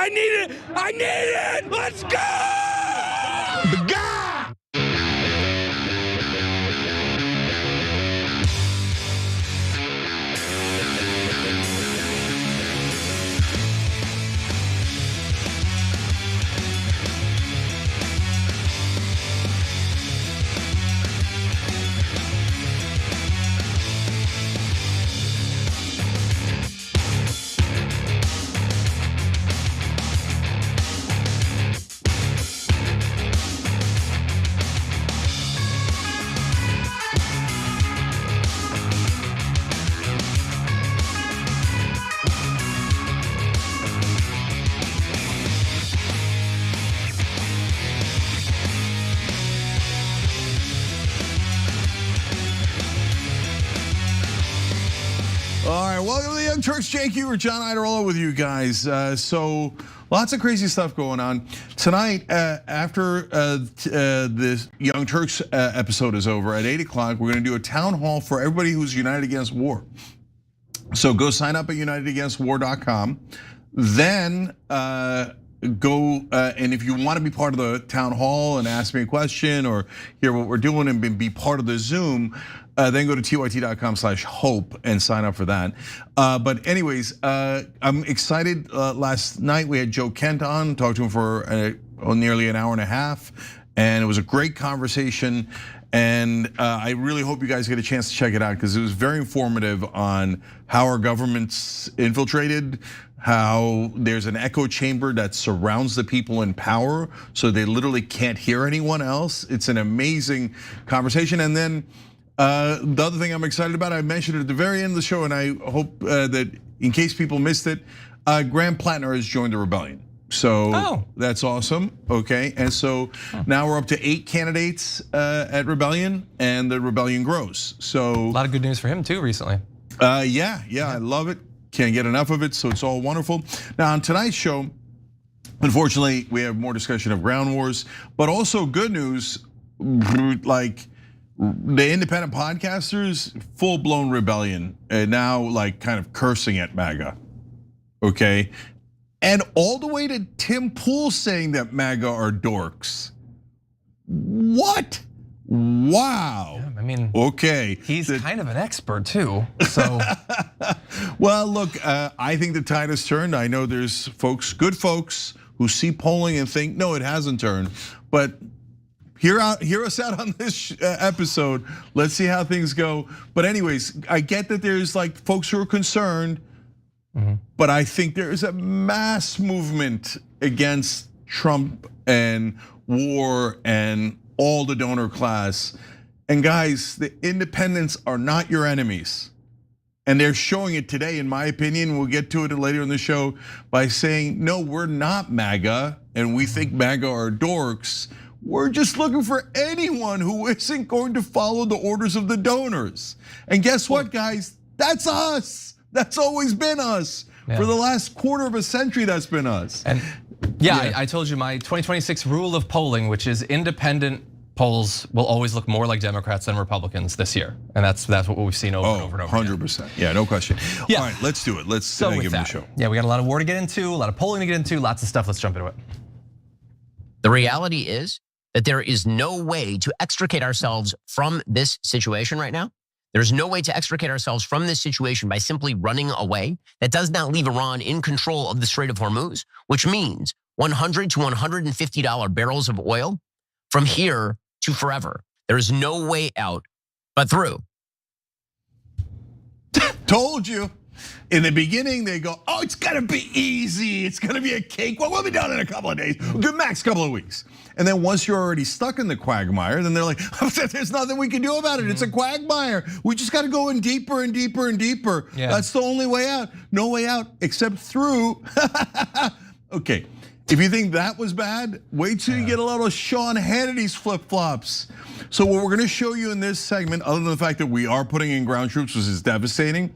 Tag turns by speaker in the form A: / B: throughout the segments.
A: I need it. I need it. Let's go. God.
B: Welcome to the Young Turks. JQ or John Idarola with you guys. So lots of crazy stuff going on tonight. After this Young Turks episode is over at 8 o'clock, we're going to do a town hall for everybody who's united against war. So go sign up at unitedagainstwar.com. Then go and if you want to be part of the town hall and ask me a question or hear what we're doing and be part of the Zoom. Then go to tyt.com/hope and sign up for that. But anyways, I'm excited. Last night we had Joe Kent on, talked to him for nearly an hour and a half, and it was a great conversation. And I really hope you guys get a chance to check it out because it was very informative on how our government's infiltrated, how there's an echo chamber that surrounds the people in power, so they literally can't hear anyone else. It's an amazing conversation. And then the other thing I'm excited about, I mentioned it at the very end of the show, and I hope that in case people missed it, Graham Plattner has joined the rebellion. So that's awesome, okay? And so now we're up to 8 candidates at Rebellion, and the rebellion grows. So
C: a lot of good news for him too recently.
B: Yeah, I love it. Can't get enough of it, so it's all wonderful. Now on tonight's show, unfortunately, we have more discussion of ground wars, but also good news, like the independent podcasters, full-blown rebellion, and now like kind of cursing at MAGA, okay? And all the way to Tim Pool saying that MAGA are dorks. What? Wow.
C: Yeah, I mean,
B: okay.
C: He's kind of an expert too, so.
B: Well, look, I think the tide has turned. I know there's folks, good folks, who see polling and think, no, it hasn't turned, but hear us out on this episode. Let's see how things go. But anyways, I get that there's like folks who are concerned, but I think there is a mass movement against Trump and war and all the donor class. And guys, the independents are not your enemies. And they're showing it today, in my opinion. We'll get to it later in the show by saying, no, we're not MAGA, and we think MAGA are dorks. We're just looking for anyone who isn't going to follow the orders of the donors. And guess what, guys? That's us. That's always been us. For the last quarter of a century, that's been us.
C: And yeah, I told you my 2026 rule of polling, which is independent polls will always look more like Democrats than Republicans this year. And that's what we've seen over and over and over
B: 100%. Again. Yeah, no question. Yeah. All right, let's do it. Let's give them a show.
C: Yeah, we got a lot of war to get into, a lot of polling to get into, lots of stuff. Let's jump into it.
D: The reality is that there is no way to extricate ourselves from this situation right now. There's no way to extricate ourselves from this situation by simply running away. That does not leave Iran in control of the Strait of Hormuz, which means $100 to $150 barrels of oil from here to forever. There is no way out but through.
B: Told you. In the beginning, they go, oh, it's gonna be easy. It's gonna be a cake. Well, we'll be done in a couple of days, good max couple of weeks. And then once you're already stuck in the quagmire, then they're like, there's nothing we can do about it. It's a quagmire. We just gotta go in deeper and deeper and deeper. Yeah. That's the only way out. No way out except through. Okay, if you think that was bad, wait till you get a lot of Sean Hannity's flip-flops. So what we're gonna show you in this segment, other than the fact that we are putting in ground troops, which is devastating,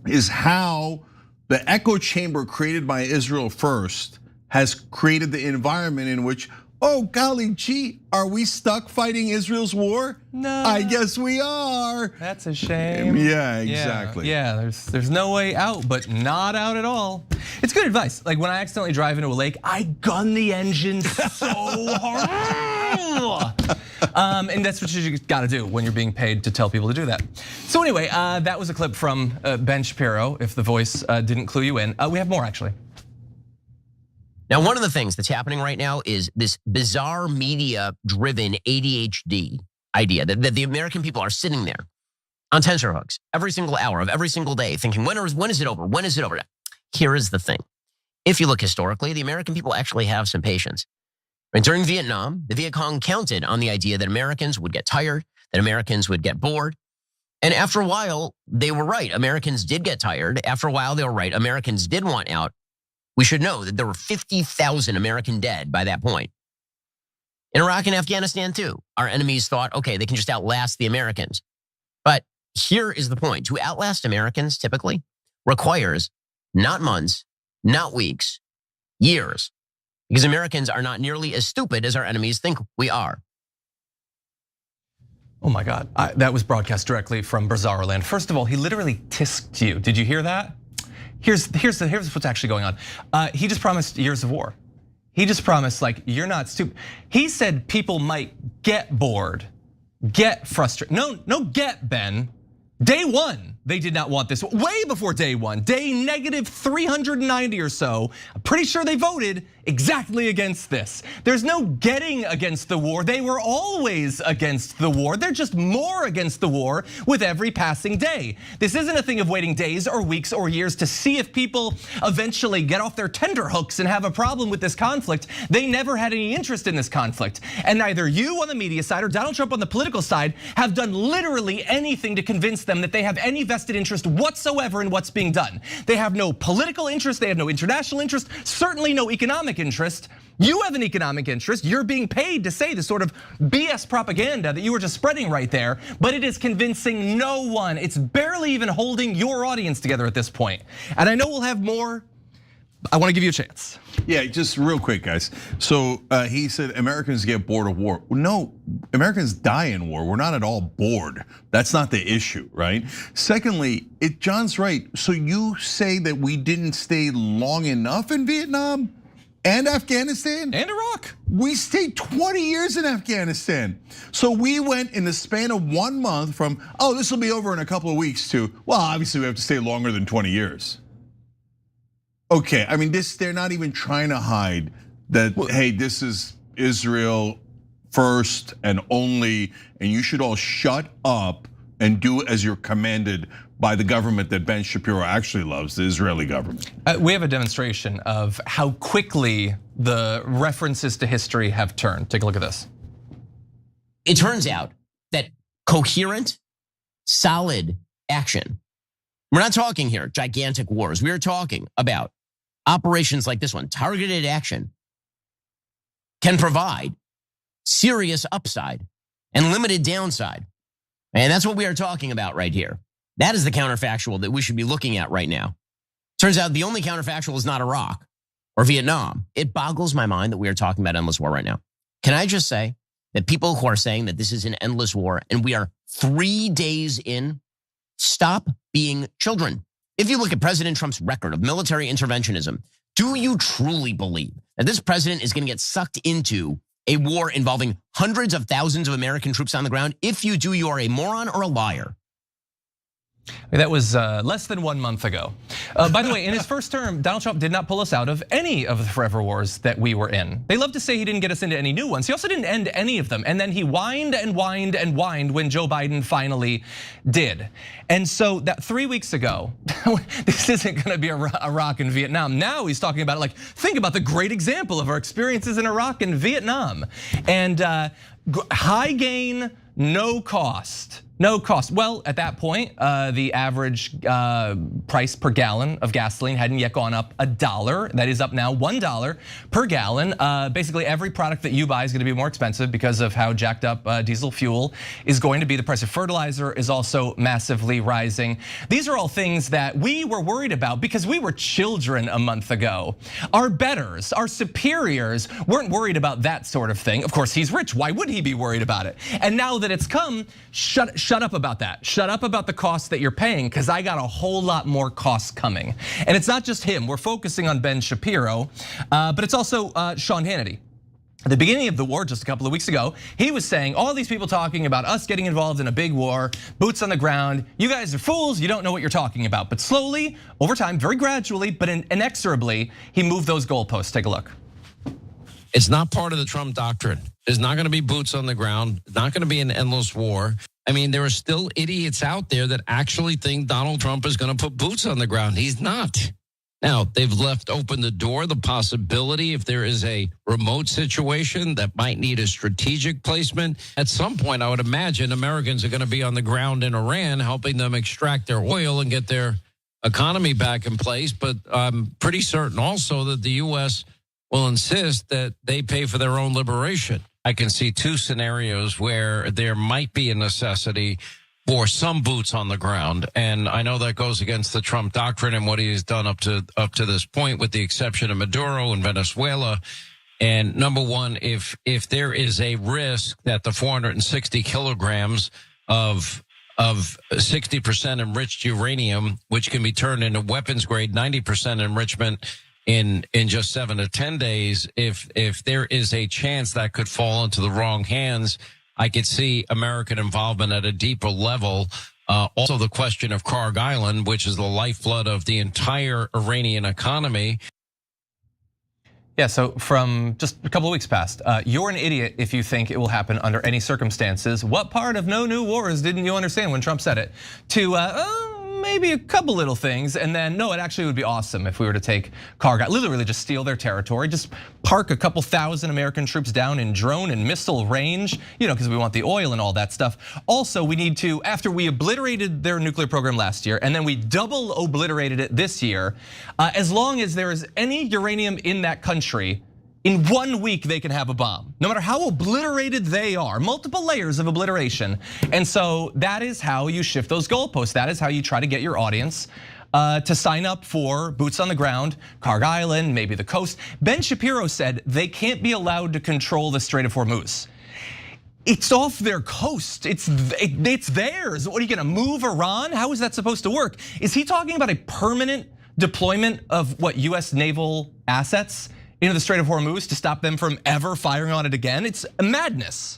B: is how the echo chamber created by Israel first has created the environment in which oh golly gee, are we stuck fighting Israel's war?
C: No.
B: I guess we are.
C: That's a shame.
B: Yeah, exactly.
C: Yeah, there's no way out, but not out at all. It's good advice. Like when I accidentally drive into a lake, I gun the engine so hard. And that's what you gotta do when you're being paid to tell people to do that. So anyway, that was a clip from Ben Shapiro, if the voice didn't clue you in. We have more actually.
D: Now, one of the things that's happening right now is this bizarre media-driven ADHD idea that the American people are sitting there on tenterhooks every single hour of every single day thinking, when is it over? When is it over? Here is the thing. If you look historically, the American people actually have some patience. And during Vietnam, the Viet Cong counted on the idea that Americans would get tired, that Americans would get bored. And after a while, they were right. Americans did get tired. After a while, they were right. Americans did want out. We should know that there were 50,000 American dead by that point. In Iraq and Afghanistan too, our enemies thought, okay, they can just outlast the Americans. But here is the point. To outlast Americans typically requires not months, not weeks, years. Because Americans are not nearly as stupid as our enemies think we are.
C: Oh my God, that was broadcast directly from Bizarroland. First of all, he literally tisked you. Did you hear that? Here's what's actually going on. He just promised years of war. He just promised like, you're not stupid. He said people might get bored, get frustrated. No, get Ben. Day one, they did not want this. Way before day one, day negative 390 or so, I'm pretty sure they voted exactly against this. There's no getting against the war. They were always against the war. They're just more against the war with every passing day. This isn't a thing of waiting days or weeks or years to see if people eventually get off their tenterhooks and have a problem with this conflict. They never had any interest in this conflict. And neither you on the media side or Donald Trump on the political side have done literally anything to convince them that they have any vested interest whatsoever in what's being done. They have no political interest, they have no international interest, certainly no economic interest. You have an economic interest. You're being paid to say the sort of BS propaganda that you were just spreading right there, but it is convincing no one. It's barely even holding your audience together at this point. And I know we'll have more. I want to give you a chance.
B: Yeah, just real quick, guys. So he said Americans get bored of war. No, Americans die in war. We're not at all bored. That's not the issue, right? Secondly, John's right. So you say that we didn't stay long enough in Vietnam and Afghanistan?
C: And Iraq.
B: We stayed 20 years in Afghanistan. So we went in the span of 1 month from, oh, this will be over in a couple of weeks to, well, obviously we have to stay longer than 20 years. Okay, I mean, they're not even trying to hide that, hey, this is Israel first and only, and you should all shut up and do as you're commanded by the government that Ben Shapiro actually loves, the Israeli government.
C: We have a demonstration of how quickly the references to history have turned. Take a look at this.
D: It turns out that coherent, solid action. We're not talking here gigantic wars. We are talking about operations like this one, targeted action, can provide serious upside and limited downside. And that's what we are talking about right here. That is the counterfactual that we should be looking at right now. Turns out the only counterfactual is not Iraq or Vietnam. It boggles my mind that we are talking about endless war right now. Can I just say that people who are saying that this is an endless war and we are 3 days in, stop being children. If you look at President Trump's record of military interventionism, do you truly believe that this president is going to get sucked into a war involving hundreds of thousands of American troops on the ground? If you do, you are a moron or a liar.
C: That was less than 1 month ago. By the way, in his first term, Donald Trump did not pull us out of any of the forever wars that we were in. They love to say he didn't get us into any new ones. He also didn't end any of them. And then he whined and whined and whined when Joe Biden finally did. And so that 3 weeks ago, this isn't gonna be Iraq and Vietnam. Now he's talking about it like, think about the great example of our experiences in Iraq and Vietnam. And high gain, no cost. No cost. Well, at that point, the average price per gallon of gasoline hadn't yet gone up $1. That is up now $1 per gallon. Basically, every product that you buy is going to be more expensive because of how jacked up diesel fuel is going to be. The price of fertilizer is also massively rising. These are all things that we were worried about because we were children a month ago. Our betters, our superiors weren't worried about that sort of thing. Of course, he's rich. Why would he be worried about it? And now that it's come, shut up about that. Shut up about the costs that you're paying, because I got a whole lot more costs coming. And it's not just him. We're focusing on Ben Shapiro, but it's also Sean Hannity. At the beginning of the war, just a couple of weeks ago, he was saying all these people talking about us getting involved in a big war, boots on the ground. You guys are fools. You don't know what you're talking about. But slowly, over time, very gradually, but inexorably, he moved those goalposts. Take a look.
E: It's not part of the Trump doctrine. There's not going to be boots on the ground. Not going to be an endless war. I mean, there are still idiots out there that actually think Donald Trump is going to put boots on the ground. He's not. Now, they've left open the door, the possibility if there is a remote situation that might need a strategic placement. At some point, I would imagine Americans are going to be on the ground in Iran, helping them extract their oil and get their economy back in place. But I'm pretty certain also that the U.S. will insist that they pay for their own liberation. I can see two scenarios where there might be a necessity for some boots on the ground. And I know that goes against the Trump doctrine and what he has done up to this point, with the exception of Maduro and Venezuela. And number one, if there is a risk that the 460 kilograms of 60% enriched uranium, which can be turned into weapons grade 90% enrichment in just 7 to 10 days, if there is a chance that could fall into the wrong hands, I could see American involvement at a deeper level. Also, the question of Kharg Island, which is the lifeblood of the entire Iranian economy.
C: Yeah, so from just a couple of weeks past, you're an idiot if you think it will happen under any circumstances. What part of no new wars didn't you understand when Trump said it? To maybe a couple little things, and then no, it actually would be awesome if we were to take Kharg Island, literally just steal their territory, just park a couple thousand American troops down in drone and missile range, because we want the oil and all that stuff. Also, we need to, after we obliterated their nuclear program last year, and then we double obliterated it this year, as long as there is any uranium in that country, in 1 week, they can have a bomb, no matter how obliterated they are, multiple layers of obliteration. And so that is how you shift those goalposts. That is how you try to get your audience to sign up for boots on the ground, Kharg Island, maybe the coast. Ben Shapiro said they can't be allowed to control the Strait of Hormuz. It's off their coast, it's theirs. What, are you gonna move Iran? How is that supposed to work? Is he talking about a permanent deployment of US naval assets into the Strait of Hormuz to stop them from ever firing on it again? It's a madness.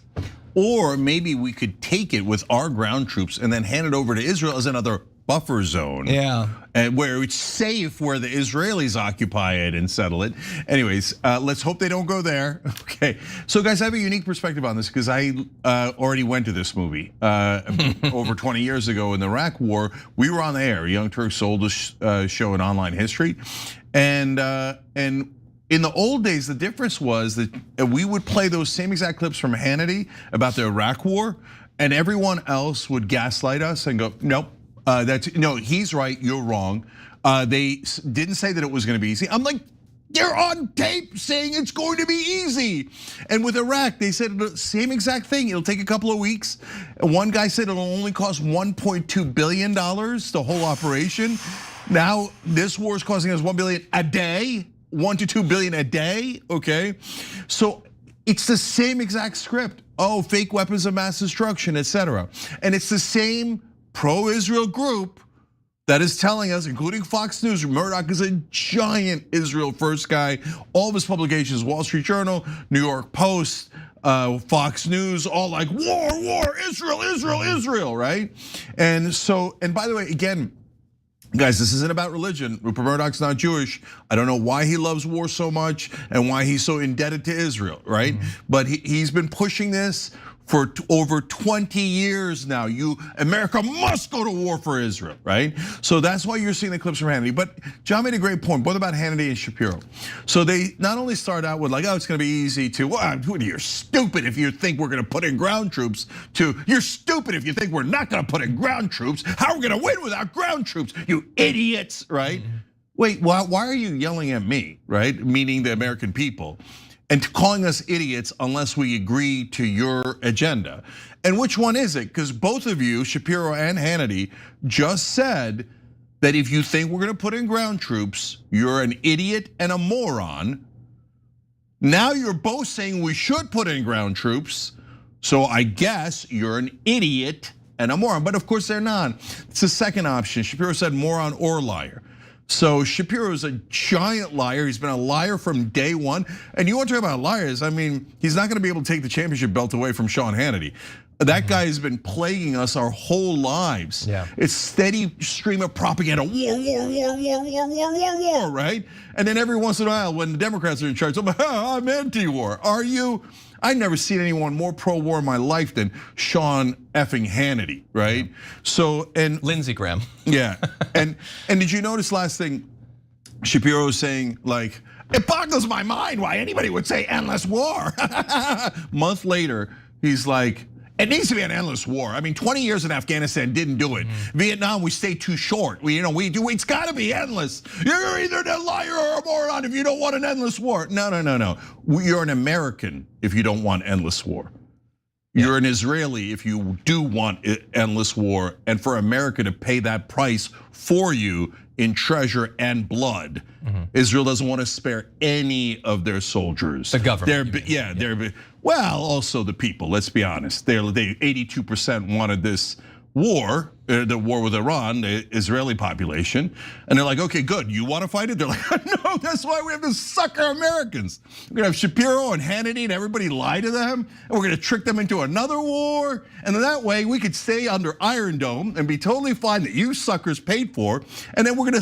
B: Or maybe we could take it with our ground troops and then hand it over to Israel as another buffer zone.
C: Yeah.
B: And where it's safe, where the Israelis occupy it and settle it. Anyways, let's hope they don't go there. Okay, so guys, I have a unique perspective on this because I already went to this movie over 20 years ago in the Iraq War. We were on the air, Young Turks' oldest show in online history. And in the old days, the difference was that we would play those same exact clips from Hannity about the Iraq War, and everyone else would gaslight us and go, nope, no, he's right, you're wrong. They didn't say that it was gonna be easy. I'm like, they're on tape saying it's going to be easy. And with Iraq, they said the same exact thing. It'll take a couple of weeks. And one guy said it'll only cost $1.2 billion, the whole operation. Now, this war is costing us $1 billion a day. 1 to 2 billion a day, okay? So it's the same exact script. Oh, fake weapons of mass destruction, etc. And it's the same pro-Israel group that is telling us, including Fox News, Murdoch is a giant Israel first guy. All of his publications, Wall Street Journal, New York Post, Fox News, all like war, Israel, right? And so, and by the way, again, guys, this isn't about religion. Rupert Murdoch's not Jewish. I don't know why he loves war so much and why he's so indebted to Israel, right? But he's been pushing this for over 20 years now. America must go to war for Israel, right? So that's why you're seeing the clips from Hannity. But John made a great point, both about Hannity and Shapiro. So they not only start out with like, oh, it's gonna be easy to, well, you're stupid if you think we're gonna put in ground troops, to you're stupid if you think we're not gonna put in ground troops. How are we gonna win without ground troops, you idiots, right? Wait, why are you yelling at me, right? Meaning the American people. And calling us idiots unless we agree to your agenda. And which one is it? Because both of you, Shapiro and Hannity, just said that if you think we're gonna put in ground troops, you're an idiot and a moron. Now you're both saying we should put in ground troops, so I guess you're an idiot and a moron. But of course they're not. It's the second option. Shapiro said moron or liar. So Shapiro is a giant liar. He's been a liar from day one. And you want to talk about liars? I mean, he's not going to be able to take the championship belt away from Sean Hannity. That guy has been plaguing us our whole lives.
C: Yeah.
B: It's steady stream of propaganda, war, right? And then every once in a while, when the Democrats are in charge, I'm anti-war. Are you? I've never seen anyone more pro-war in my life than Sean effing Hannity, right? Yeah. So, and
C: Lindsey Graham.
B: Yeah, and did you notice last thing, Shapiro was saying like, it boggles my mind why anybody would say endless war. Month later, he's like, it needs to be an endless war. I mean, 20 years in Afghanistan didn't do it. Vietnam, we stayed too short. It's gotta be endless. You're either a liar or a moron if you don't want an endless war. No. You're an American if you don't want endless war. You're an Israeli if you do want endless war, and for America to pay that price for you in treasure and blood. Israel doesn't want to spare any of their soldiers.
C: The government.
B: Well, also the people, let's be honest. They 82% wanted this war, the war with Iran, the Israeli population. And they're like, okay, good, you want to fight it? They're like, no, that's why we have to sucker Americans. We're gonna have Shapiro and Hannity and everybody lie to them, and we're gonna trick them into another war. And then that way we could stay under Iron Dome and be totally fine that you suckers paid for. And then we're gonna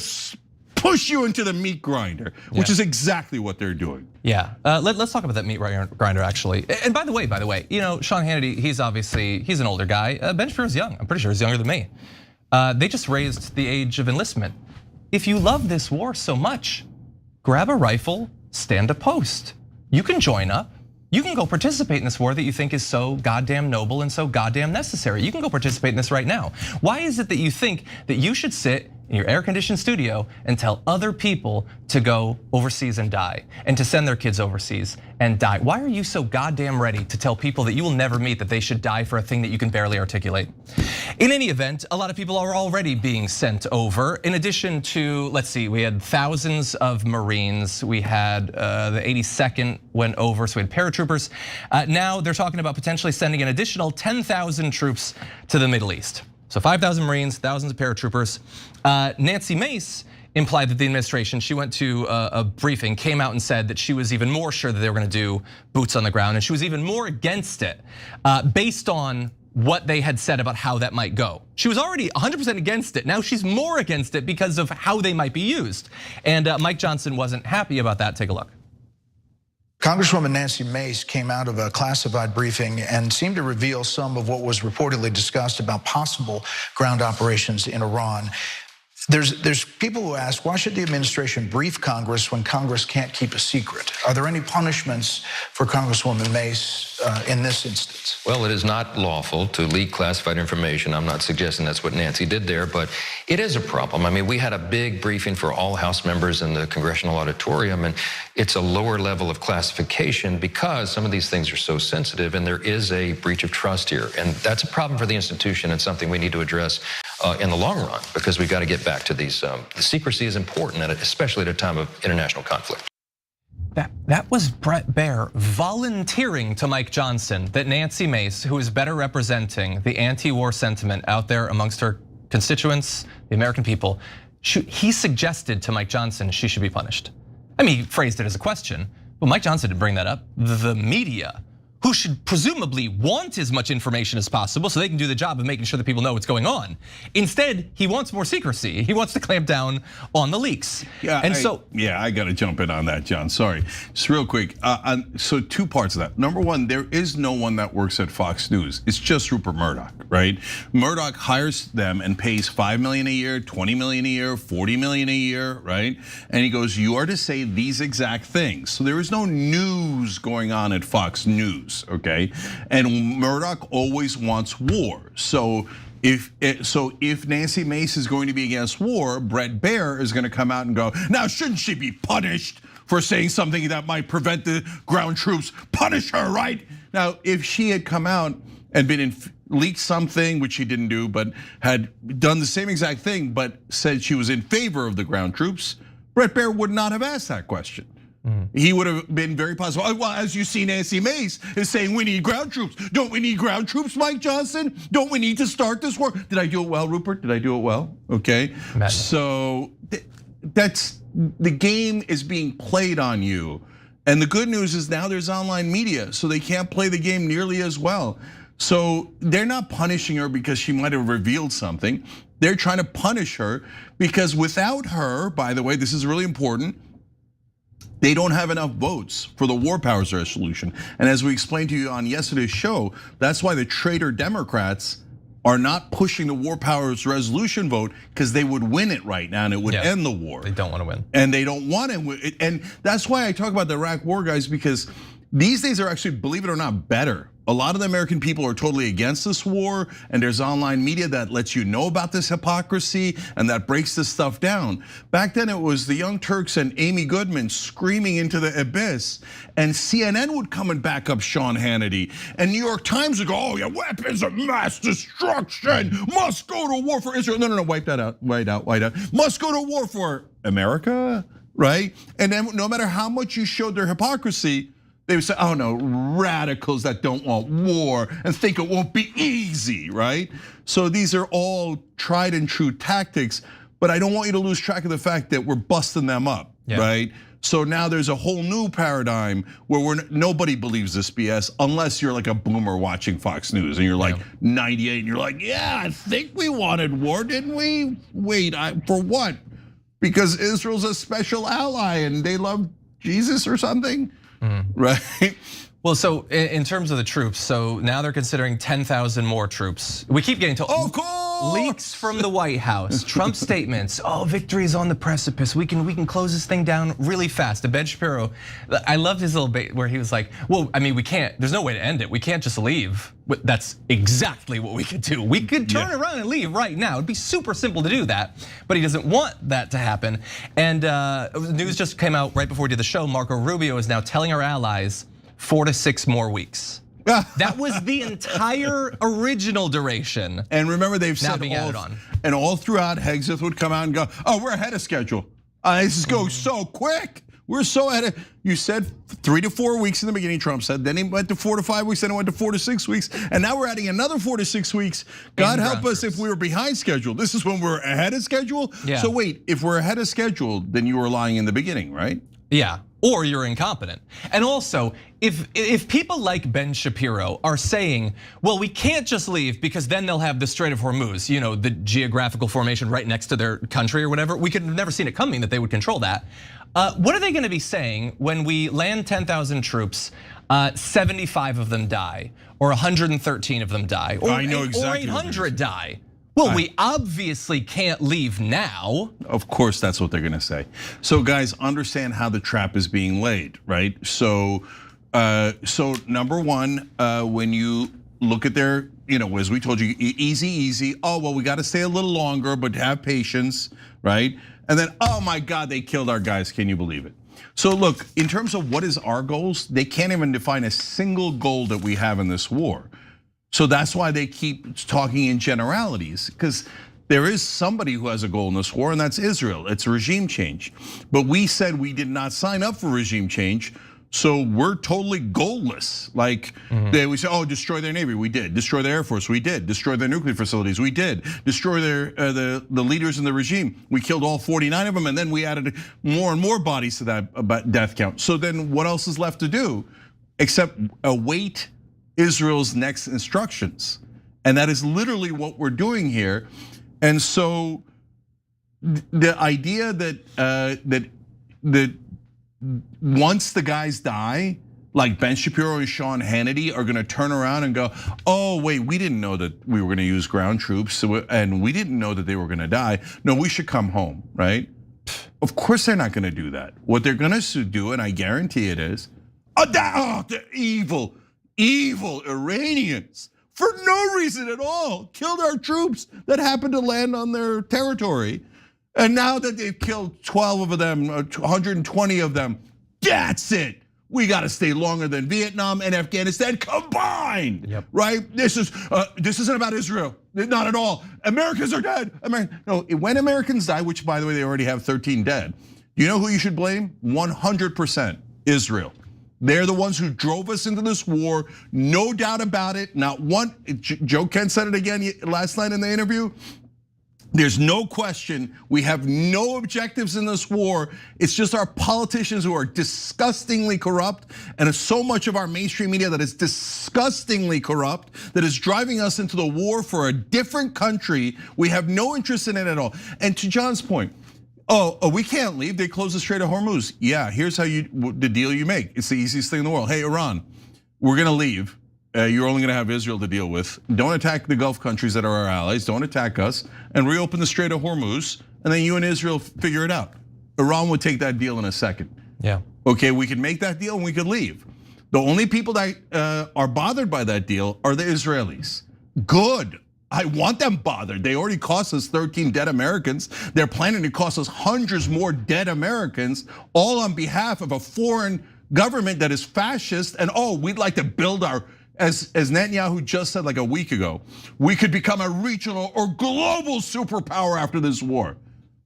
B: push you into the meat grinder, which is exactly what they're doing.
C: Yeah, let's talk about that meat grinder actually. And by the way, Sean Hannity, he's an older guy. Ben Shapiro's young. I'm pretty sure he's younger than me. They just raised the age of enlistment. If you love this war so much, grab a rifle, stand a post. You can join up. You can go participate in this war that you think is so goddamn noble and so goddamn necessary. You can go participate in this right now. Why is it that you think that you should sit in your air-conditioned studio and tell other people to go overseas and die, and to send their kids overseas and die? Why are you so goddamn ready to tell people that you will never meet that they should die for a thing that you can barely articulate? In any event, a lot of people are already being sent over. In addition to, let's see, we had thousands of Marines. We had the 82nd went over, so we had paratroopers. Now they're talking about potentially sending an additional 10,000 troops to the Middle East. So 5,000 Marines, thousands of paratroopers. Nancy Mace implied that the administration, she went to a briefing, came out and said that she was even more sure that they were gonna do boots on the ground, and she was even more against it based on what they had said about how that might go. She was already 100% against it. Now she's more against it because of how they might be used. And Mike Johnson wasn't happy about that. Take a look.
F: Congresswoman Nancy Mace came out of a classified briefing and seemed to reveal some of what was reportedly discussed about possible ground operations in Iran. There's people who ask, why should the administration brief Congress when Congress can't keep a secret? Are there any punishments for Congresswoman Mace in this instance?
G: Well, it is not lawful to leak classified information. I'm not suggesting that's what Nancy did there, but it is a problem. I mean, we had a big briefing for all House members in the Congressional Auditorium, and it's a lower level of classification because some of these things are so sensitive, and there is a breach of trust here. And that's a problem for the institution and something we need to address in the long run, because we've got to get back to these. The secrecy is important, especially at a time of international conflict.
C: That was Brett Baer volunteering to Mike Johnson that Nancy Mace, who is better representing the anti-war sentiment out there amongst her constituents, the American people, he suggested to Mike Johnson she should be punished. I mean, he phrased it as a question, but Mike Johnson didn't bring that up. The media, who should presumably want as much information as possible so they can do the job of making sure that people know what's going on. Instead, he wants more secrecy. He wants to clamp down on the leaks.
B: Yeah, I got to jump in on that, John. Sorry, just real quick. So 2 parts of that. Number one, there is no one that works at Fox News. It's just Rupert Murdoch, right? Murdoch hires them and pays $5 million a year, $20 million a year, $40 million a year, right? And he goes, you are to say these exact things. So there is no news going on at Fox News, okay? And Murdoch always wants war. So if Nancy Mace is going to be against war, Bret Baier is going to come out and go, now shouldn't she be punished for saying something that might prevent the ground troops? Punish her, right? Now, if she had come out and leaked something, which she didn't do, but had done the same exact thing, but said she was in favor of the ground troops, Bret Baier would not have asked that question. He would have been very positive. Well, as you see, Nancy Mace is saying we need ground troops. Don't we need ground troops, Mike Johnson? Don't we need to start this war? Did I do it well, Rupert? Did I do it well? Okay. So that's the game is being played on you. And the good news is now there's online media, so they can't play the game nearly as well. So they're not punishing her because she might have revealed something. They're trying to punish her because without her, by the way, this is really important, they don't have enough votes for the war powers resolution. And as we explained to you on yesterday's show, that's why the traitor Democrats are not pushing the war powers resolution vote, because they would win it right now and it would end the war.
C: They don't want to win.
B: And they don't want to win. And that's why I talk about the Iraq war, guys, because these days are actually, believe it or not, better. A lot of the American people are totally against this war, and there's online media that lets you know about this hypocrisy and that breaks this stuff down. Back then it was the Young Turks and Amy Goodman screaming into the abyss, and CNN would come and back up Sean Hannity, and New York Times would go, oh yeah, weapons of mass destruction, must go to war for Israel. No, wipe that out, white out. Must go to war for America, right? And then no matter how much you showed their hypocrisy, they would say, oh no, radicals that don't want war and think it won't be easy, right? So these are all tried and true tactics, but I don't want you to lose track of the fact that we're busting them up, right? So now there's a whole new paradigm where nobody believes this BS unless you're like a boomer watching Fox News and you're like 98 and you're like, yeah, I think we wanted war, didn't we? Wait, for what? Because Israel's a special ally and they love Jesus or something? Right?
C: Well, so in terms of the troops, so now they're considering 10,000 more troops. We keep getting told,
B: of course,
C: leaks from the White House, Trump statements, oh, victory is on the precipice. We can close this thing down really fast. And Ben Shapiro, I loved his little bit where he was like, well, I mean, we can't, there's no way to end it. We can't just leave. That's exactly what we could do. We could turn around and leave right now. It'd be super simple to do that, but he doesn't want that to happen. And news just came out right before we did the show. Marco Rubio is now telling our allies 4 to 6 more weeks. That was the entire original duration.
B: And remember, they've said all throughout, Hegseth would come out and go, oh, we're ahead of schedule. This is going so quick. We're so ahead of, you said 3 to 4 weeks in the beginning, Trump said, then he went to 4 to 5 weeks, then it went to 4 to 6 weeks, and now we're adding another 4 to 6 weeks. God help us if we were behind schedule. This is when we're ahead of schedule? So wait, if we're ahead of schedule, then you were lying in the beginning, right?
C: Yeah, or you're incompetent. And also, if people like Ben Shapiro are saying, well, we can't just leave because then they'll have the Strait of Hormuz, you know, the geographical formation right next to their country or whatever. We could have never seen it coming that they would control that. What are they gonna be saying when we land 10,000 troops, 75 of them die, or 113 of them die, or,
B: I know exactly
C: or 800 die? Well, we obviously can't leave now.
B: Of course, that's what they're gonna say. So guys, understand how the trap is being laid, right? So number one, when you look at their, you know, as we told you, easy. Oh, well, we gotta stay a little longer, but have patience, right? And then, oh my God, they killed our guys, can you believe it? So look, in terms of what is our goals, they can't even define a single goal that we have in this war. So that's why they keep talking in generalities, because there is somebody who has a goal in this war, and that's Israel. It's regime change. But we said we did not sign up for regime change, so we're totally goalless. Like we say, oh, destroy their navy, we did. Destroy their air force, we did. Destroy their nuclear facilities, we did. Destroy their the leaders in the regime. We killed all 49 of them, and then we added more and more bodies to that death count. So then what else is left to do except await Israel's next instructions. And that is literally what we're doing here. And so the idea that once the guys die, like Ben Shapiro and Sean Hannity are gonna turn around and go, oh wait, we didn't know that we were gonna use ground troops, and we didn't know that they were gonna die. No, we should come home, right? Of course they're not gonna do that. What they're gonna do, and I guarantee it is, the evil Iranians, for no reason at all, killed our troops that happened to land on their territory. And now that they've killed 12 of them, 120 of them, that's it. We got to stay longer than Vietnam and Afghanistan combined, right? This isn't about Israel, not at all. Americans are dead. No, when Americans die, which by the way, they already have 13 dead. You know who you should blame? 100% Israel. They're the ones who drove us into this war, no doubt about it. Not one, Joe Kent said it again last night in the interview. There's no question, we have no objectives in this war. It's just our politicians who are disgustingly corrupt, and it's so much of our mainstream media that is disgustingly corrupt, that is driving us into the war for a different country. We have no interest in it at all. And to John's point, we can't leave, they closed the Strait of Hormuz. Yeah, here's how the deal you make. It's the easiest thing in the world. Hey, Iran, we're gonna leave. You're only gonna have Israel to deal with. Don't attack the Gulf countries that are our allies, don't attack us, and reopen the Strait of Hormuz, and then you and Israel figure it out. Iran would take that deal in a second.
C: Yeah.
B: Okay, we could make that deal and we could leave. The only people that are bothered by that deal are the Israelis. Good, I want them bothered. They already cost us 13 dead Americans. They're planning to cost us hundreds more dead Americans, all on behalf of a foreign government that is fascist. And we'd like to build our, as Netanyahu just said like a week ago, we could become a regional or global superpower after this war.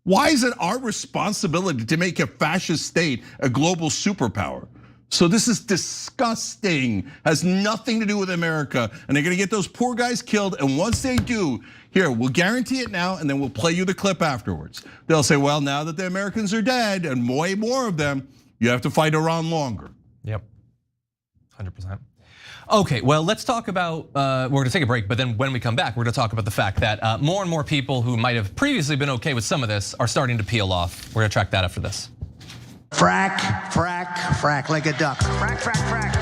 B: Why is it our responsibility to make a fascist state a global superpower? So this is disgusting, has nothing to do with America, and they're gonna get those poor guys killed, and once they do, here, we'll guarantee it now, and then we'll play you the clip afterwards. They'll say, well, now that the Americans are dead, and way more of them, you have to fight Iran longer.
C: Yep, 100%. Okay, well, let's talk about, we're gonna take a break, but then when we come back, we're gonna talk about the fact that more and more people who might have previously been okay with some of this are starting to peel off. We're gonna track that after this.
H: Frack, frack, frack like a duck. Frack, frack, frack.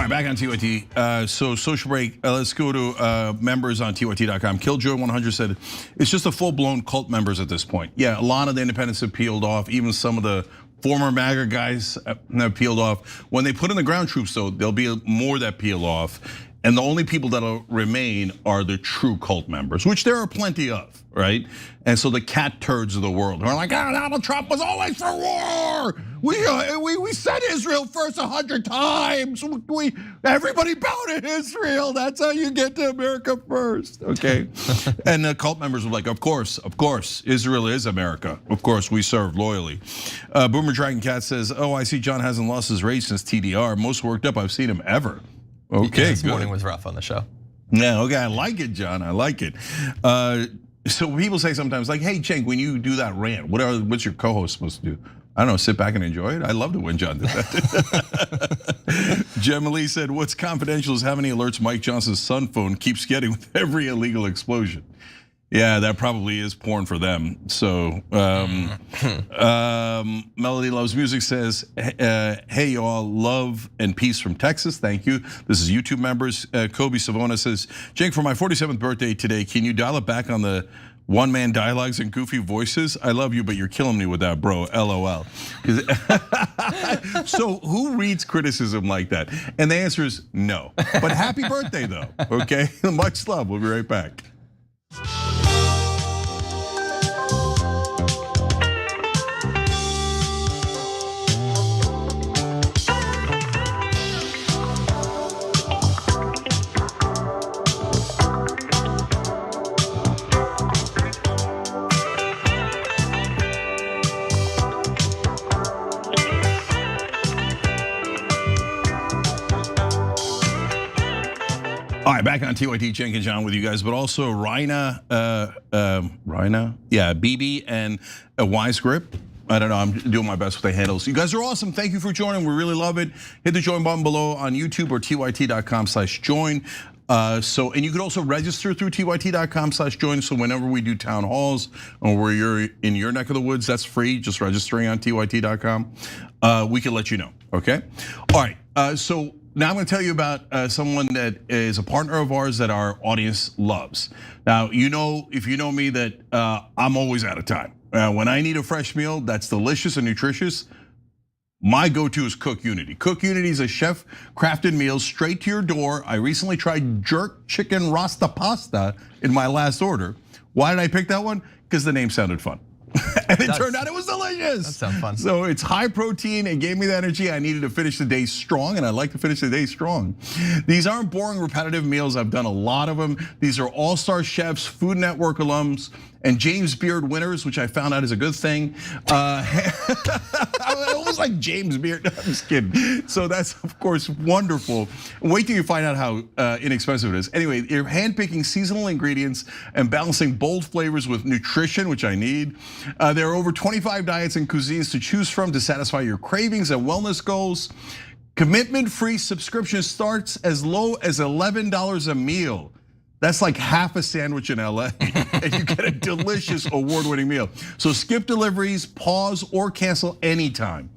B: Back on TYT, so social break, let's go to members on TYT.com. Killjoy100 said, it's just a full-blown cult members at this point. Yeah, a lot of the independents have peeled off, even some of the former MAGA guys have peeled off. When they put in the ground troops though, there'll be more that peel off. And the only people that'll remain are the true cult members, which there are plenty of, right? And so the cat turds of the world are like, Donald Trump was always for war. We said Israel first 100 times. Everybody bow to Israel. That's how you get to America first, okay? And the cult members were like, of course, Israel is America. Of course, we serve loyally. Boomer Dragon Cat says, I see John hasn't lost his rage since TDR. Most worked up I've seen him ever. Okay,
C: yeah, this morning was rough on the show.
B: Yeah, okay, I like it, John. I like it. So people say sometimes, like, "Hey, Cenk, when you do that rant, what's your co-host supposed to do?" I don't know, sit back and enjoy it. I loved it when John did that. Gemma Lee said, "What's confidential is how many alerts Mike Johnson's son phone keeps getting with every illegal explosion." Yeah, that probably is porn for them. So, Melody Loves Music says, hey y'all, love and peace from Texas, thank you. This is YouTube members. Kobe Savona says, Cenk, for my 47th birthday today, can you dial it back on the one-man dialogues and goofy voices? I love you, but you're killing me with that, bro, LOL. So who reads criticism like that? And the answer is no. But happy birthday though, okay? Much love, we'll be right back. All right, back on TYT, Cenk and John with you guys, but also Rhina, BB and Wise Grip. I don't know, I'm doing my best with the handles. You guys are awesome, thank you for joining, we really love it. Hit the join button below on YouTube or tyt.com/join. And you could also register through tyt.com/join, so whenever we do town halls or where you're in your neck of the woods, that's free, just registering on tyt.com. We can let you know, okay? All right, so now I'm gonna tell you about someone that is a partner of ours that our audience loves. Now, if you know me, that I'm always out of time. When I need a fresh meal that's delicious and nutritious, my go-to is Cook Unity. Cook Unity is a chef-crafted meal straight to your door. I recently tried jerk chicken rasta pasta in my last order. Why did I pick that one? Because the name sounded fun. And it turned out it was delicious.
C: That sounds fun.
B: So it's high protein, it gave me the energy I needed to finish the day strong, and I like to finish the day strong. These aren't boring, repetitive meals, I've done a lot of them. These are all-star chefs, Food Network alums, and James Beard winners, which I found out is a good thing. Almost like James Beard, I'm just kidding. So that's of course wonderful. Wait till you find out how inexpensive it is. Anyway, you're handpicking seasonal ingredients and balancing bold flavors with nutrition, which I need. There are over 25 diets and cuisines to choose from to satisfy your cravings and wellness goals. Commitment-free subscription starts as low as $11 a meal. That's like half a sandwich in LA, and you get a delicious award-winning meal. So skip deliveries, pause, or cancel anytime.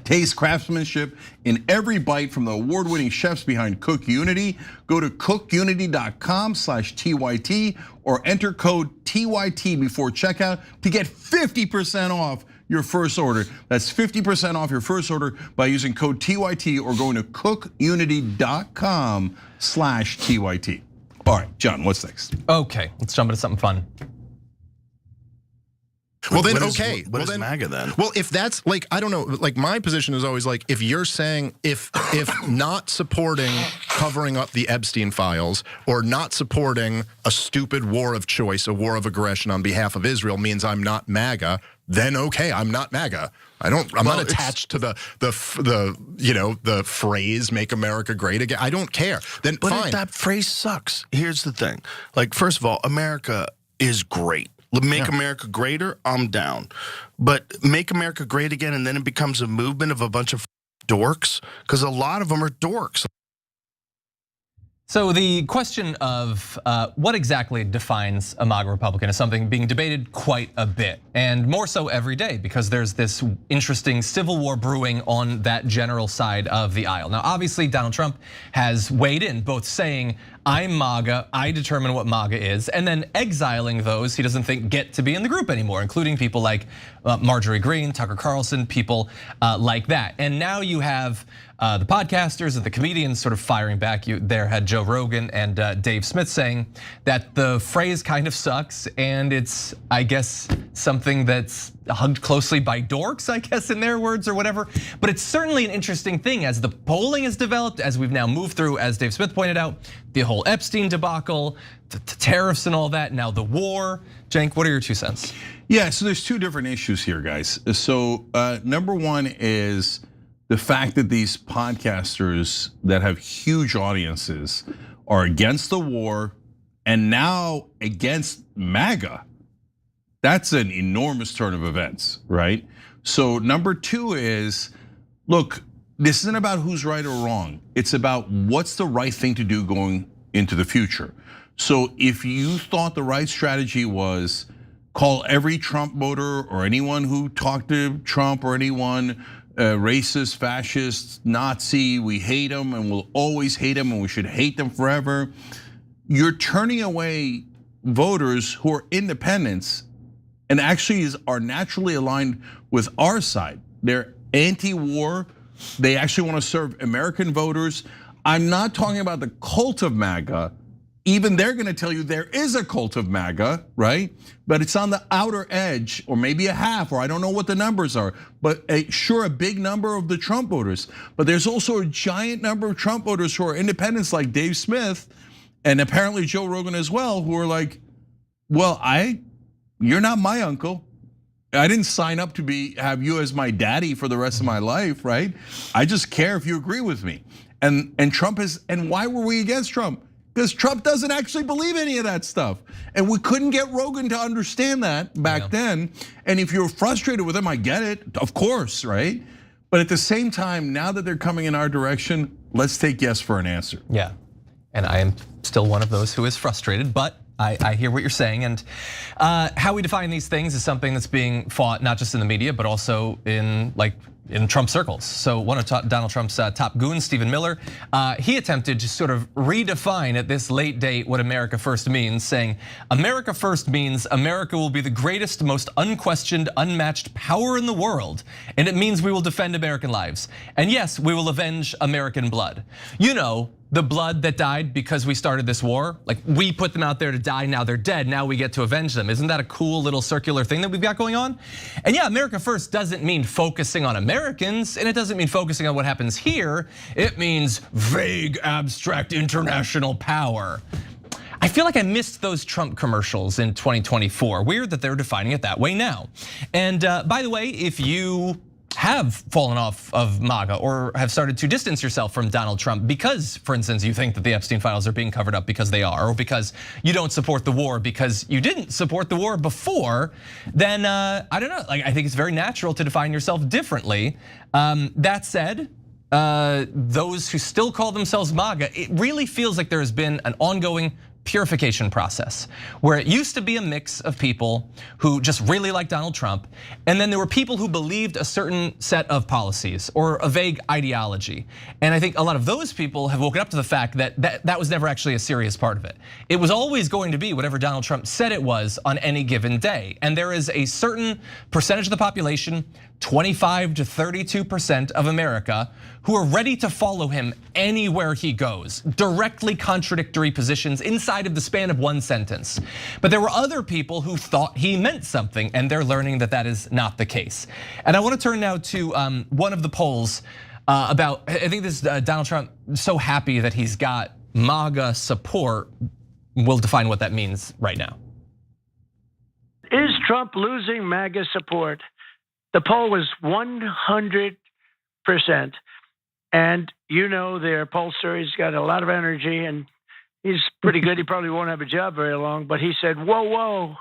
B: Taste craftsmanship in every bite from the award-winning chefs behind Cook Unity. Go to cookunity.com/TYT or enter code TYT before checkout to get 50% off your first order. That's 50% off your first order by using code TYT or going to cookunity.com/TYT. All right, John, what's next?
C: Okay, let's jump into something fun.
I: Well then,
J: what is MAGA then?
I: Well, if that's like, I don't know, like my position is always like, if you're saying, if not supporting covering up the Epstein files or not supporting a stupid war of choice, a war of aggression on behalf of Israel means I'm not MAGA, then okay, I'm not MAGA. I'm not attached to the phrase "Make America Great Again." I don't care. Then
J: but
I: fine.
J: If that phrase sucks. Here's the thing: like, first of all, America is great. Make America greater, I'm down. But make America great again, and then it becomes a movement of a bunch of dorks, because a lot of them are dorks.
C: So the question of what exactly defines a MAGA Republican is something being debated quite a bit, and more so every day, because there's this interesting civil war brewing on that general side of the aisle. Now, obviously, Donald Trump has weighed in, both saying, I'm MAGA, I determine what MAGA is, and then exiling those he doesn't think get to be in the group anymore, including people like Marjorie Greene, Tucker Carlson, people like that. And now you have the podcasters and the comedians sort of firing back. You there had Joe Rogan and Dave Smith saying that the phrase kind of sucks, and it's, I guess, something that's hugged closely by dorks, I guess, in their words or whatever. But it's certainly an interesting thing as the polling has developed, as we've now moved through, as Dave Smith pointed out, the whole Epstein debacle, the tariffs and all that, now the war. Cenk, what are your 2 cents?
B: Yeah, so there's 2 different issues here, guys. So number one is the fact that these podcasters that have huge audiences are against the war and now against MAGA. That's an enormous turn of events, right? So number 2 is, look, this isn't about who's right or wrong. It's about what's the right thing to do going into the future. So if you thought the right strategy was call every Trump voter or anyone who talked to Trump or anyone racist, fascist, Nazi, we hate them and we'll always hate them and we should hate them forever, you're turning away voters who are independents and actually are naturally aligned with our side. They're anti-war, they actually want to serve American voters. I'm not talking about the cult of MAGA. Even they're gonna tell you there is a cult of MAGA, right? But it's on the outer edge, or maybe a half, or I don't know what the numbers are, but sure, a big number of the Trump voters. But there's also a giant number of Trump voters who are independents like Dave Smith, and apparently Joe Rogan as well, who are like, well, you're not my uncle. I didn't sign up to have you as my daddy for the rest of my life, right? I just care if you agree with me. And Trump and why were we against Trump? because Trump doesn't actually believe any of that stuff. And we couldn't get Rogan to understand that back then. And if you're frustrated with him, I get it, of course, right? But at the same time, now that they're coming in our direction, let's take yes for an answer.
C: Yeah, and I am still one of those who is frustrated, but I hear what you're saying, and how we define these things is something that's being fought not just in the media, but also in Trump circles. So one of Donald Trump's top goons, Stephen Miller, he attempted to sort of redefine at this late date what America First means, saying, America First means America will be the greatest, most unquestioned, unmatched power in the world. And it means we will defend American lives. And yes, we will avenge American blood. You know, the blood that died because we started this war, like we put them out there to die, now they're dead, now we get to avenge them. Isn't that a cool little circular thing that we've got going on? And yeah, America First doesn't mean focusing on Americans, and it doesn't mean focusing on what happens here. It means vague, abstract international power. I feel like I missed those Trump commercials in 2024. Weird that they're defining it that way now. And by the way, if you have fallen off of MAGA or have started to distance yourself from Donald Trump because, for instance, you think that the Epstein files are being covered up because they are, or because you don't support the war because you didn't support the war before, then I don't know, like I think it's very natural to define yourself differently. That said, those who still call themselves MAGA, it really feels like there has been an ongoing purification process where it used to be a mix of people who just really liked Donald Trump, and then there were people who believed a certain set of policies or a vague ideology. And I think a lot of those people have woken up to the fact that that was never actually a serious part of it. It was always going to be whatever Donald Trump said it was on any given day. And there is a certain percentage of the population, 25 to 32% of America, who are ready to follow him anywhere he goes. Directly contradictory positions inside of the span of one sentence. But there were other people who thought he meant something, and they're learning that that is not the case. And I want to turn now to one of the polls about, I think this is Donald Trump so happy that he's got MAGA support. We'll define what that means right now.
K: Is Trump losing MAGA support? The poll was 100%. And you know their pollster, he's got a lot of energy and he's pretty good. He probably won't have a job very long, but he said, whoa.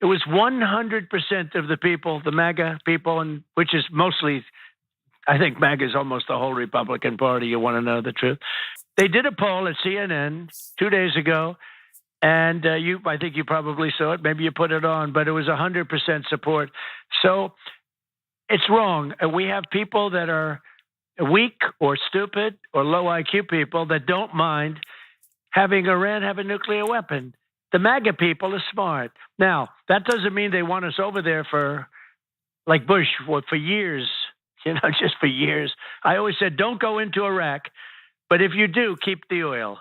K: It was 100% of the people, the MAGA people, and which is mostly, I think MAGA is almost the whole Republican Party, you want to know the truth. They did a poll at CNN 2 days ago, and I think you probably saw it, maybe you put it on, but it was 100% support. So it's wrong. We have people that are weak or stupid or low IQ people that don't mind having Iran have a nuclear weapon. The MAGA people are smart. Now, that doesn't mean they want us over there for, like Bush, for years, just for years. I always said, don't go into Iraq, but if you do, keep the oil.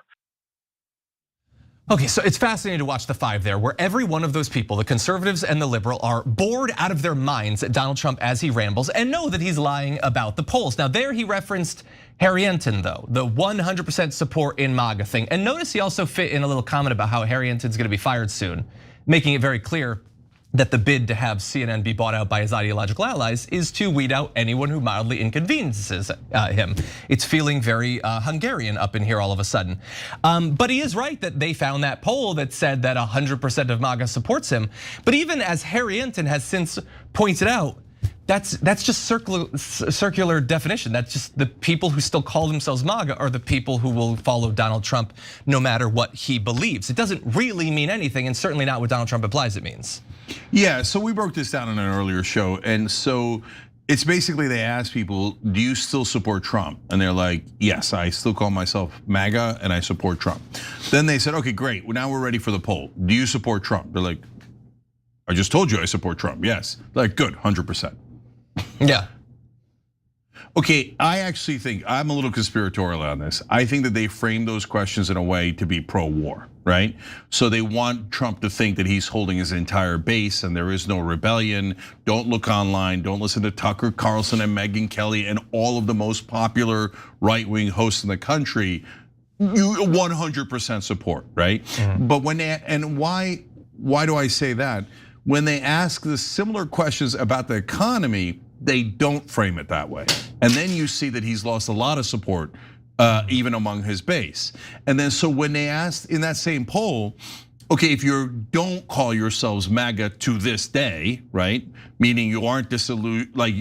C: Okay, so it's fascinating to watch the five there, where every one of those people, the conservatives and the liberal, are bored out of their minds at Donald Trump as he rambles and know that he's lying about the polls. Now there he referenced Harry-Enton though, the 100% support in MAGA thing. And notice he also fit in a little comment about how Harry-Enton's gonna be fired soon, making it very clear that the bid to have CNN be bought out by his ideological allies is to weed out anyone who mildly inconveniences him. It's feeling very Hungarian up in here all of a sudden. But he is right that they found that poll that said that 100% of MAGA supports him. But even as Harry-Enton has since pointed out, that's just circular definition. That's just the people who still call themselves MAGA are the people who will follow Donald Trump no matter what he believes. It doesn't really mean anything, and certainly not what Donald Trump implies it means.
B: Yeah, so we broke this down in an earlier show, and so it's basically they ask people, do you still support Trump? And they're like, yes, I still call myself MAGA and I support Trump. Then they said, okay, great, well, now we're ready for the poll. Do you support Trump? They're like, I just told you I support Trump, yes. Like, good, 100%.
C: Yeah.
B: Okay, I actually think, I'm a little conspiratorial on this. I think that they framed those questions in a way to be pro-war, right? So they want Trump to think that he's holding his entire base and there is no rebellion. Don't look online, don't listen to Tucker Carlson and Megyn Kelly and all of the most popular right-wing hosts in the country. You 100% support, right? Mm-hmm. But when they, and why do I say that? When they ask the similar questions about the economy, they don't frame it that way. And then you see that he's lost a lot of support even among his base. And then so when they asked in that same poll, okay, if you don't call yourselves MAGA to this day, right? Meaning you aren't disillusioned, like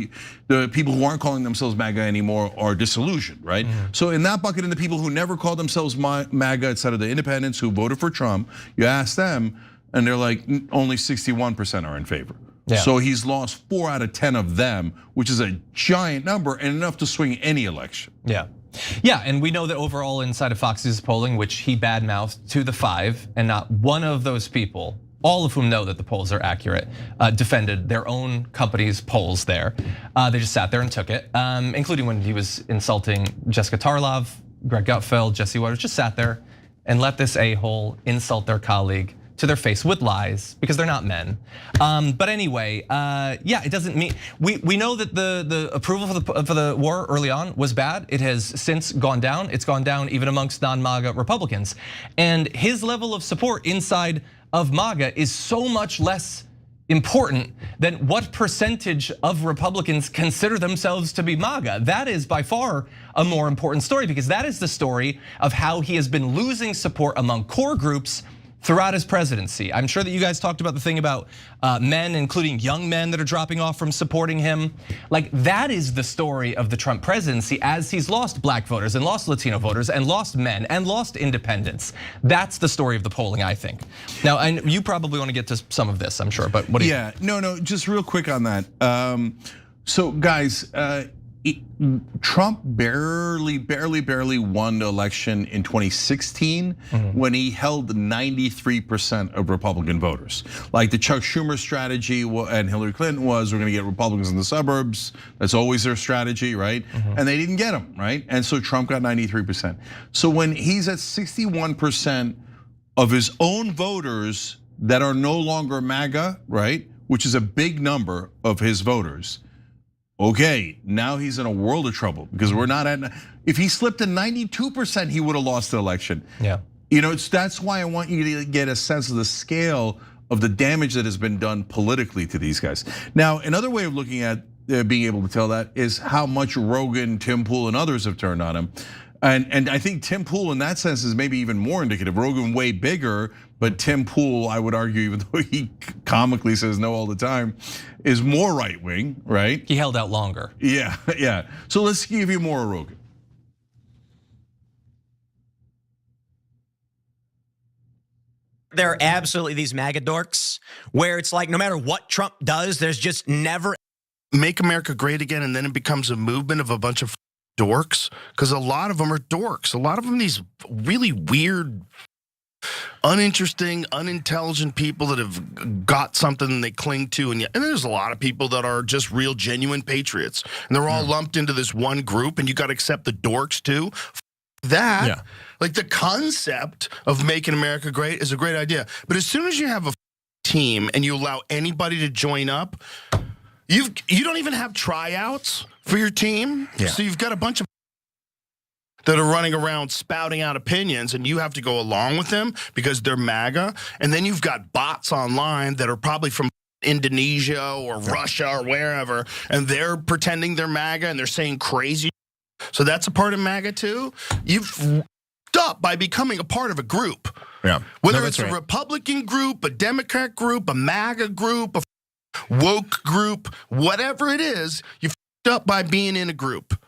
B: the people who aren't calling themselves MAGA anymore are disillusioned, right? So in that bucket, and the people who never called themselves MAGA, instead of the independents who voted for Trump, you ask them, and they're like, only 61% are in favor. Yeah. So he's lost 4 out of 10 of them, which is a giant number and enough to swing any election.
C: Yeah. Yeah, and we know that overall inside of Fox's polling, which he badmouthed to the 5, and not one of those people, all of whom know that the polls are accurate, defended their own company's polls there. They just sat there and took it, including when he was insulting Jessica Tarlov, Greg Gutfeld, Jesse Waters, just sat there and let this a-hole insult their colleague to their face with lies because they're not men. But anyway, yeah, it doesn't mean we know that the approval for the war early on was bad. It has since gone down. It's gone down even amongst non-MAGA Republicans, and his level of support inside of MAGA is so much less important than what percentage of Republicans consider themselves to be MAGA. That is by far a more important story because that is the story of how he has been losing support among core groups throughout his presidency. I'm sure that you guys talked about the thing about men, including young men that are dropping off from supporting him. Like that is the story of the Trump presidency as he's lost black voters and lost Latino voters and lost men and lost independents. That's the story of the polling, I think. Now, and you probably want to get to some of this, I'm sure, but what do you?
B: Yeah, no, just real quick on that. So guys, Trump barely won the election in 2016 when he held 93% of Republican voters. Like the Chuck Schumer strategy and Hillary Clinton was, we're gonna get Republicans in the suburbs. That's always their strategy, right? And they didn't get them, right? And so Trump got 93%. So when he's at 61% of his own voters that are no longer MAGA, right? Which is a big number of his voters. Okay, now he's in a world of trouble because we're not at. If he slipped to 92%, he would have lost the election.
C: Yeah,
B: that's why I want you to get a sense of the scale of the damage that has been done politically to these guys. Now, another way of looking at being able to tell that is how much Rogan, Tim Pool, and others have turned on him. And I think Tim Pool in that sense is maybe even more indicative. Rogan way bigger, but Tim Pool, I would argue, even though he comically says no all the time, is more right wing, right?
C: He held out longer.
B: Yeah. So let's give you more Rogan.
L: There are absolutely these MAGA dorks where it's like no matter what Trump does, there's just never.
J: Make America great again, and then it becomes a movement of a bunch of dorks, because a lot of them are dorks. A lot of them, these really weird, uninteresting, unintelligent people that have got something they cling to, and there's a lot of people that are just real, genuine patriots, and they're all lumped into this one group, and you got to accept the dorks too. Like the concept of making America great is a great idea, but as soon as you have a team and you allow anybody to join up, you don't even have tryouts for your team. So you've got a bunch of that are running around spouting out opinions, and you have to go along with them because they're MAGA. And then you've got bots online that are probably from Indonesia or Russia or wherever, and they're pretending they're MAGA and they're saying crazy. So that's a part of MAGA too. You've f***ed up by becoming a part of a group. Whether it's a Republican group, a Democrat group, a MAGA group, a woke group, whatever it is, you f***ed up by being in a group.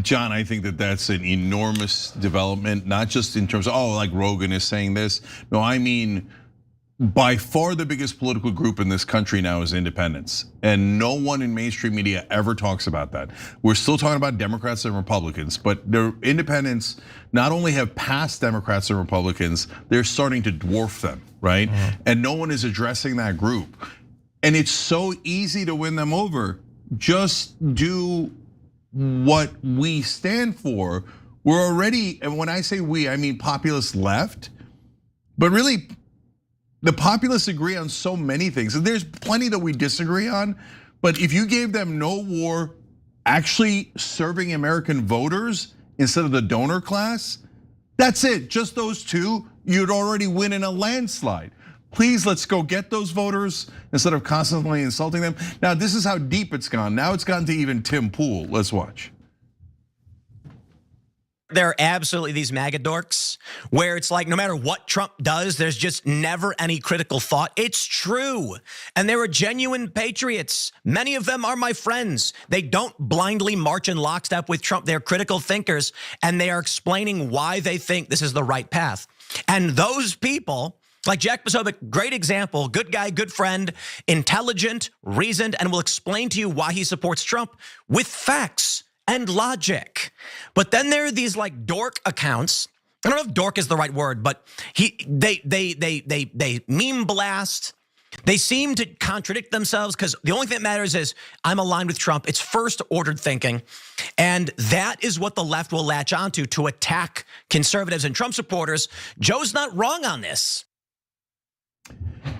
B: John, I think that that's an enormous development, not just in terms of, like Rogan is saying this. No, I mean, by far the biggest political group in this country now is independents. And no one in mainstream media ever talks about that. We're still talking about Democrats and Republicans, but the independents not only have passed Democrats and Republicans, they're starting to dwarf them, right? And no one is addressing that group. And it's so easy to win them over. Just do what we stand for. We're already, and when I say we, I mean populist left, but really the populists agree on so many things. And there's plenty that we disagree on, but if you gave them no war, actually serving American voters instead of the donor class, that's it, just those two, you'd already win in a landslide. Please, let's go get those voters instead of constantly insulting them. Now, this is how deep it's gone. Now it's gotten to even Tim Pool. Let's watch.
L: There are absolutely these MAGA dorks where it's like no matter what Trump does, there's just never any critical thought. It's true. And there are genuine patriots. Many of them are my friends. They don't blindly march in lockstep with Trump. They're critical thinkers, and they are explaining why they think this is the right path. And those people, like Jack Posobiec, great example, good guy, good friend, intelligent, reasoned, and will explain to you why he supports Trump with facts and logic. But then there are these like dork accounts. I don't know if dork is the right word, but they meme blast. They seem to contradict themselves because the only thing that matters is I'm aligned with Trump. It's first ordered thinking. And that is what the left will latch onto to attack conservatives and Trump supporters. Joe's not wrong on this.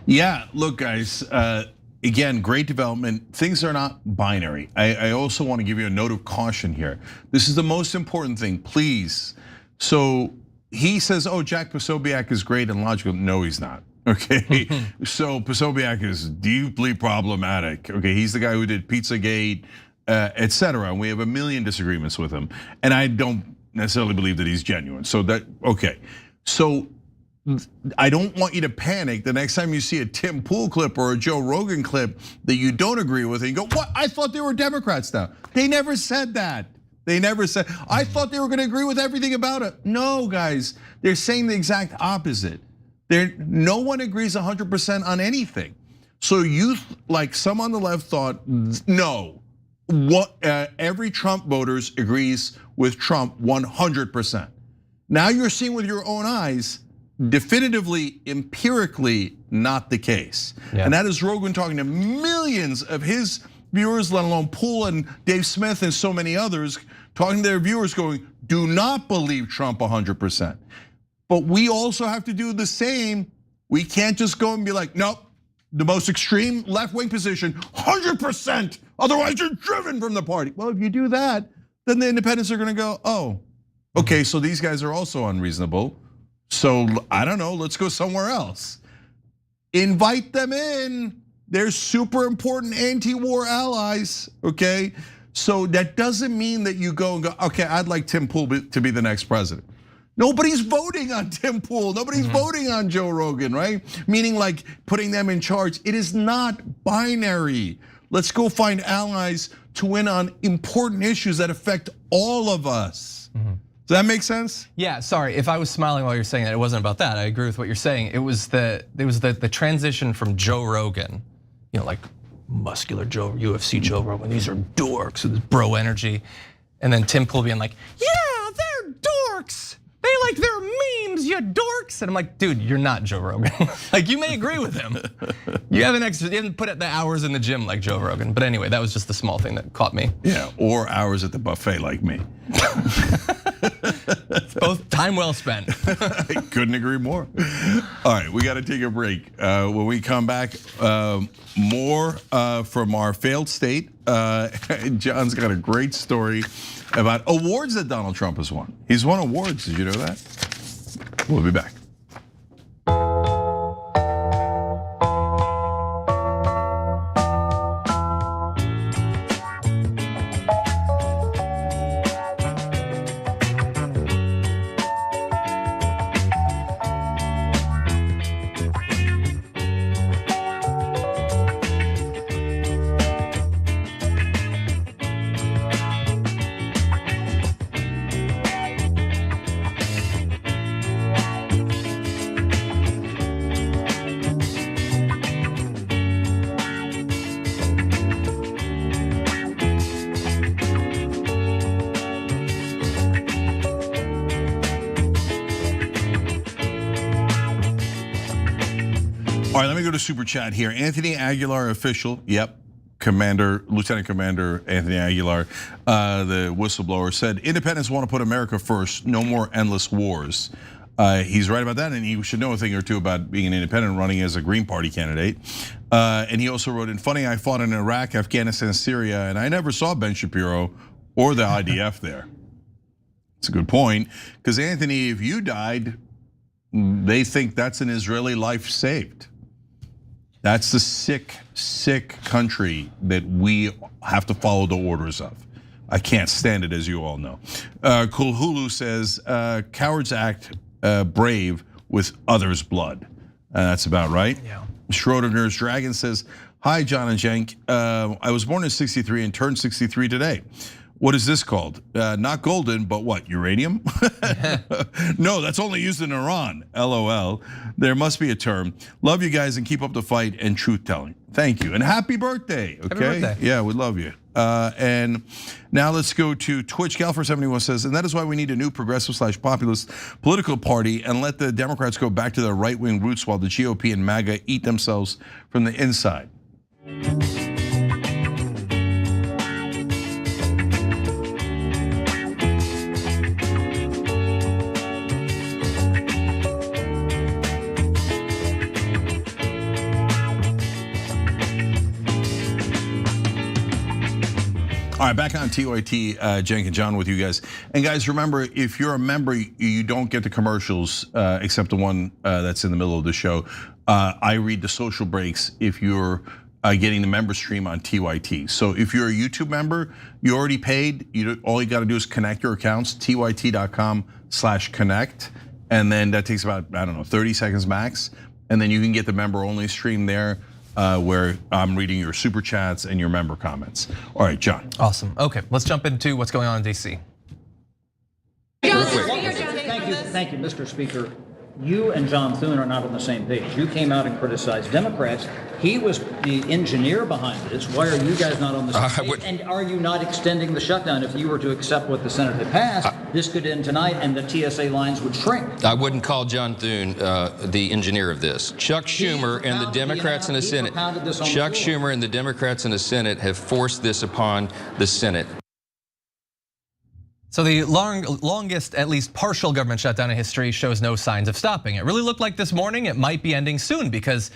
B: Yeah, look, guys, again, great development. Things are not binary. I also want to give you a note of caution here. This is the most important thing, please. So he says, oh, Jack Posobiec is great and logical. No, he's not. Okay, so Posobiec is deeply problematic. Okay, he's the guy who did Pizzagate, etc. And we have a million disagreements with him. And I don't necessarily believe that he's genuine. So that, okay. So I don't want you to panic the next time you see a Tim Pool clip or a Joe Rogan clip that you don't agree with and you go, what? I thought they were Democrats now. They never said that. They never said, I thought they were gonna agree with everything about it. No, guys, they're saying the exact opposite. No one agrees 100% on anything. So you, like some on the left thought, no, every Trump voters agrees with Trump 100%. Now you're seeing with your own eyes, definitively, empirically, not the case. Yeah. And that is Rogan talking to millions of his viewers, let alone Poole and Dave Smith and so many others, talking to their viewers going, do not believe Trump 100%. But we also have to do the same. We can't just go and be like, nope, the most extreme left-wing position, 100%, otherwise you're driven from the party. Well, if you do that, then the independents are gonna go, oh, okay, so these guys are also unreasonable. So I don't know, let's go somewhere else. Invite them in. They're super important anti-war allies, okay? So that doesn't mean that you go and go, okay, I'd like Tim Pool to be the next president. Nobody's voting on Tim Pool. Nobody's voting on Joe Rogan, right? Meaning like putting them in charge. It is not binary. Let's go find allies to win on important issues that affect all of us. Does that make sense?
C: Yeah, sorry, if I was smiling while you're saying that, it wasn't about that. I agree with what you're saying. It was the transition from Joe Rogan, like muscular Joe, UFC Joe Rogan, these are dorks with this bro energy. And then Tim Pool being like, yeah, they're dorks. They like their memes, you dorks. And I'm like, dude, you're not Joe Rogan. Like you may agree with him. You haven't put the hours in the gym like Joe Rogan. But anyway, that was just the small thing that caught me.
B: Yeah, or hours at the buffet like me.
C: Both time well spent.
B: I couldn't agree more. All right, we got to take a break. When we come back, more from our failed state. John's got a great story about awards that Donald Trump has won. He's won awards, did you know that? We'll be back. All right, let me go to Super Chat here. Anthony Aguilar official, yep. Lieutenant Commander Anthony Aguilar, the whistleblower, said independents want to put America first, no more endless wars. He's right about that, and he should know a thing or two about being an independent running as a Green Party candidate. And he also wrote in, funny, I fought in Iraq, Afghanistan, Syria, and I never saw Ben Shapiro or the IDF there. It's a good point, because Anthony, if you died, they think that's an Israeli life saved. That's the sick, sick country that we have to follow the orders of. I can't stand it, as you all know. Kulhulu says, cowards act brave with others' blood. That's about right.
C: Yeah.
B: Schrodinger's Dragon says, hi, John and Cenk. I was born in '63 and turned 63 today. What is this called? Not golden, but what, uranium? No, that's only used in Iran, LOL. There must be a term. Love you guys and keep up the fight and truth-telling. Thank you, and happy birthday, okay?
C: Happy birthday.
B: Yeah, we love you. And now let's go to Twitch. Gal471 says, and that is why we need a new progressive/populist political party and let the Democrats go back to their right-wing roots while the GOP and MAGA eat themselves from the inside. All right, back on TYT, Cenk and John with you guys. And guys, remember, if you're a member, you don't get the commercials except the one that's in the middle of the show. I read the social breaks if you're getting the member stream on TYT. So if you're a YouTube member, you already paid. All you got to do is connect your accounts, tyt.com/connect. And then that takes about, I don't know, 30 seconds max. And then you can get the member only stream there. Where I'm reading your super chats and your member comments. All right, John.
C: Awesome. Okay, let's jump into what's going on in DC.
M: Thank you, Mr. Speaker. You and John Thune are not on the same page. You came out and criticized Democrats. He was the engineer behind this. Why are you guys not on the same page? And are you not extending the shutdown? If you were to accept what the Senate had passed, this could end tonight and the TSA lines would shrink.
G: I wouldn't call John Thune the engineer of this. Chuck Schumer and the Democrats in the Senate. Chuck Schumer and the Democrats in the Senate have forced this upon the Senate.
C: So the longest, at least partial government shutdown in history shows no signs of stopping. It really looked like this morning it might be ending soon because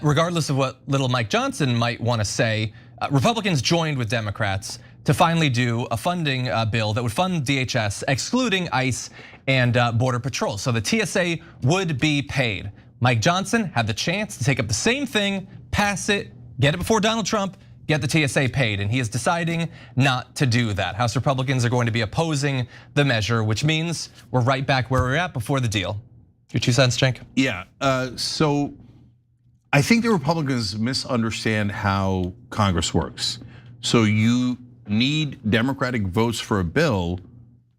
C: regardless of what little Mike Johnson might want to say, Republicans joined with Democrats to finally do a funding bill that would fund DHS, excluding ICE and Border Patrol. So the TSA would be paid. Mike Johnson had the chance to take up the same thing, pass it, get it before Donald Trump, get the TSA paid, and he is deciding not to do that. House Republicans are going to be opposing the measure, which means we're right back where we were at before the deal. Your 2 cents, Cenk?
B: Yeah, so I think the Republicans misunderstand how Congress works. So you need Democratic votes for a bill,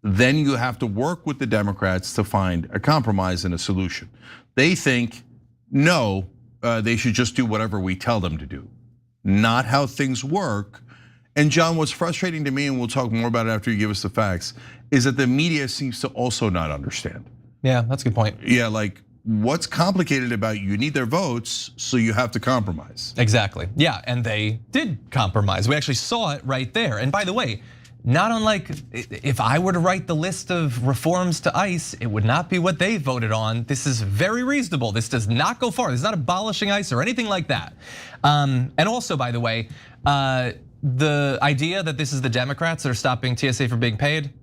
B: then you have to work with the Democrats to find a compromise and a solution. They think, no, they should just do whatever we tell them to do. Not how things work. And John, what's frustrating to me, and we'll talk more about it after you give us the facts, is that the media seems to also not understand.
C: Yeah, that's a good point.
B: Yeah, like what's complicated about you need their votes, so you have to compromise.
C: Exactly, yeah, and they did compromise. We actually saw it right there. And by the way, not unlike if I were to write the list of reforms to ICE, it would not be what they voted on. This is very reasonable. This does not go far. This is not abolishing ICE or anything like that. And also, by the way, the idea that this is the Democrats that are stopping TSA from being paid,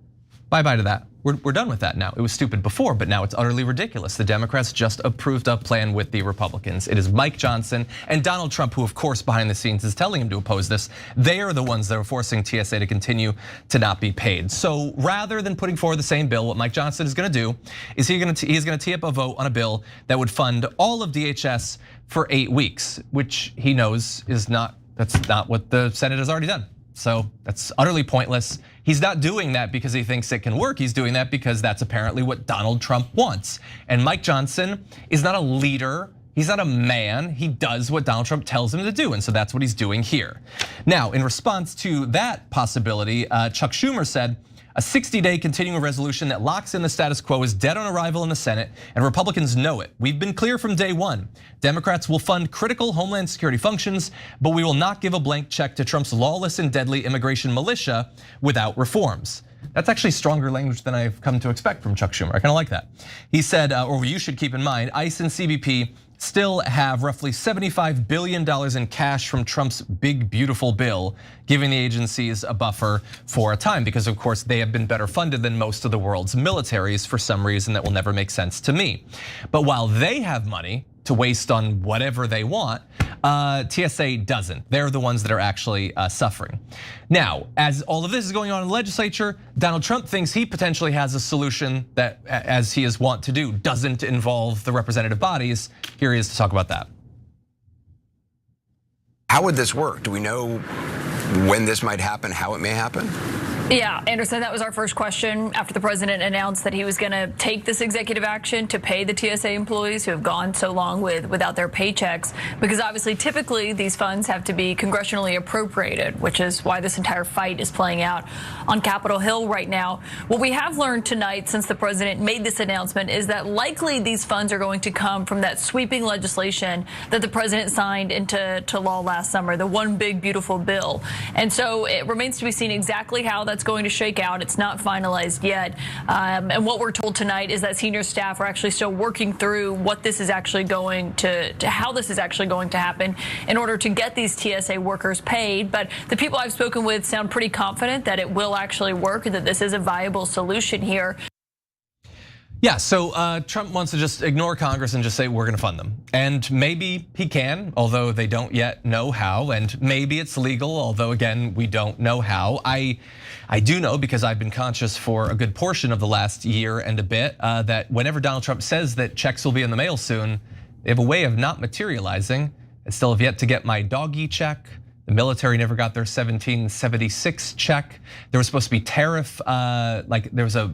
C: bye-bye to that. We're done with that now. It was stupid before, but now it's utterly ridiculous. The Democrats just approved a plan with the Republicans. It is Mike Johnson and Donald Trump, who of course behind the scenes is telling him to oppose this. They are the ones that are forcing TSA to continue to not be paid. So rather than putting forward the same bill, what Mike Johnson is gonna do is he's gonna tee up a vote on a bill that would fund all of DHS for 8 weeks, which he knows is that's not what the Senate has already done. So that's utterly pointless. He's not doing that because he thinks it can work. He's doing that because that's apparently what Donald Trump wants. And Mike Johnson is not a leader. He's not a man. He does what Donald Trump tells him to do. And so that's what he's doing here. Now, in response to that possibility, Chuck Schumer said, a 60-day continuing resolution that locks in the status quo is dead on arrival in the Senate, and Republicans know it. We've been clear from day one. Democrats will fund critical homeland security functions, but we will not give a blank check to Trump's lawless and deadly immigration militia without reforms. That's actually stronger language than I've come to expect from Chuck Schumer. I kind of like that. He said, or you should keep in mind, ICE and CBP still have roughly $75 billion in cash from Trump's big, beautiful bill, giving the agencies a buffer for a time, because of course they have been better funded than most of the world's militaries for some reason that will never make sense to me. But while they have money, to waste on whatever they want. TSA doesn't. They're the ones that are actually suffering. Now, as all of this is going on in the legislature, Donald Trump thinks he potentially has a solution that, as he is wont to do, doesn't involve the representative bodies. Here he is to talk about that.
N: How would this work? Do we know when this might happen, how it may happen?
O: Yeah, Anderson, that was our first question after the president announced that he was going to take this executive action to pay the TSA employees who have gone so long without their paychecks, because obviously typically these funds have to be congressionally appropriated, which is why this entire fight is playing out on Capitol Hill right now. What we have learned tonight since the president made this announcement is that likely these funds are going to come from that sweeping legislation that the president signed into law last summer, the One Big Beautiful Bill. And so it remains to be seen exactly how that's going to shake out. It's not finalized yet. And what we're told tonight is that senior staff are actually still working through what this is actually going to how this is actually going to happen in order to get these TSA workers paid. But the people I've spoken with sound pretty confident that it will actually work and that this is a viable solution here.
C: Yeah, so Trump wants to just ignore Congress and just say we're going to fund them. And maybe he can, although they don't yet know how. And maybe it's legal, although again, we don't know how. I do know, because I've been conscious for a good portion of the last year and a bit, that whenever Donald Trump says that checks will be in the mail soon, they have a way of not materializing. I still have yet to get my doggy check. The military never got their 1776 check. There was supposed to be tariff, like there was a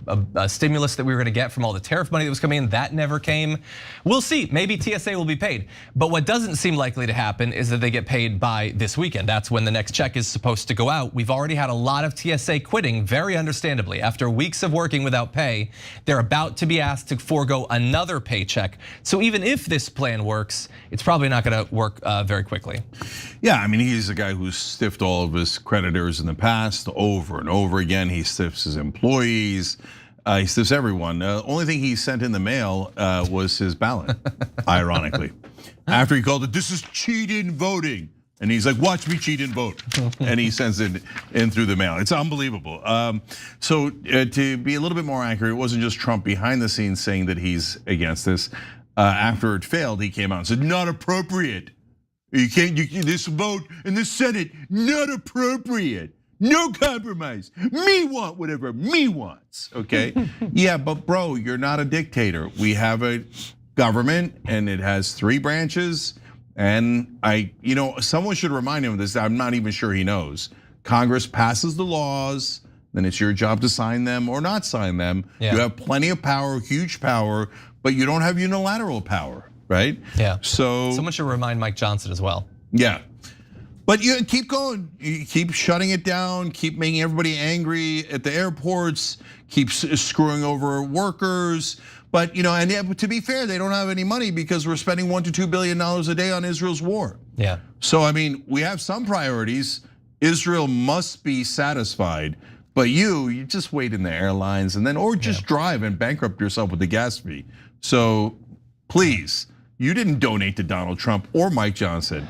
C: stimulus that we were gonna get from all the tariff money that was coming in, that never came. We'll see, maybe TSA will be paid. But what doesn't seem likely to happen is that they get paid by this weekend. That's when the next check is supposed to go out. We've already had a lot of TSA quitting, very understandably. After weeks of working without pay, they're about to be asked to forego another paycheck. So even if this plan works, it's probably not gonna work very quickly.
B: Yeah, I mean, he's a guy who's stiffed all of his creditors in the past over and over again. He stiffs his employees, he stiffs everyone. The only thing he sent in the mail was his ballot, ironically. After he called it, this is cheat-in voting. And he's like, watch me cheat and vote. And he sends it in through the mail. It's unbelievable. So to be a little bit more accurate, it wasn't just Trump behind the scenes saying that he's against this. After it failed, he came out and said, not appropriate. You can't, this vote in the Senate, not appropriate. No compromise. Me want whatever me wants, okay? Yeah, but bro, you're not a dictator. We have a government and it has 3 branches. And someone should remind him of this. I'm not even sure he knows. Congress passes the laws, then it's your job to sign them or not sign them. Yeah. You have plenty of power, huge power, but you don't have unilateral power. Right?
C: Yeah.
B: So
C: someone should remind Mike Johnson as well.
B: Yeah. But you keep going. You keep shutting it down, keep making everybody angry at the airports, keep screwing over workers. But and to be fair, they don't have any money because we're spending $1 to $2 billion a day on Israel's war.
C: Yeah.
B: So I mean, we have some priorities. Israel must be satisfied. But you just wait in the airlines and then or just drive and bankrupt yourself with the gas fee. So please. You didn't donate to Donald Trump or Mike Johnson.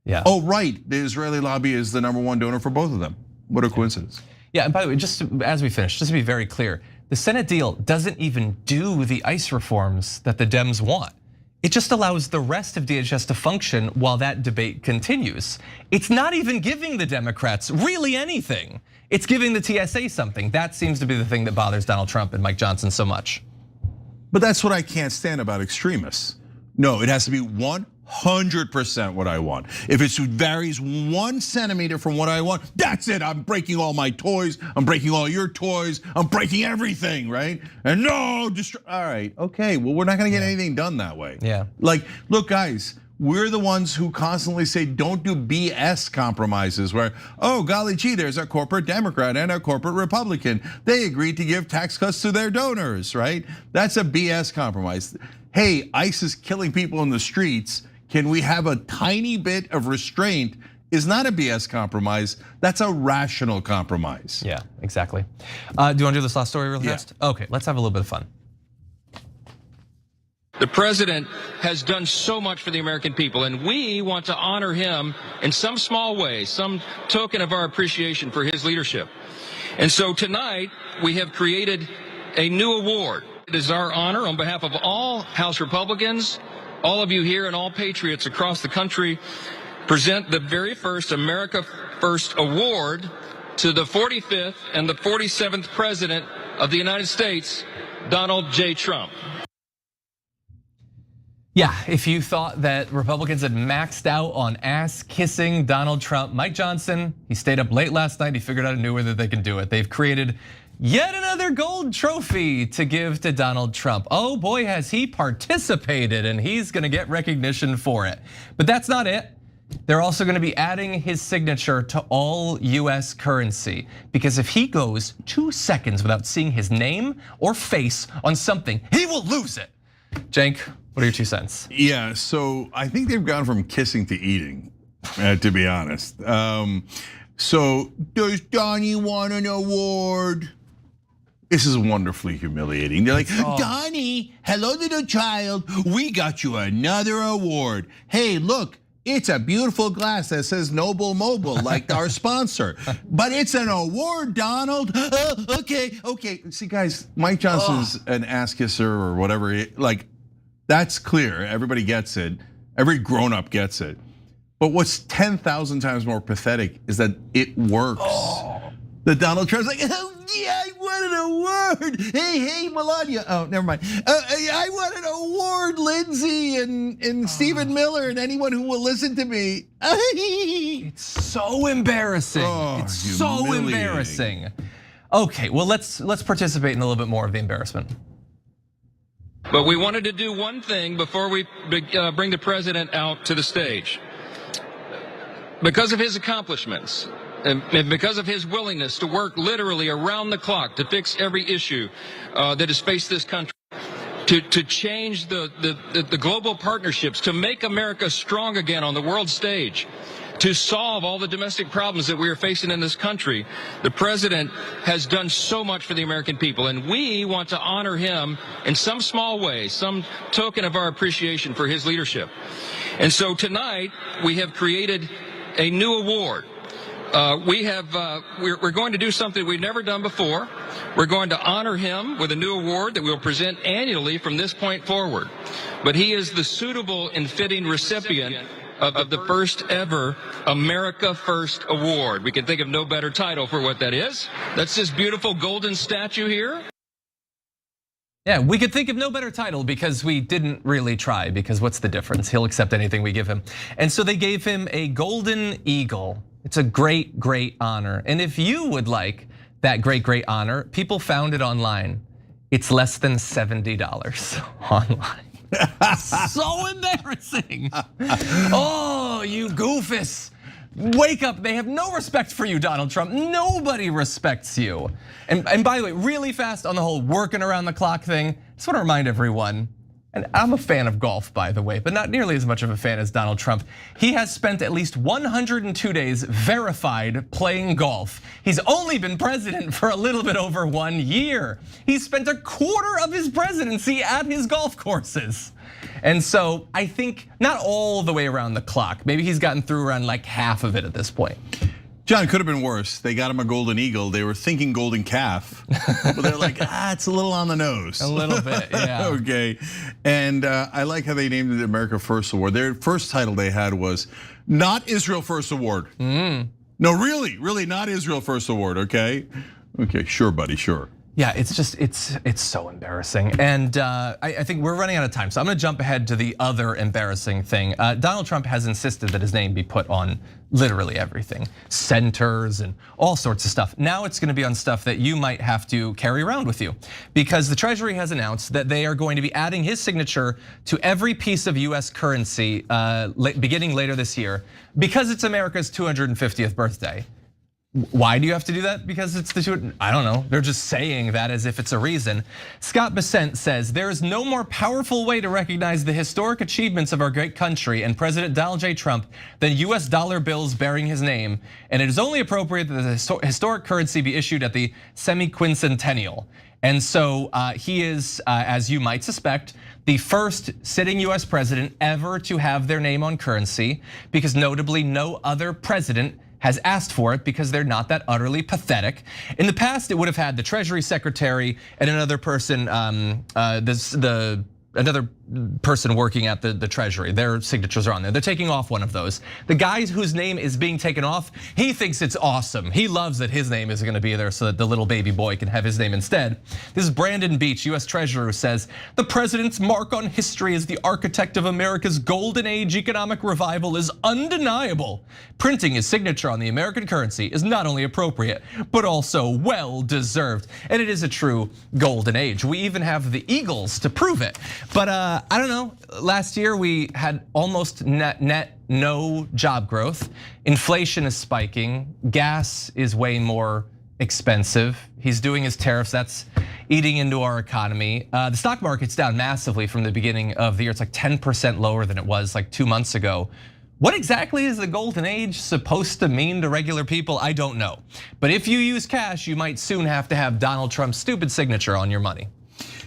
C: Yeah.
B: Oh, right. The Israeli lobby is the #1 donor for both of them. What a coincidence.
C: Yeah, and by the way, just as we finish, just to be very clear, the Senate deal doesn't even do the ICE reforms that the Dems want. It just allows the rest of DHS to function while that debate continues. It's not even giving the Democrats really anything. It's giving the TSA something. That seems to be the thing that bothers Donald Trump and Mike Johnson so much.
B: But that's what I can't stand about extremists. No, it has to be 100% what I want. If it varies 1 centimeter from what I want, that's it. I'm breaking all my toys. I'm breaking all your toys. I'm breaking everything, right? And no, all right, okay. Well, we're not gonna get anything done that way.
C: Yeah.
B: Like, look, guys, we're the ones who constantly say don't do BS compromises where, oh, golly gee, there's a corporate Democrat and a corporate Republican. They agreed to give tax cuts to their donors, right? That's a BS compromise. Hey, ICE is killing people in the streets. Can we have a tiny bit of restraint? Is not a BS compromise. That's a rational compromise.
C: Yeah, exactly. Do you want to do this last story real fast? Okay, let's have a little bit of fun.
P: The president has done so much for the American people, and we want to honor him in some small way, some token of our appreciation for his leadership. And so tonight, we have created a new award. It is our honor on behalf of all House Republicans all of you here and all patriots across the country present the very first America First Award to the 45th and the 47th President of the United States, Donald J. Trump.
C: Yeah, if you thought that Republicans had maxed out on ass-kissing Donald Trump, Mike Johnson, he stayed up late last night. He figured out a new way that they can do it. They've created yet another gold trophy to give to Donald Trump. Oh boy, has he participated, and he's gonna get recognition for it. But that's not it. They're also gonna be adding his signature to all US currency, because if he goes 2 seconds without seeing his name or face on something, he will lose it. Cenk, what are your 2 cents?
B: Yeah, so I think they've gone from kissing to eating, to be honest. So does Donnie want an award? This is wonderfully humiliating. They're like, Donnie, hello little child, we got you another award. Hey, look, it's a beautiful glass that says Noble Mobile, like our sponsor. But it's an award, Donald. Okay. See, guys, Mike Johnson's an ass kisser or whatever. Like, that's clear. Everybody gets it. Every grown-up gets it. But what's 10,000 times more pathetic is that it works. That Donald Trump's like, oh yeah, I want an award. Hey, Melania. Oh, never mind. I want an award, Lindsay and Stephen Miller and anyone who will listen to me.
C: It's so embarrassing. It's so embarrassing. Okay, well let's participate in a little bit more of the embarrassment.
P: But we wanted to do one thing before we bring the president out to the stage. Because of his accomplishments, and because of his willingness to work literally around the clock to fix every issue that has faced this country, to change the global partnerships, to make America strong again on the world stage, to solve all the domestic problems that we are facing in this country, the president has done so much for the American people, and we want to honor him in some small way, some token of our appreciation for his leadership. And so tonight we have created a new award. We're going to do something we've never done before. We're going to honor him with a new award that we'll present annually from this point forward. But he is the suitable and fitting recipient of the first ever America First Award. We can think of no better title for what that is. That's this beautiful golden statue here.
C: Yeah, we could think of no better title because we didn't really try, because what's the difference? He'll accept anything we give him. And so they gave him a golden eagle. It's a great, great honor. And if you would like that great, great honor, people found it online. It's less than $70 online. So embarrassing. Oh, you goofus. Wake up, they have no respect for you, Donald Trump. Nobody respects you. And by the way, really fast on the whole working around the clock thing, I just want to remind everyone, and I'm a fan of golf, by the way, but not nearly as much of a fan as Donald Trump. He has spent at least 102 days verified playing golf. He's only been president for a little bit over 1 year. He spent a quarter of his presidency at his golf courses. And so I think not all the way around the clock. Maybe he's gotten through around like half of it at this point.
B: John, could have been worse. They got him a golden eagle. They were thinking golden calf, but they're like, it's a little on the nose.
C: A little bit, yeah.
B: Okay, and I like how they named it the America First Award. Their first title they had was not Israel First Award. No, really not Israel First Award, okay? Okay, sure, buddy, sure.
C: Yeah, it's just, it's so embarrassing. And I think we're running out of time. So I'm gonna jump ahead to the other embarrassing thing. Donald Trump has insisted that his name be put on literally everything. Centers and all sorts of stuff. Now it's gonna be on stuff that you might have to carry around with you. Because the Treasury has announced that they are going to be adding his signature to every piece of US currency beginning later this year, because it's America's 250th birthday. Why do you have to do that? Because it's I don't know. They're just saying that as if it's a reason. Scott Bessent says, there is no more powerful way to recognize the historic achievements of our great country and President Donald J. Trump than US dollar bills bearing his name. And it is only appropriate that the historic currency be issued at the semi-quincentennial. And so he is, as you might suspect, the first sitting US president ever to have their name on currency, because notably no other president has asked for it because they're not that utterly pathetic. In the past, it would have had the Treasury Secretary and another person, another person working at the Treasury. Their signatures are on there. They're taking off one of those. The guy whose name is being taken off, he thinks it's awesome. He loves that his name is going to be there so that the little baby boy can have his name instead. This is Brandon Beach, US Treasurer, who says, the president's mark on history as the architect of America's golden age economic revival is undeniable. Printing his signature on the American currency is not only appropriate, but also well deserved. And it is a true golden age. We even have the Eagles to prove it. But I don't know, last year we had almost net no job growth. Inflation is spiking. Gas is way more expensive. He's doing his tariffs, that's eating into our economy. The stock market's down massively from the beginning of the year. It's like 10% lower than it was like 2 months ago. What exactly is the golden age supposed to mean to regular people? I don't know. But if you use cash, you might soon have to have Donald Trump's stupid signature on your money.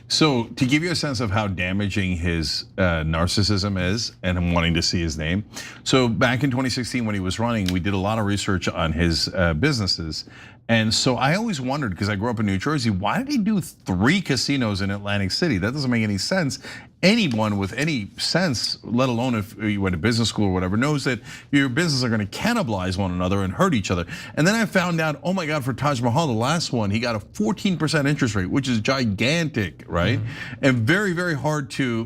B: So to give you a sense of how damaging his narcissism is and him wanting to see his name. So back in 2016 when he was running, we did a lot of research on his businesses. And so I always wondered, because I grew up in New Jersey, why did he do 3 casinos in Atlantic City? That doesn't make any sense. Anyone with any sense, let alone if you went to business school or whatever, knows that your businesses are going to cannibalize one another and hurt each other. And then I found out, oh my God, for Taj Mahal, the last one, he got a 14% interest rate, which is gigantic, right? And very, very hard to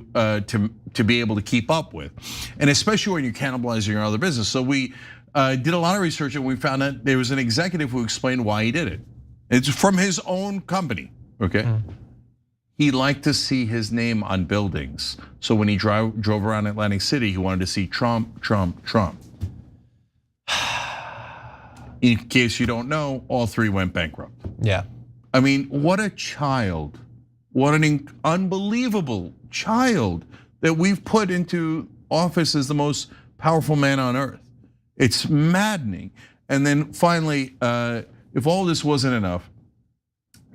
B: be able to keep up with, and especially when you're cannibalizing your other business. So we did a lot of research and we found that there was an executive who explained why he did it. It's from his own company, okay? He liked to see his name on buildings. So when he drove around Atlantic City, he wanted to see Trump, Trump, Trump. In case you don't know, all 3 went bankrupt.
C: Yeah.
B: I mean, what a child. What an unbelievable child that we've put into office as the most powerful man on earth. It's maddening. And then finally, if all this wasn't enough,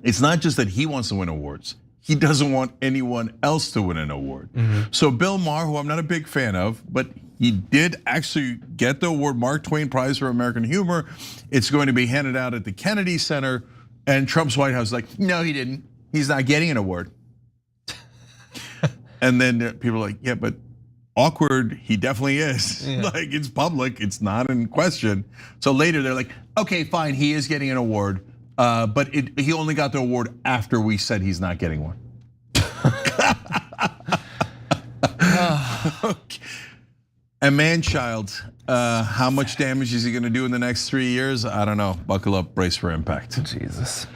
B: it's not just that he wants to win awards. He doesn't want anyone else to win an award. So Bill Maher, who I'm not a big fan of, but he did actually get the award, Mark Twain Prize for American Humor. It's going to be handed out at the Kennedy Center, and Trump's White House is like, no, he didn't. He's not getting an award. And then people are like, yeah, but awkward, he definitely is. Yeah. Like, it's public, it's not in question. So later they're like, okay, fine, he is getting an award. But he only got the award after we said he's not getting one. Okay. And man-child, how much damage is he gonna do in the next 3 years? I don't know, buckle up, brace for impact.
C: Jesus.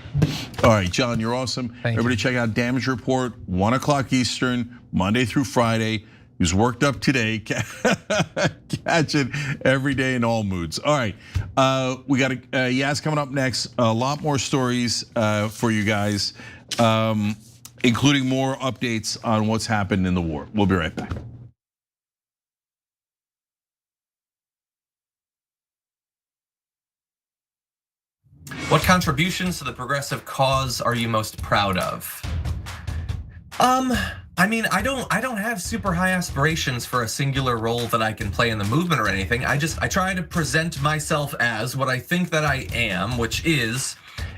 B: All right, John, you're awesome. Everybody check out Damage Report, 1 o'clock Eastern, Monday through Friday. He was worked up today, catch it every day in all moods. All right, we got Yaz coming up next. A lot more stories for you guys, including more updates on what's happened in the war. We'll be right back.
C: What contributions to the progressive cause are you most proud of? I mean, I don't have super high aspirations for a singular role that I can play in the movement or anything. I try to present myself as what I think that I am, which is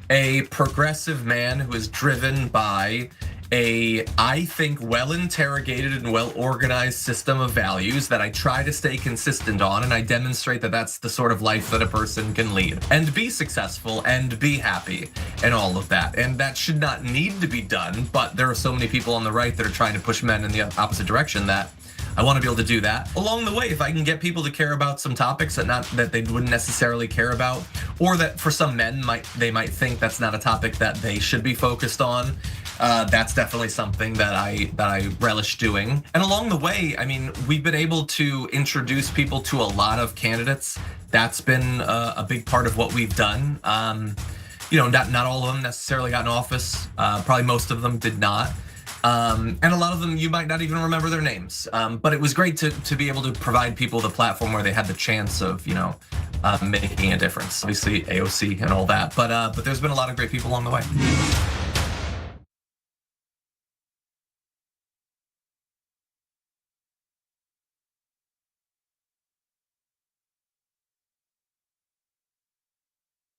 C: a progressive man who is driven by a, I think, well-interrogated and well-organized system of values that I try to stay consistent on, and I demonstrate that that's the sort of life that a person can lead and be successful and be happy and all of that. And that should not need to be done, but there are so many people on the right that are trying to push men in the opposite direction that I want to be able to do that. Along the way, if I can get people to care about some topics that they wouldn't necessarily care about, or that for some men they might think that's not a topic that they should be focused on, that's definitely something that I relish doing. And along the way, I mean, we've been able to introduce people to a lot of candidates. That's been a big part of what we've done. You know, not all of them necessarily got in office. Probably most of them did not. And a lot of them you might not even remember their names. But it was great to be able to provide people the platform where they had the chance of, you know, making a difference. Obviously AOC and all that, but there's been a lot of great people along the way.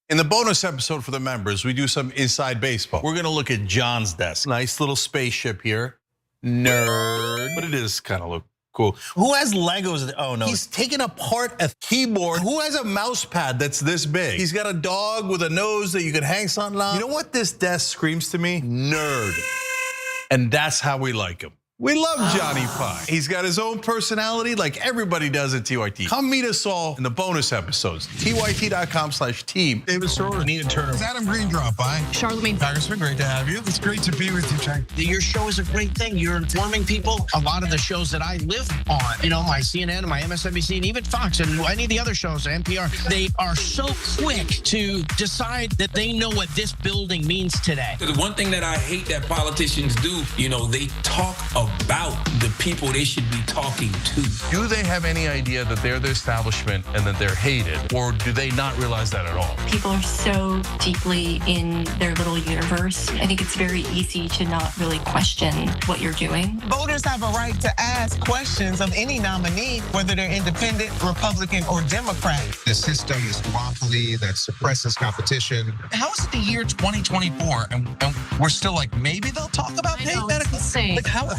B: In the bonus episode for the members, we do some inside baseball. We're gonna look at John's desk. Nice little spaceship here. Nerd.
Q: But it is kind of look cool. Who has Legos? Oh no.
B: He's taking apart a keyboard. Who has a mouse pad that's this big? He's got a dog with a nose that you can hang something on. You know what this desk screams to me? Nerd. And that's how we like him. We love Johnny Pie. He's got his own personality like everybody does at TYT. Come meet us all in the bonus episodes. TYT.com/team.
Q: David Sorrell, Nina Turner.
B: Is Adam Green drop by?
O: Charlemagne.
Q: Congressman, great to have you. It's great to be with you, Chang.
E: Your show is a great thing. You're informing people. A lot of the shows that I live on, you know, my CNN, my MSNBC, and even Fox, and any of the other shows, NPR, they are so quick to decide that they know what this building means today.
R: The one thing that I hate that politicians do, you know, they talk about the people they should be talking to.
B: Do they have any idea that they're the establishment and that they're hated? Or do they not realize that at all?
S: People are so deeply in their little universe. I think it's very easy to not really question what you're doing.
T: Voters have a right to ask questions of any nominee, whether they're independent, Republican, or Democrat.
U: The system is duopoly that suppresses competition.
T: How is it the year 2024 and we're still like, maybe they'll talk about paid medical? Like, how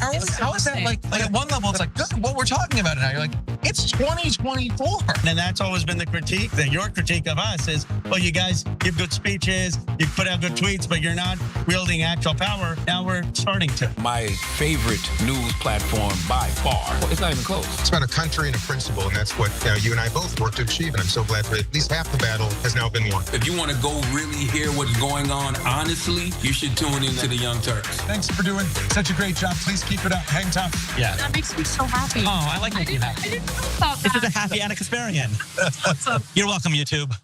T: is that like at one level, it's like, this is what we're talking about now. You're like, it's 2024.
L: And that's always been the critique, your critique of us is, well, you guys give good speeches, you put out good tweets, but you're not wielding actual power. Now we're starting to.
R: My favorite news platform by far. It's not even close.
U: It's about a country and a principle, and that's what you and I both worked to achieve. And I'm so glad that at least half the battle has now been won.
R: If you want to go really hear what's going on honestly, you should tune into the Young Turks.
Q: Thanks for doing such a great job. Please keep it up. Hang tough.
L: Yeah.
S: That makes me so happy.
L: Oh, I like making that.
S: I didn't know about that.
L: This is a happy experience. You're welcome, YouTube.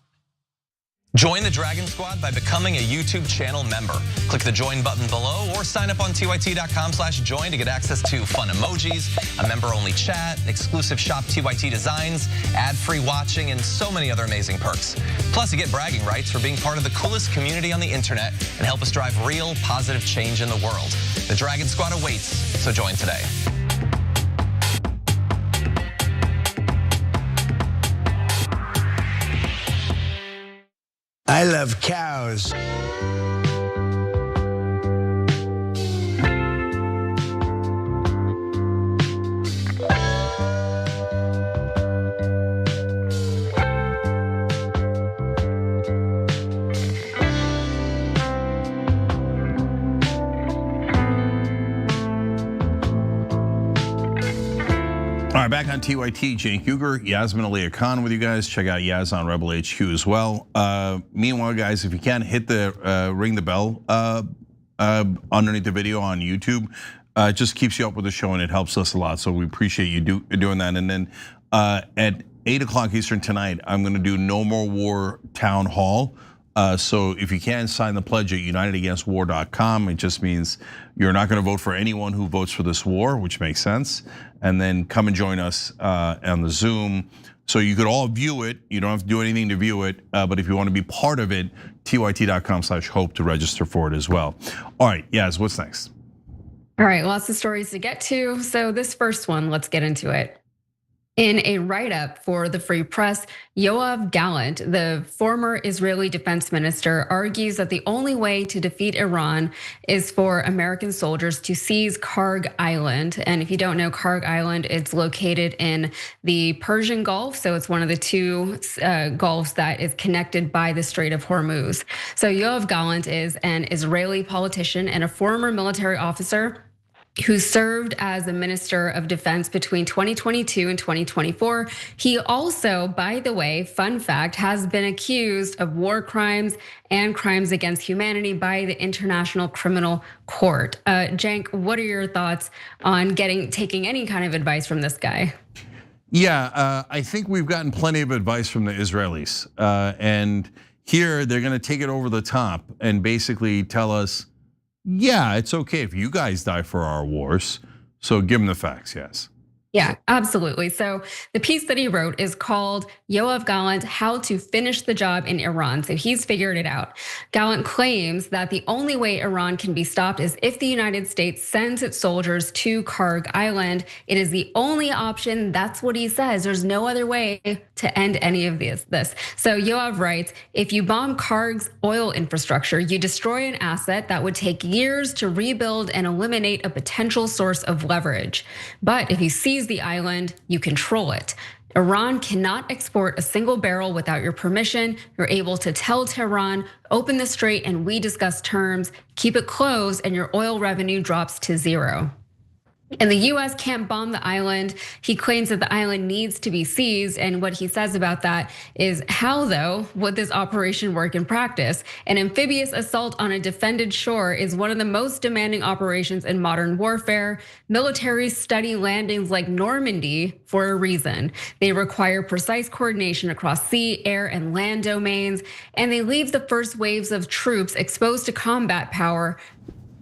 C: Join the Dragon Squad by becoming a YouTube channel member. Click the join button below or sign up on tyt.com/join to get access to fun emojis, a member-only chat, exclusive shop TYT designs, ad-free watching, and so many other amazing perks. Plus, you get bragging rights for being part of the coolest community on the internet and help us drive real positive change in the world. The Dragon Squad awaits, so join today.
H: I love cows.
B: All right, back on TYT, Cenk Uygur, Yasmin Aliyah Khan with you guys. Check out Yaz on Rebel HQ as well. Meanwhile, guys, if you can, hit the ring the bell underneath the video on YouTube. It just keeps you up with the show and it helps us a lot. So we appreciate you doing that. And then at 8 o'clock Eastern tonight, I'm going to do No More War Town Hall. So if you can, sign the pledge at unitedagainstwar.com. It just means you're not going to vote for anyone who votes for this war, which makes sense. And then come and join us on the Zoom. So you could all view it. You don't have to do anything to view it. But if you want to be part of it, tyt.com/hope to register for it as well. All right, Yaz, what's next?
V: All right, lots of stories to get to. So this first one, let's get into it. In a write-up for the Free Press, Yoav Gallant, the former Israeli defense minister, argues that the only way to defeat Iran is for American soldiers to seize Kharg Island. And if you don't know Kharg Island, it's located in the Persian Gulf. So it's one of the two gulfs that is connected by the Strait of Hormuz. So Yoav Gallant is an Israeli politician and a former military officer who served as the Minister of Defense between 2022 and 2024. He also, by the way, fun fact, has been accused of war crimes and crimes against humanity by the International Criminal Court. Cenk, what are your thoughts on taking any kind of advice from this guy?
B: Yeah, I think we've gotten plenty of advice from the Israelis. And here they're gonna take it over the top and basically tell us, yeah, it's okay if you guys die for our wars. So give them the facts, yes.
V: Yeah, absolutely. So the piece that he wrote is called Yoav Gallant, How to Finish the Job in Iran. So he's figured it out. Gallant claims that the only way Iran can be stopped is if the United States sends its soldiers to Kharg Island. It is the only option. That's what he says. There's no other way to end any of this. So Yoav writes, if you bomb Kharg's oil infrastructure, you destroy an asset that would take years to rebuild and eliminate a potential source of leverage. But if you seize the island, you control it. Iran cannot export a single barrel without your permission. You're able to tell Tehran, open the strait and we discuss terms, keep it closed, and your oil revenue drops to zero. And the US can't bomb the island. He claims that the island needs to be seized. And what he says about that is, how though would this operation work in practice? An amphibious assault on a defended shore is one of the most demanding operations in modern warfare. Militaries study landings like Normandy for a reason. They require precise coordination across sea, air, and land domains. And they leave the first waves of troops exposed to combat power.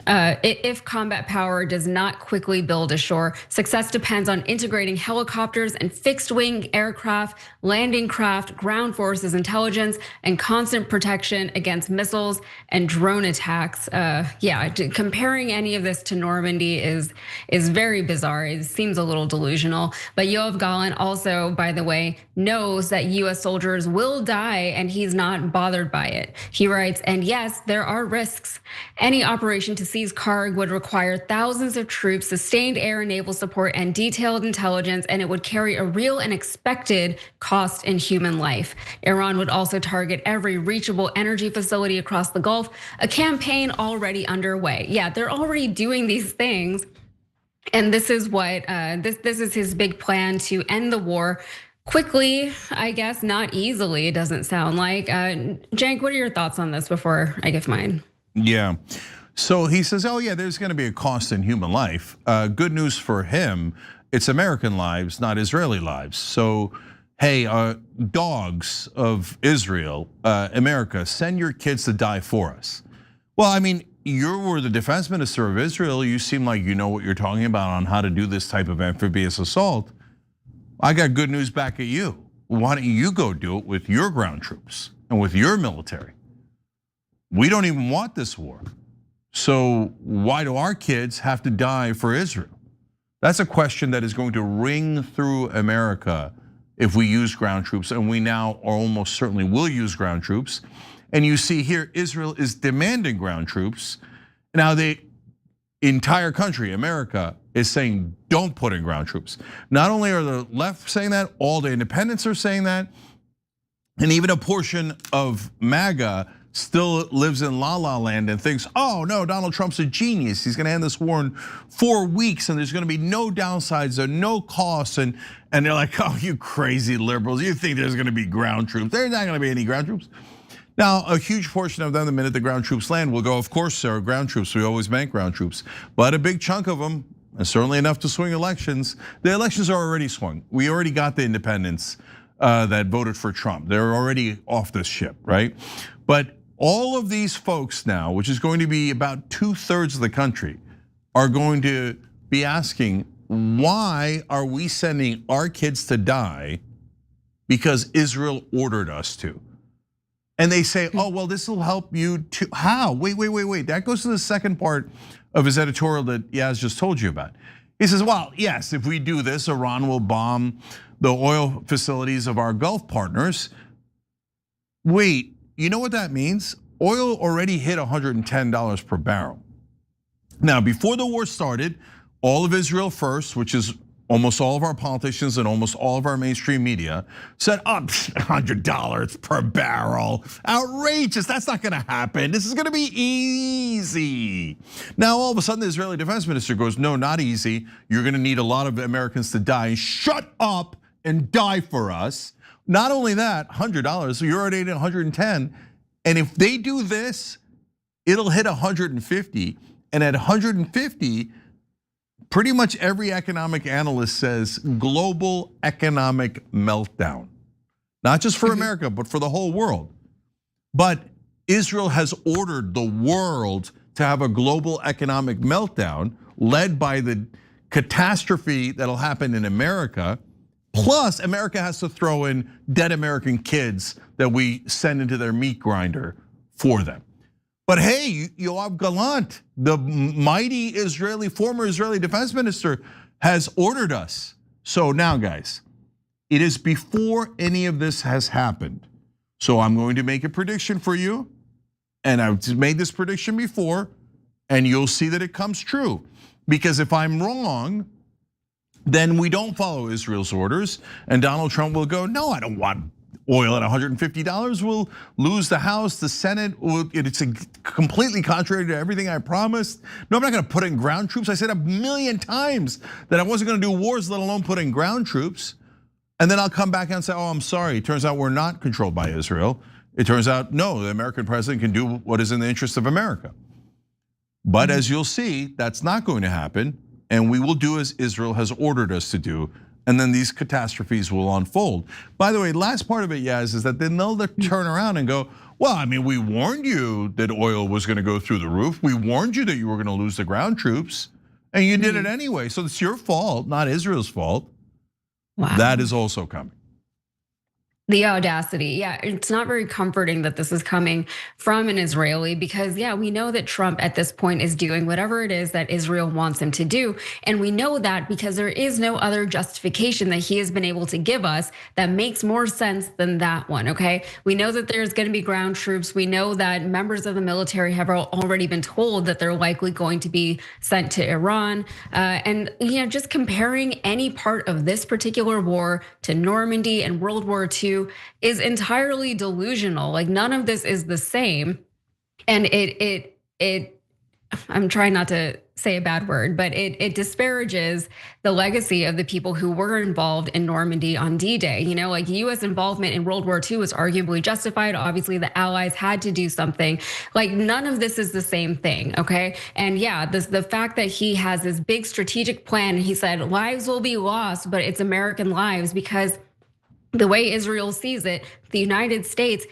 V: If combat power does not quickly build ashore, success depends on integrating helicopters and fixed wing aircraft, landing craft, ground forces, intelligence, and constant protection against missiles and drone attacks. Comparing any of this to Normandy is very bizarre. It seems a little delusional. But Yoav Gallant also, by the way, knows that US soldiers will die and he's not bothered by it. He writes, and yes, there are risks. Any operation to seize Kharg would require thousands of troops, sustained air and naval support, and detailed intelligence, and it would carry a real and expected cost in human life. Iran would also target every reachable energy facility across the Gulf, a campaign already underway. Yeah, they're already doing these things. And this is what, this is his big plan to end the war quickly, I guess, not easily, it doesn't sound like. Cenk, what are your thoughts on this before I give mine?
B: Yeah. So he says, oh yeah, there's gonna be a cost in human life. Good news for him, it's American lives, not Israeli lives. So, hey, dogs of Israel, America, send your kids to die for us. Well, I mean, you were the defense minister of Israel. You seem like you know what you're talking about on how to do this type of amphibious assault. I got good news back at you. Why don't you go do it with your ground troops and with your military? We don't even want this war. So why do our kids have to die for Israel? That's a question that is going to ring through America if we use ground troops, and we now or almost certainly will use ground troops. And you see here, Israel is demanding ground troops. Now the entire country, America, is saying don't put in ground troops. Not only are the left saying that, all the independents are saying that, and even a portion of MAGA still lives in la la land and thinks, oh no, Donald Trump's a genius. He's gonna end this war in 4 weeks and there's gonna be no downsides and no costs. And they're like, oh, you crazy liberals, you think there's gonna be ground troops. There's not gonna be any ground troops. Now, a huge portion of them, the minute the ground troops land, will go, of course, there are ground troops. We always bank ground troops. But a big chunk of them, and certainly enough to swing elections, the elections are already swung. We already got the independents that voted for Trump. They're already off this ship, right? But all of these folks now, which is going to be about 2/3 of the country, are going to be asking, why are we sending our kids to die because Israel ordered us to? And they say, oh, well, this will help you too. How? Wait. That goes to the second part of his editorial that Yaz just told you about. He says, well, yes, if we do this, Iran will bomb the oil facilities of our Gulf partners. Wait. You know what that means? Oil already hit $110 per barrel. Now, before the war started, all of Israel First, which is almost all of our politicians and almost all of our mainstream media, said, oh, $100 per barrel. Outrageous, that's not gonna happen. This is gonna be easy. Now, all of a sudden, the Israeli defense minister goes, no, not easy. You're gonna need a lot of Americans to die. Shut up and die for us. Not only that, $100, so you're already at 110. And if they do this, it'll hit 150. And at 150, pretty much every economic analyst says global economic meltdown. Not just for America, but for the whole world. But Israel has ordered the world to have a global economic meltdown led by the catastrophe that'll happen in America. Plus, America has to throw in dead American kids that we send into their meat grinder for them. But hey, Yoav Gallant, the mighty former Israeli defense minister, has ordered us. So now, guys, it is before any of this has happened. So I'm going to make a prediction for you, and I've made this prediction before, and you'll see that it comes true. Because if I'm wrong, then we don't follow Israel's orders, and Donald Trump will go, no, I don't want oil at $150. We'll lose the House, the Senate. It's completely contrary to everything I promised. No, I'm not gonna put in ground troops. I said 1,000,000 times that I wasn't gonna do wars, let alone put in ground troops. And then I'll come back and say, oh, I'm sorry. It turns out we're not controlled by Israel. It turns out, no, the American president can do what is in the interest of America. But as you'll see, that's not going to happen. And we will do as Israel has ordered us to do. And then these catastrophes will unfold. By the way, last part of it, Yaz, is that then they'll turn around and go, well, I mean, we warned you that oil was gonna go through the roof. We warned you that you were gonna lose the ground troops, and you did it anyway. So it's your fault, not Israel's fault. Wow. That is also coming.
V: The audacity, yeah, it's not very comforting that this is coming from an Israeli because, yeah, we know that Trump at this point is doing whatever it is that Israel wants him to do. And we know that because there is no other justification that he has been able to give us that makes more sense than that one, okay? We know that there's gonna be ground troops. We know that members of the military have already been told that they're likely going to be sent to Iran. And just comparing any part of this particular war to Normandy and World War II is entirely delusional. Like none of this is the same. And I'm trying not to say a bad word, but it disparages the legacy of the people who were involved in Normandy on D-Day. Like US involvement in World War II was arguably justified. Obviously the Allies had to do something. Like none of this is the same thing, okay? And yeah, the fact that he has this big strategic plan, he said lives will be lost, but it's American lives because the way Israel sees it, the United States,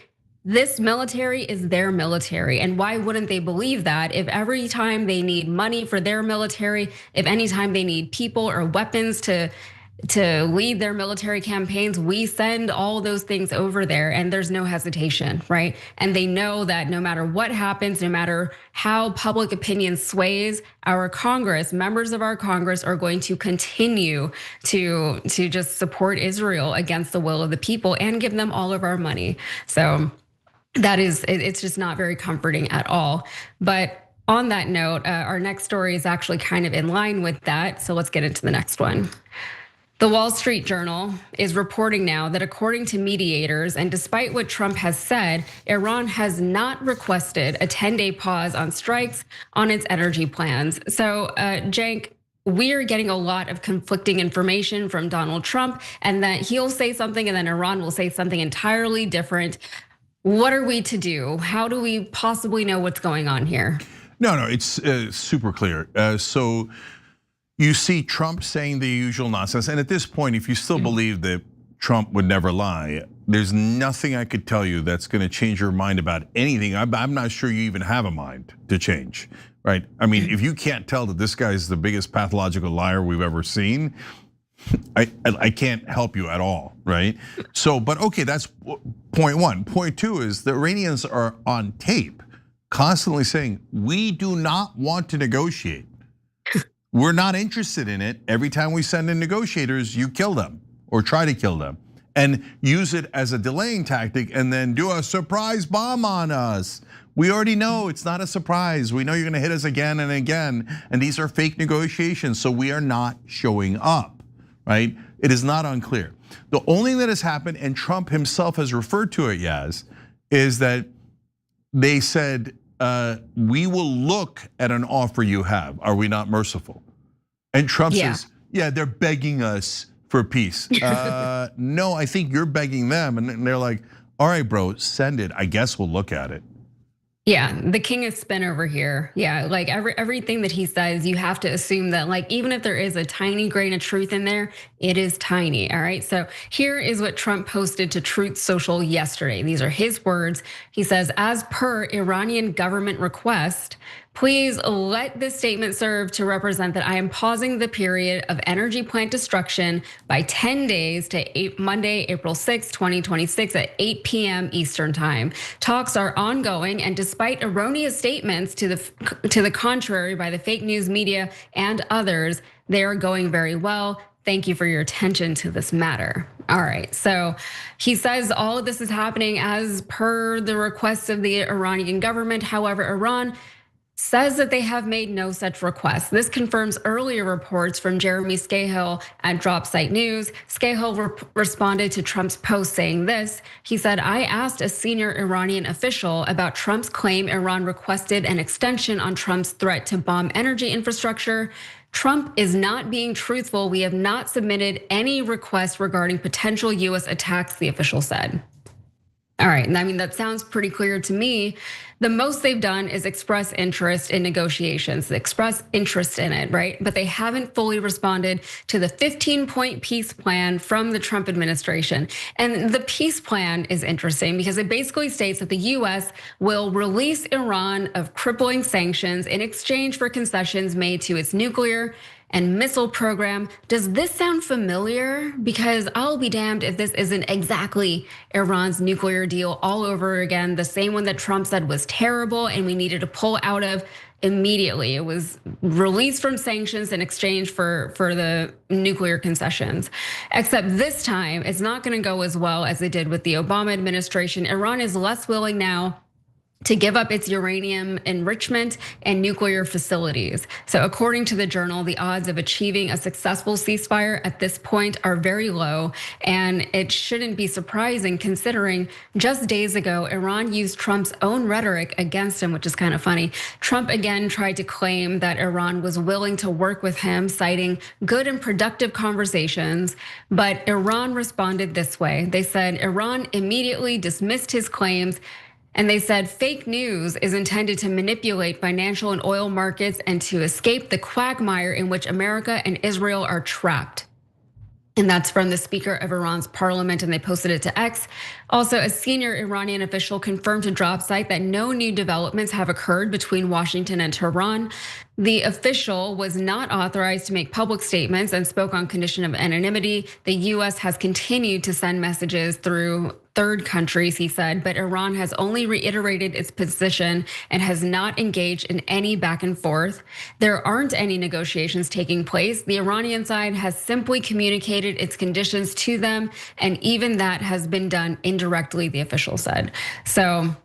V: this military is their military. And why wouldn't they believe that if every time they need money for their military, if anytime they need people or weapons to lead their military campaigns, we send all those things over there and there's no hesitation, right? And they know that no matter what happens, no matter how public opinion sways, our Congress, members of our Congress are going to continue to just support Israel against the will of the people and give them all of our money. So it's just not very comforting at all. But on that note, our next story is actually kind of in line with that. So let's get into the next one. The Wall Street Journal is reporting now that according to mediators, and despite what Trump has said, Iran has not requested a 10-day pause on strikes on its energy plans. So, Cenk, we are getting a lot of conflicting information from Donald Trump, and that he'll say something and then Iran will say something entirely different. What are we to do? How do we possibly know what's going on here?
B: No, it's super clear. So you see Trump saying the usual nonsense. And at this point, if you still believe that Trump would never lie, there's nothing I could tell you that's gonna change your mind about anything. I'm not sure you even have a mind to change, right? I mean, if you can't tell that this guy is the biggest pathological liar we've ever seen, I can't help you at all, right? So, but okay, that's point one. Point two is the Iranians are on tape constantly saying, we do not want to negotiate. We're not interested in it. Every time we send in negotiators, you kill them or try to kill them and use it as a delaying tactic and then do a surprise bomb on us. We already know it's not a surprise. We know you're gonna hit us again and again, and these are fake negotiations, so we are not showing up, right? It is not unclear. The only thing that has happened, and Trump himself has referred to it, Yaz, is that they said, we will look at an offer you have. Are we not merciful? And Trump says, yeah, they're begging us for peace. No, I think you're begging them. And they're like, all right, bro, send it. I guess we'll look at it.
V: Yeah, the king of spin over here. Yeah, like everything that he says, you have to assume that like even if there is a tiny grain of truth in there, it is tiny, all right? So here is what Trump posted to Truth Social yesterday. These are his words. He says, as per Iranian government request, Please let this statement serve to represent that I am pausing the period of energy plant destruction by 10 days to Monday, April 6, 2026 at 8 p.m. Eastern time. Talks are ongoing, and despite erroneous statements to the contrary by the fake news media and others, they are going very well. Thank you for your attention to this matter. All right, so he says all of this is happening as per the request of the Iranian government. However, Iran says that they have made no such request. This confirms earlier reports from Jeremy Scahill at Dropsite News. Scahill responded to Trump's post saying this. He said, I asked a senior Iranian official about Trump's claim Iran requested an extension on Trump's threat to bomb energy infrastructure. Trump is not being truthful. We have not submitted any request regarding potential US attacks, the official said. All right, and I mean, that sounds pretty clear to me. The most they've done is express interest in negotiations, express interest in it, right? But they haven't fully responded to the 15-point peace plan from the Trump administration. And the peace plan is interesting because it basically states that the US will release Iran of crippling sanctions in exchange for concessions made to its nuclear and missile program. Does this sound familiar? Because I'll be damned if this isn't exactly Iran's nuclear deal all over again, the same one that Trump said was terrible and we needed to pull out of immediately. It was released from sanctions in exchange for the nuclear concessions. Except this time, it's not gonna go as well as it did with the Obama administration. Iran is less willing now to give up its uranium enrichment and nuclear facilities. So according to the journal, the odds of achieving a successful ceasefire at this point are very low. And it shouldn't be surprising considering just days ago, Iran used Trump's own rhetoric against him, which is kind of funny. Trump again tried to claim that Iran was willing to work with him, citing good and productive conversations, but Iran responded this way. They said Iran immediately dismissed his claims. And they said fake news is intended to manipulate financial and oil markets and to escape the quagmire in which America and Israel are trapped. And that's from the Speaker of Iran's parliament, and they posted it to X. Also, a senior Iranian official confirmed to Dropsite that no new developments have occurred between Washington and Tehran. The official was not authorized to make public statements and spoke on condition of anonymity. The US has continued to send messages through third countries, he said, but Iran has only reiterated its position and has not engaged in any back and forth. There aren't any negotiations taking place. The Iranian side has simply communicated its conditions to them, and even that has been done indirectly, the official said. So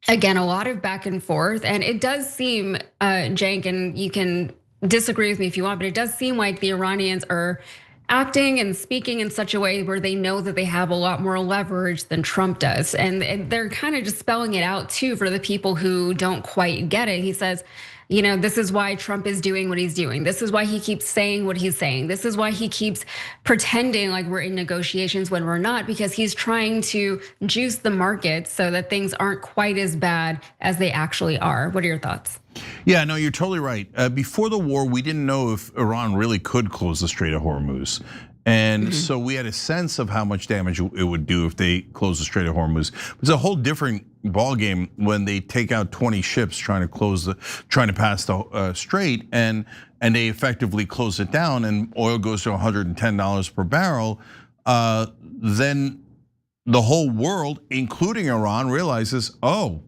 V: again, a lot of back and forth, and it does seem, Cenk, and you can disagree with me if you want, but it does seem like the Iranians are acting and speaking in such a way where they know that they have a lot more leverage than Trump does. And they're kind of just spelling it out too for the people who don't quite get it. He says, this is why Trump is doing what he's doing. This is why he keeps saying what he's saying. This is why he keeps pretending like we're in negotiations when we're not, because he's trying to juice the markets so that things aren't quite as bad as they actually are. What are your thoughts?
B: Yeah, no, you're totally right. Before the war, we didn't know if Iran really could close the Strait of Hormuz. And so we had a sense of how much damage it would do if they closed the Strait of Hormuz. It's a whole different ballgame when they take out 20 ships trying to pass the strait, and they effectively close it down, and oil goes to $110 per barrel. Then the whole world, including Iran, realizes, oh,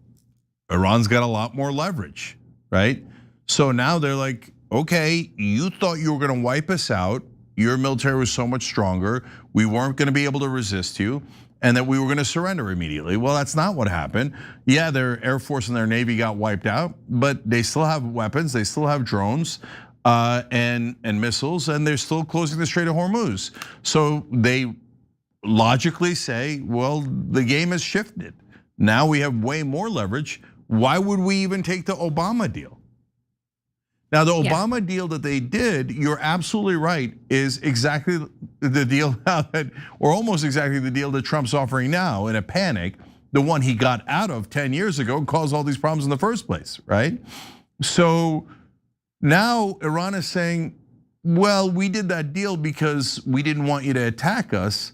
B: Iran's got a lot more leverage, right? So now they're like, okay, you thought you were gonna wipe us out. Your military was so much stronger. We weren't gonna be able to resist you, and that we were gonna surrender immediately. Well, that's not what happened. Yeah, their Air Force and their Navy got wiped out, but they still have weapons, they still have drones and missiles, and they're still closing the Strait of Hormuz. So they logically say, well, the game has shifted. Now we have way more leverage. Why would we even take the Obama deal? Now, the Obama deal that they did, you're absolutely right, is exactly the deal or almost exactly the deal that Trump's offering now in a panic. The one he got out of 10 years ago caused all these problems in the first place, right? So now Iran is saying, well, we did that deal because we didn't want you to attack us,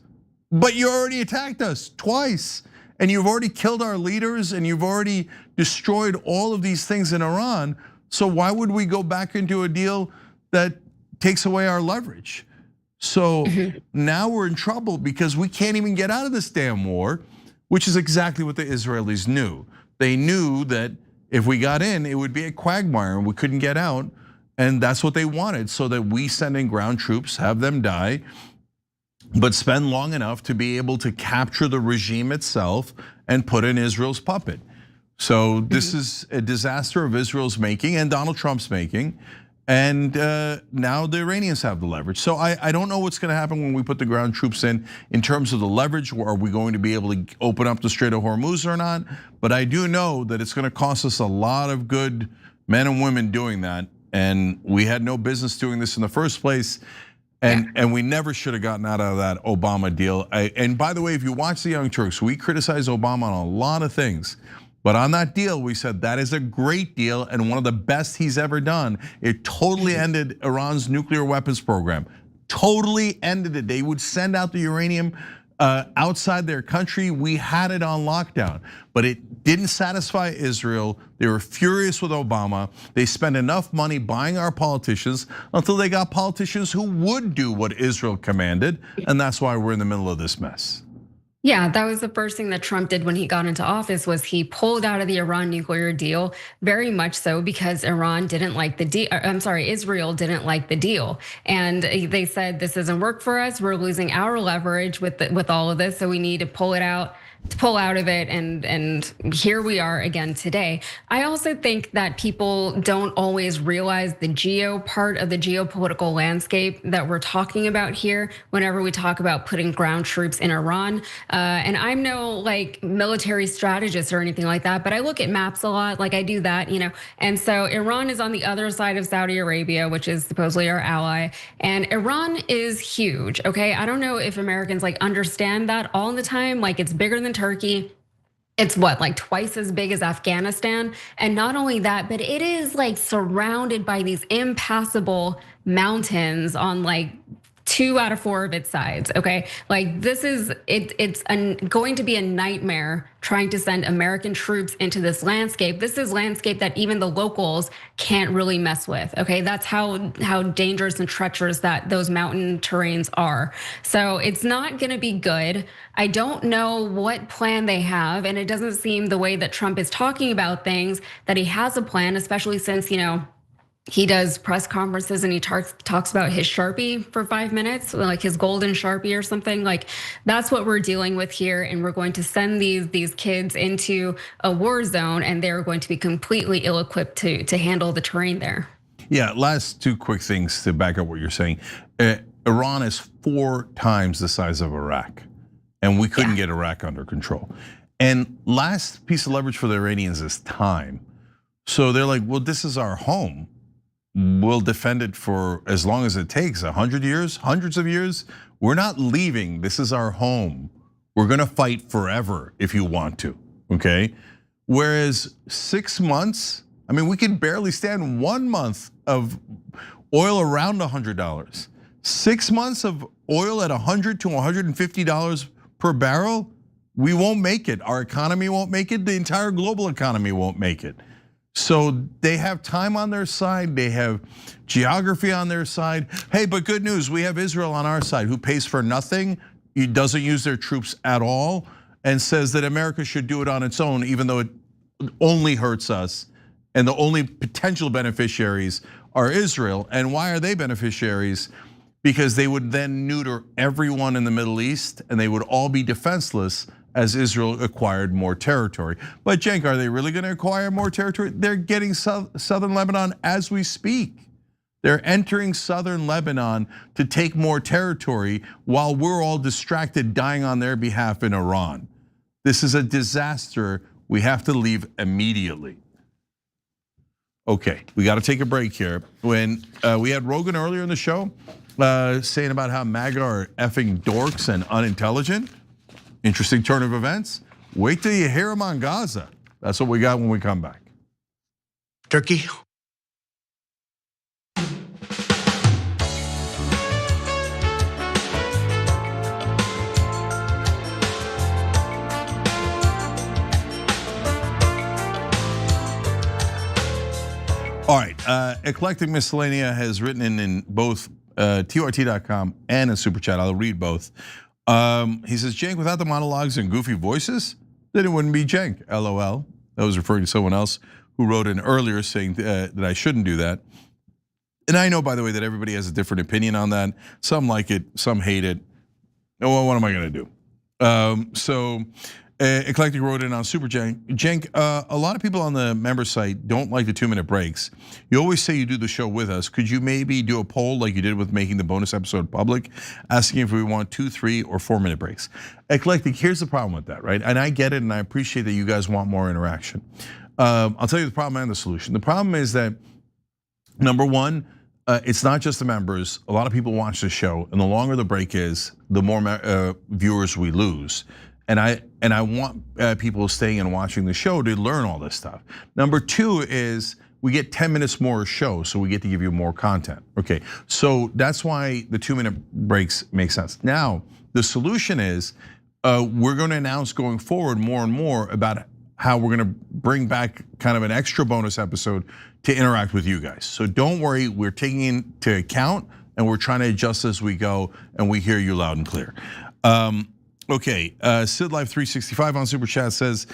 B: but you already attacked us twice. And you've already killed our leaders, and you've already destroyed all of these things in Iran. So why would we go back into a deal that takes away our leverage? So now we're in trouble because we can't even get out of this damn war, which is exactly what the Israelis knew. They knew that if we got in, it would be a quagmire and we couldn't get out. And that's what they wanted, so that we send in ground troops, have them die, but spend long enough to be able to capture the regime itself and put in Israel's puppet. So this is a disaster of Israel's making and Donald Trump's making. And now the Iranians have the leverage. So I don't know what's going to happen when we put the ground troops in terms of the leverage. Are we going to be able to open up the Strait of Hormuz or not? But I do know that it's going to cost us a lot of good men and women doing that. And we had no business doing this in the first place. And we never should have gotten out of that Obama deal. And by the way, if you watch the Young Turks, we criticize Obama on a lot of things. But on that deal, we said that is a great deal and one of the best he's ever done. It totally ended Iran's nuclear weapons program. Totally ended it. They would send out the uranium outside their country. We had it on lockdown, but it didn't satisfy Israel. They were furious with Obama. They spent enough money buying our politicians until they got politicians who would do what Israel commanded, and that's why we're in the middle of this mess.
V: Yeah, that was the first thing that Trump did when he got into office was he pulled out of the Iran nuclear deal, very much so because Iran didn't like the deal. Israel didn't like the deal. And they said, this doesn't work for us. We're losing our leverage with all of this. So we need to pull out of it, and here we are again today. I also think that people don't always realize the geo part of the geopolitical landscape that we're talking about here whenever we talk about putting ground troops in Iran. And I'm no like military strategist or anything like that, but I look at maps a lot, like I do that, And so Iran is on the other side of Saudi Arabia, which is supposedly our ally, and Iran is huge, okay? I don't know if Americans like understand that all the time, like it's bigger than Turkey. It's what, like twice as big as Afghanistan? And not only that, but it is like surrounded by these impassable mountains on like 2 out of 4 of its sides, okay? Like this is, it's going to be a nightmare trying to send American troops into this landscape. This is landscape that even the locals can't really mess with, okay? That's how dangerous and treacherous that those mountain terrains are. So it's not gonna be good. I don't know what plan they have, and it doesn't seem the way that Trump is talking about things that he has a plan, especially since, he does press conferences and he talks about his Sharpie for 5 minutes, like his golden Sharpie or something. Like that's what we're dealing with here. And we're going to send these kids into a war zone, and they're going to be completely ill-equipped to handle the terrain there.
B: Yeah, last 2 quick things to back up what you're saying. Iran is 4 times the size of Iraq, and we couldn't get Iraq under control. And last piece of leverage for the Iranians is time. So they're like, well, this is our home. We'll defend it for as long as it takes, 100 years, hundreds of years. We're not leaving, this is our home. We're gonna fight forever if you want to, okay? Whereas 6 months, I mean, we can barely stand 1 month of oil around $100. 6 months of oil at $100 to $150 per barrel, we won't make it. Our economy won't make it, the entire global economy won't make it. So they have time on their side, they have geography on their side. Hey, but good news, we have Israel on our side who pays for nothing, he doesn't use their troops at all, and says that America should do it on its own, even though it only hurts us. And the only potential beneficiaries are Israel. And why are they beneficiaries? Because they would then neuter everyone in the Middle East and they would all be defenseless as Israel acquired more territory. But Cenk, are they really gonna acquire more territory? They're getting southern Lebanon as we speak. They're entering southern Lebanon to take more territory while we're all distracted dying on their behalf in Iran. This is a disaster. We have to leave immediately. Okay, we gotta take a break here. When we had Rogan earlier in the show saying about how MAGA are effing dorks and unintelligent. Interesting turn of events. Wait till you hear him on Gaza. That's what we got when we come back.
F: Turkey.
B: All right, Eclectic Miscellanea has written in both TRT.com and in Super Chat. I'll read both. He says, Cenk, without the monologues and goofy voices, then it wouldn't be Cenk, LOL. That was referring to someone else who wrote in earlier saying that I shouldn't do that. And I know, by the way, that everybody has a different opinion on that. Some like it, some hate it. Well, what am I gonna do? Eclectic wrote in on Super Cenk, a lot of people on the member site don't like the 2-minute breaks. You always say you do the show with us. Could you maybe do a poll like you did with making the bonus episode public, asking if we want 2, 3, or 4-minute breaks? Eclectic, here's the problem with that, right? And I get it, and I appreciate that you guys want more interaction. I'll tell you the problem and the solution. The problem is that, number one, it's not just the members. A lot of people watch the show, and the longer the break is, the more viewers we lose. And I want people staying and watching the show to learn all this stuff. Number two is we get 10 minutes more show, so we get to give you more content. Okay, so that's why the 2-minute breaks make sense. Now, the solution is we're gonna announce going forward more and more about how we're gonna bring back kind of an extra bonus episode to interact with you guys. So don't worry, we're taking into account and we're trying to adjust as we go, and we hear you loud and clear. Okay, Sid Life 365 on Super Chat says,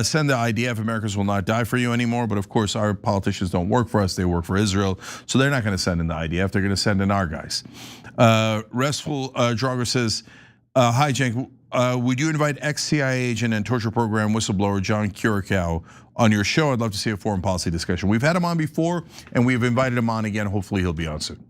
B: send the IDF, Americans will not die for you anymore. But of course, our politicians don't work for us, they work for Israel. So they're not gonna send in the IDF, they're gonna send in our guys. Restful Drager says, hi Cenk, would you invite ex-CIA agent and torture program whistleblower John Curacao on your show? I'd love to see a foreign policy discussion. We've had him on before, and we've invited him on again. Hopefully he'll be on soon.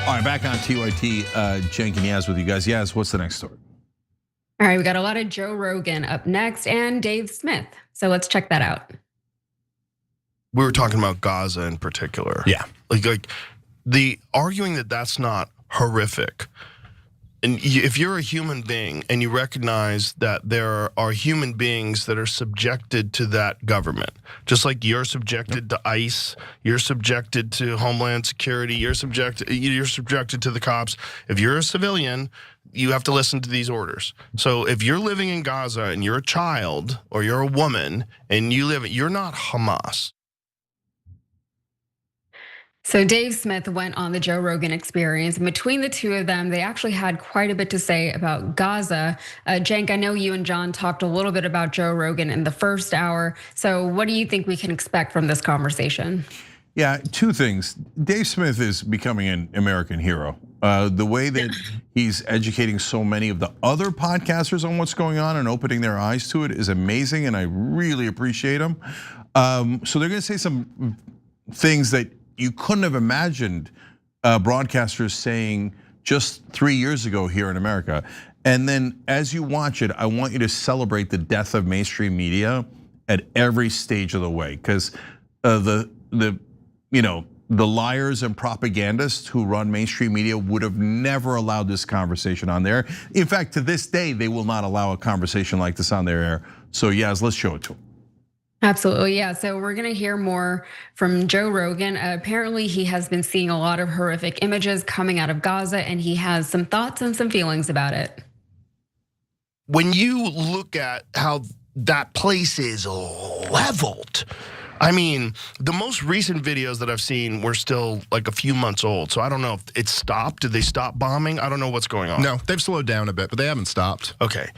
B: All right, back on TYT, Cenk and Yaz with you guys. Yaz, what's the next story?
V: All right, we got a lot of Joe Rogan up next and Dave Smith. So let's check that out.
J: We were talking about Gaza in particular.
I: Yeah.
J: Like the arguing that that's not horrific. And if you're a human being and you recognize that there are human beings that are subjected to that government, just like you're subjected to ICE, you're subjected to Homeland Security, you're subjected to the cops. If you're a civilian, you have to listen to these orders. So if you're living in Gaza and you're a child or you're a woman and you're not Hamas.
V: So Dave Smith went on the Joe Rogan Experience. And between the two of them, they actually had quite a bit to say about Gaza. Cenk, I know you and John talked a little bit about Joe Rogan in the first hour. So what do you think we can expect from this conversation?
B: Yeah, two things. Dave Smith is becoming an American hero. The way that he's educating so many of the other podcasters on what's going on and opening their eyes to it is amazing, and I really appreciate him. So they're gonna say some things that you couldn't have imagined broadcasters saying just 3 years ago here in America. And then as you watch it, I want you to celebrate the death of mainstream media at every stage of the way, because the liars and propagandists who run mainstream media would have never allowed this conversation on there. In fact, to this day, they will not allow a conversation like this on their air. So yes, let's show it to them.
V: Absolutely, yeah. So we're gonna hear more from Joe Rogan. Apparently he has been seeing a lot of horrific images coming out of Gaza, and he has some thoughts and some feelings about it.
J: When you look at how that place is leveled, I mean, the most recent videos that I've seen were still like a few months old. So I don't know if it stopped. Did they stop bombing? I don't know what's going on.
I: No, they've slowed down a bit, but they haven't stopped.
J: Okay.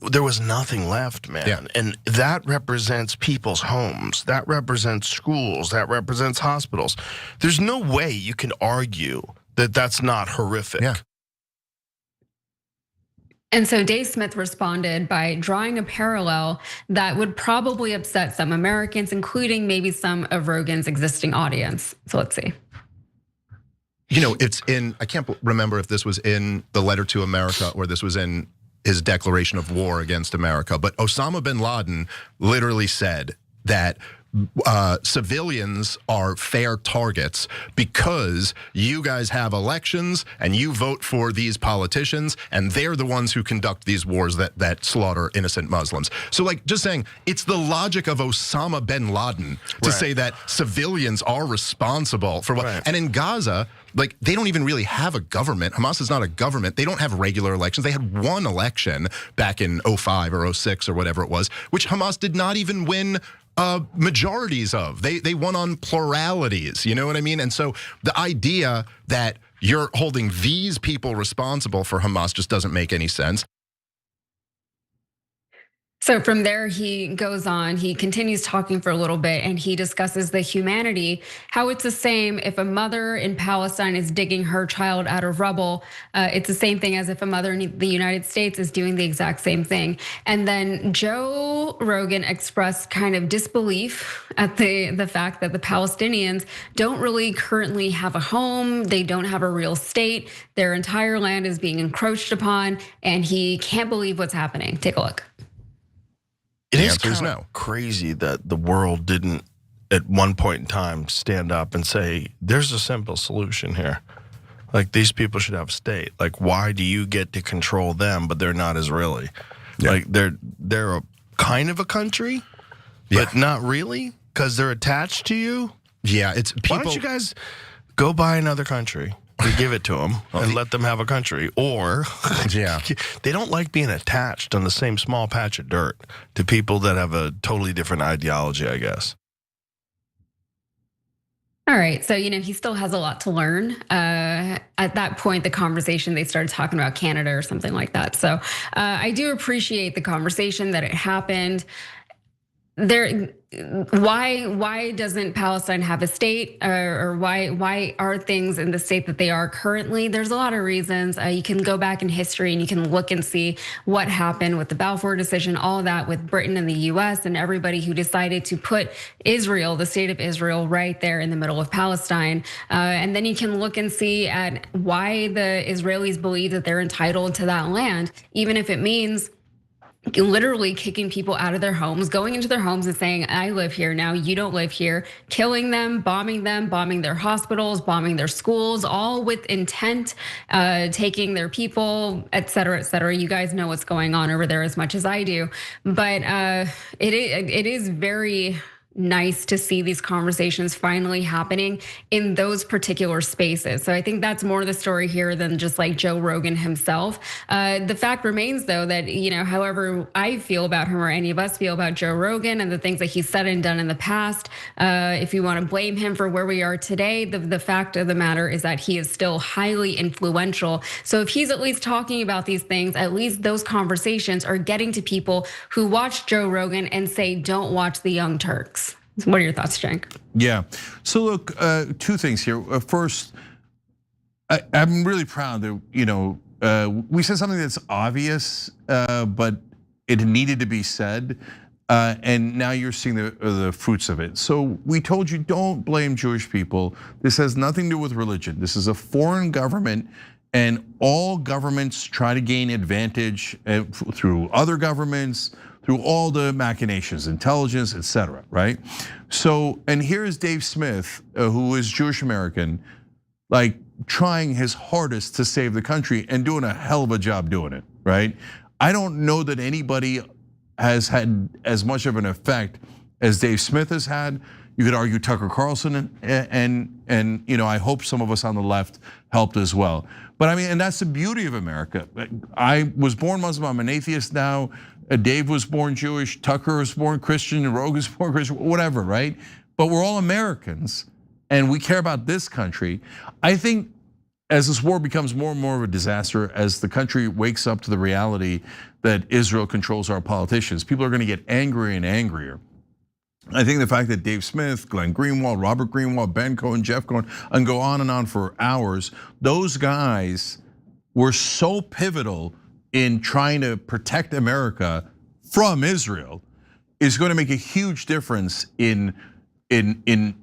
J: There was nothing left, man.
I: Yeah.
J: And that represents people's homes. That represents schools. That represents hospitals. There's no way you can argue that that's not horrific.
I: Yeah.
V: And so Dave Smith responded by drawing a parallel that would probably upset some Americans, including maybe some of Rogan's existing audience. So let's see.
I: You know, it's in, I can't remember if this was in the letter to America or this was in his declaration of war against America, but Osama bin Laden literally said that civilians are fair targets because you guys have elections and you vote for these politicians and they're the ones who conduct these wars that slaughter innocent Muslims. So like just saying it's the logic of Osama bin Laden to say that civilians are responsible for what, and in Gaza, like they don't even really have a government. Hamas is not a government. They don't have regular elections. They had one election back in 05 or 06 or whatever it was, which Hamas did not even win majorities of. They won on pluralities, you know what I mean? And so the idea that you're holding these people responsible for Hamas just doesn't make any sense.
V: So from there, he goes on, he continues talking for a little bit and he discusses the humanity, how it's the same if a mother in Palestine is digging her child out of rubble. It's the same thing as if a mother in the United States is doing the exact same thing. And then Joe Rogan expressed kind of disbelief at the fact that the Palestinians don't really currently have a home. They don't have a real state. Their entire land is being encroached upon and he can't believe what's happening. Take a look.
J: It is kind of crazy that the world didn't, at one point in time, stand up and say, there's a simple solution here. Like, these people should have a state. Like, why do you get to control them, but they're not Israeli? Like, they're a kind of a country, but not really, because they're attached to you?
I: Yeah, it's people.
J: Why don't you guys go buy another country? We give it to them and let them have a country. Or they don't like being attached on the same small patch of dirt to people that have a totally different ideology, I guess.
V: All right, so he still has a lot to learn. At that point, the conversation, they started talking about Canada or something like that. So I do appreciate the conversation that it happened. Why doesn't Palestine have a state, or why are things in the state that they are currently? There's a lot of reasons. You can go back in history and you can look and see what happened with the Balfour decision, all of that with Britain and the US and everybody who decided to put Israel, the state of Israel, right there in the middle of Palestine. And then you can look and see at why the Israelis believe that they're entitled to that land, even if it means literally kicking people out of their homes, going into their homes and saying, I live here now, you don't live here, killing them, bombing their hospitals, bombing their schools, all with intent, taking their people, et cetera, et cetera. You guys know what's going on over there as much as I do. But it is very nice to see these conversations finally happening in those particular spaces. So I think that's more the story here than just like Joe Rogan himself. The fact remains though that, however I feel about him or any of us feel about Joe Rogan and the things that he's said and done in the past, if you want to blame him for where we are today, the fact of the matter is that he is still highly influential. So if he's at least talking about these things, at least those conversations are getting to people who watch Joe Rogan and say, don't watch the Young Turks. What are your thoughts, Cenk?
B: Yeah, so look, two things here. First, I'm really proud that, we said something that's obvious, but it needed to be said. And now you're seeing the fruits of it. So we told you, don't blame Jewish people. This has nothing to do with religion. This is a foreign government, and all governments try to gain advantage through other governments, through all the machinations, intelligence, et cetera, right? So, and here's Dave Smith, who is Jewish American, like trying his hardest to save the country and doing a hell of a job doing it, right? I don't know that anybody has had as much of an effect as Dave Smith has had. You could argue Tucker Carlson and I hope some of us on the left helped as well. But I mean, and that's the beauty of America. I was born Muslim, I'm an atheist now. Dave was born Jewish, Tucker was born Christian, Rogan was born Christian, whatever, right? But we're all Americans and we care about this country. I think as this war becomes more and more of a disaster, as the country wakes up to the reality that Israel controls our politicians, people are gonna get angrier and angrier. I think the fact that Dave Smith, Glenn Greenwald, Robert Greenwald, Ben Cohen, Jeff Cohen, and go on for hours, those guys were so pivotal in trying to protect America from Israel is going to make a huge difference in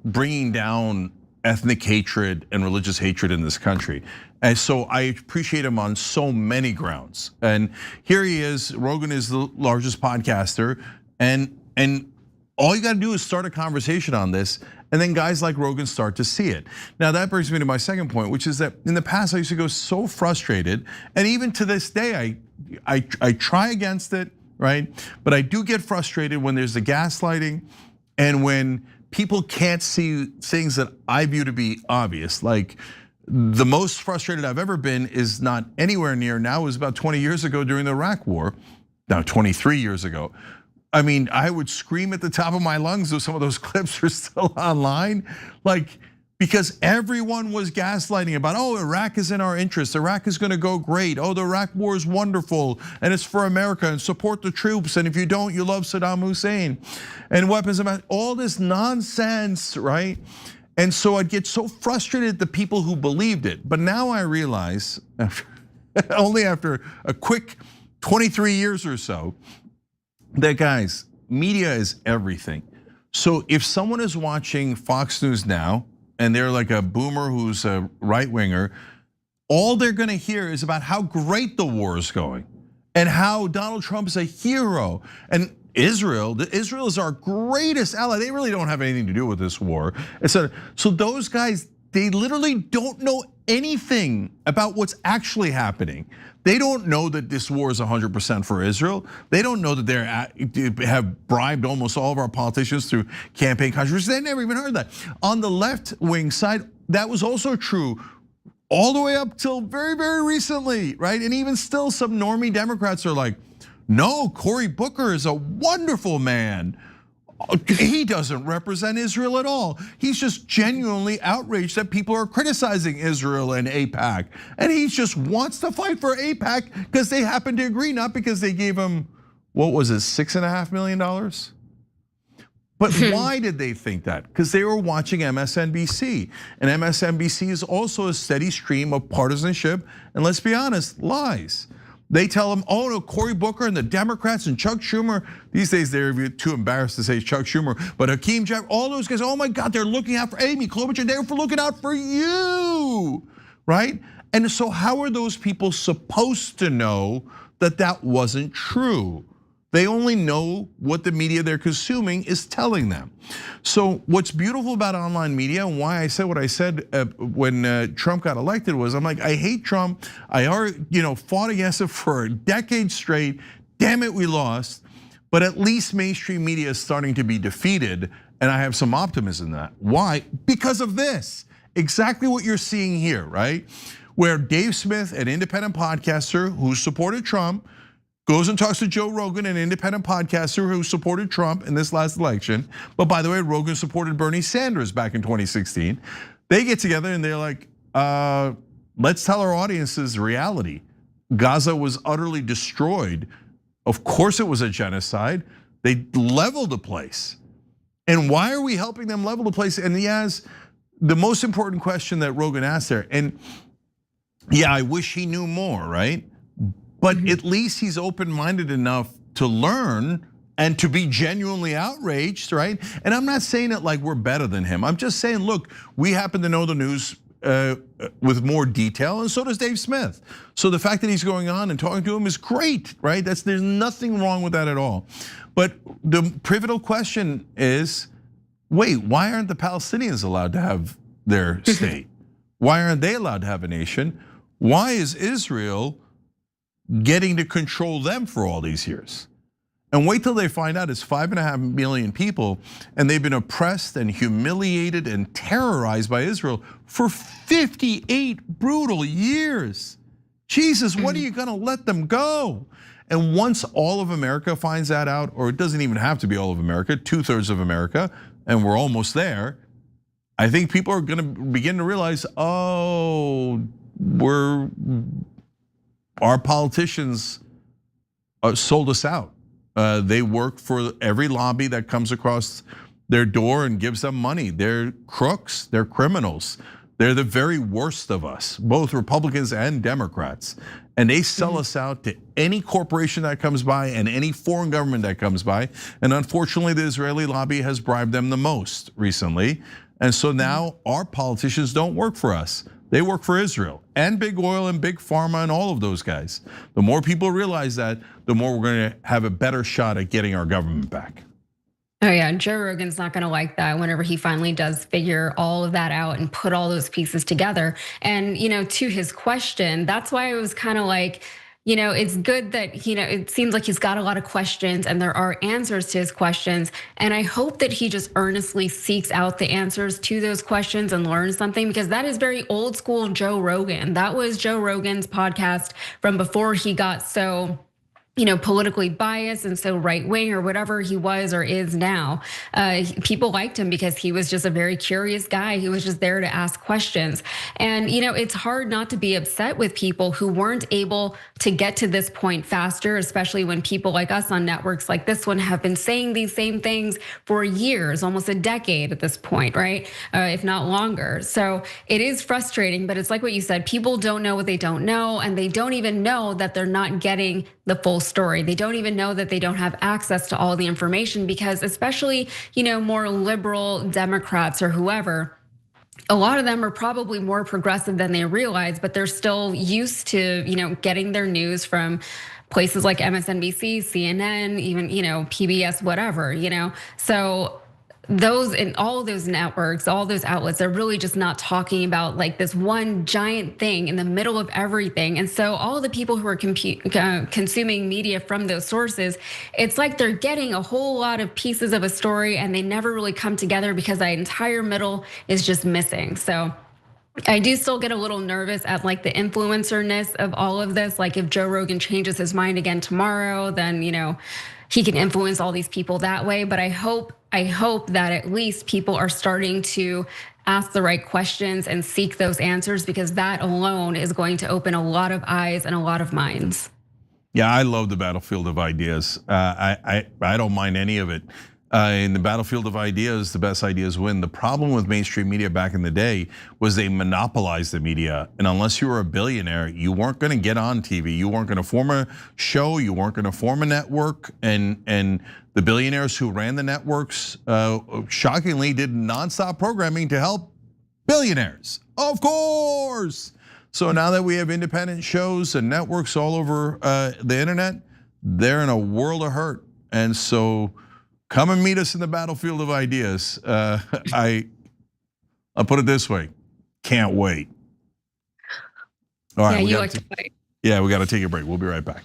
B: bringing down ethnic hatred and religious hatred in this country. And so I appreciate him on so many grounds. And here he is, Rogan is the largest podcaster, and all you got to do is start a conversation on this, and then guys like Rogan start to see it. Now that brings me to my second point, which is that in the past I used to go so frustrated, and even to this day I try against it, right? But I do get frustrated when there's the gaslighting and when people can't see things that I view to be obvious. Like the most frustrated I've ever been is not anywhere near now, it was about 20 years ago during the Iraq War, now 23 years ago. I mean, I would scream at the top of my lungs if some of those clips are still online, like because everyone was gaslighting about, oh, Iraq is in our interest, Iraq is gonna go great, oh, the Iraq war is wonderful, and it's for America, and support the troops, and if you don't, you love Saddam Hussein, and weapons of mass, all this nonsense, right? And so I'd get so frustrated at the people who believed it. But now I realize, only after a quick 23 years or so, that guys, media is everything. So if someone is watching Fox News now and they're like a boomer who's a right winger, all they're gonna hear is about how great the war is going and how Donald Trump is a hero. And Israel is our greatest ally. They really don't have anything to do with this war. So those guys, they literally don't know anything about what's actually happening. They don't know that this war is 100% for Israel. They don't know that they have bribed almost all of our politicians through campaign contributions. They never even heard that. On the left wing side, that was also true all the way up till very, very recently, right? And even still some normie Democrats are like, no, Cory Booker is a wonderful man. He doesn't represent Israel at all. He's just genuinely outraged that people are criticizing Israel and AIPAC. And he just wants to fight for AIPAC because they happen to agree, not because they gave him, what was it, $6.5 million? But why did they think that? Because they were watching MSNBC. And MSNBC is also a steady stream of partisanship, and let's be honest, lies. They tell him, oh no, Cory Booker and the Democrats and Chuck Schumer. These days they're too embarrassed to say Chuck Schumer, but Hakeem Jeffries, all those guys, oh my God, they're looking out for Amy Klobuchar, they're looking out for you, right? And so how are those people supposed to know that that wasn't true? They only know what the media they're consuming is telling them. So what's beautiful about online media and why I said what I said when Trump got elected was, I'm like, I hate Trump. I already fought against it for a decade straight. Damn it, we lost. But at least mainstream media is starting to be defeated, and I have some optimism in that. Why? Because of this. Exactly what you're seeing here, right? Where Dave Smith, an independent podcaster who supported Trump, goes and talks to Joe Rogan, an independent podcaster who supported Trump in this last election. But by the way, Rogan supported Bernie Sanders back in 2016. They get together and they're like, let's tell our audiences reality. Gaza was utterly destroyed. Of course it was a genocide. They leveled the place. And why are we helping them level the place? And he has the most important question that Rogan asked there. And yeah, I wish he knew more, right? But at least he's open-minded enough to learn and to be genuinely outraged, right? And I'm not saying it like we're better than him. I'm just saying, look, we happen to know the news with more detail, and so does Dave Smith. So the fact that he's going on and talking to him is great, right? There's nothing wrong with that at all. But the pivotal question is, wait, why aren't the Palestinians allowed to have their state? Why aren't they allowed to have a nation? Why is Israel getting to control them for all these years? And wait till they find out it's 5.5 million people and they've been oppressed and humiliated and terrorized by Israel for 58 brutal years. Jesus, when are you gonna let them go? And once all of America finds that out, or it doesn't even have to be all of America, 2/3 of America, and we're almost there, I think people are gonna begin to realize, oh, our politicians sold us out. They work for every lobby that comes across their door and gives them money. They're crooks, they're criminals. They're the very worst of us, both Republicans and Democrats. And they sell us out to any corporation that comes by and any foreign government that comes by. And unfortunately, the Israeli lobby has bribed them the most recently. And so now our politicians don't work for us. They work for Israel and big oil and big pharma and all of those guys. The more people realize that, the more we're gonna have a better shot at getting our government back.
V: Oh yeah, Joe Rogan's not gonna like that whenever he finally does figure all of that out and put all those pieces together. And to his question, that's why I was kind of like, it's good that it seems like he's got a lot of questions and there are answers to his questions. And I hope that he just earnestly seeks out the answers to those questions and learns something, because that is very old school Joe Rogan. That was Joe Rogan's podcast from before he got so politically biased and so right wing or whatever he was or is now. People liked him because he was just a very curious guy. He was just there to ask questions. And it's hard not to be upset with people who weren't able to get to this point faster, especially when people like us on networks like this one have been saying these same things for years, almost a decade at this point, right? If not longer. So it is frustrating, but it's like what you said, people don't know what they don't know, and they don't even know that they're not getting the full story. They don't even know that they don't have access to all the information, because especially, more liberal Democrats or whoever, a lot of them are probably more progressive than they realize, but they're still used to, getting their news from places like MSNBC, CNN, even, PBS, whatever, So those in all of those networks, all those outlets are really just not talking about like this one giant thing in the middle of everything. And so all of the people who are consuming media from those sources, it's like they're getting a whole lot of pieces of a story and they never really come together because that entire middle is just missing. So I do still get a little nervous at like the influencer-ness of all of this. Like if Joe Rogan changes his mind again tomorrow, then he can influence all these people that way. But I hope that at least people are starting to ask the right questions and seek those answers, because that alone is going to open a lot of eyes and a lot of minds.
B: Yeah, I love the battlefield of ideas. I don't mind any of it. In the battlefield of ideas, the best ideas win. The problem with mainstream media back in the day was they monopolized the media. And unless you were a billionaire, you weren't gonna get on TV. You weren't gonna form a show, you weren't gonna form a network. And the billionaires who ran the networks, shockingly did nonstop programming to help billionaires, of course. So now that we have independent shows and networks all over the internet, they're in a world of hurt. And so come and meet us in the battlefield of ideas. I'll put it this way, can't wait. All right,
V: yeah, to fight.
B: Yeah, we got to take a break. We'll be right back.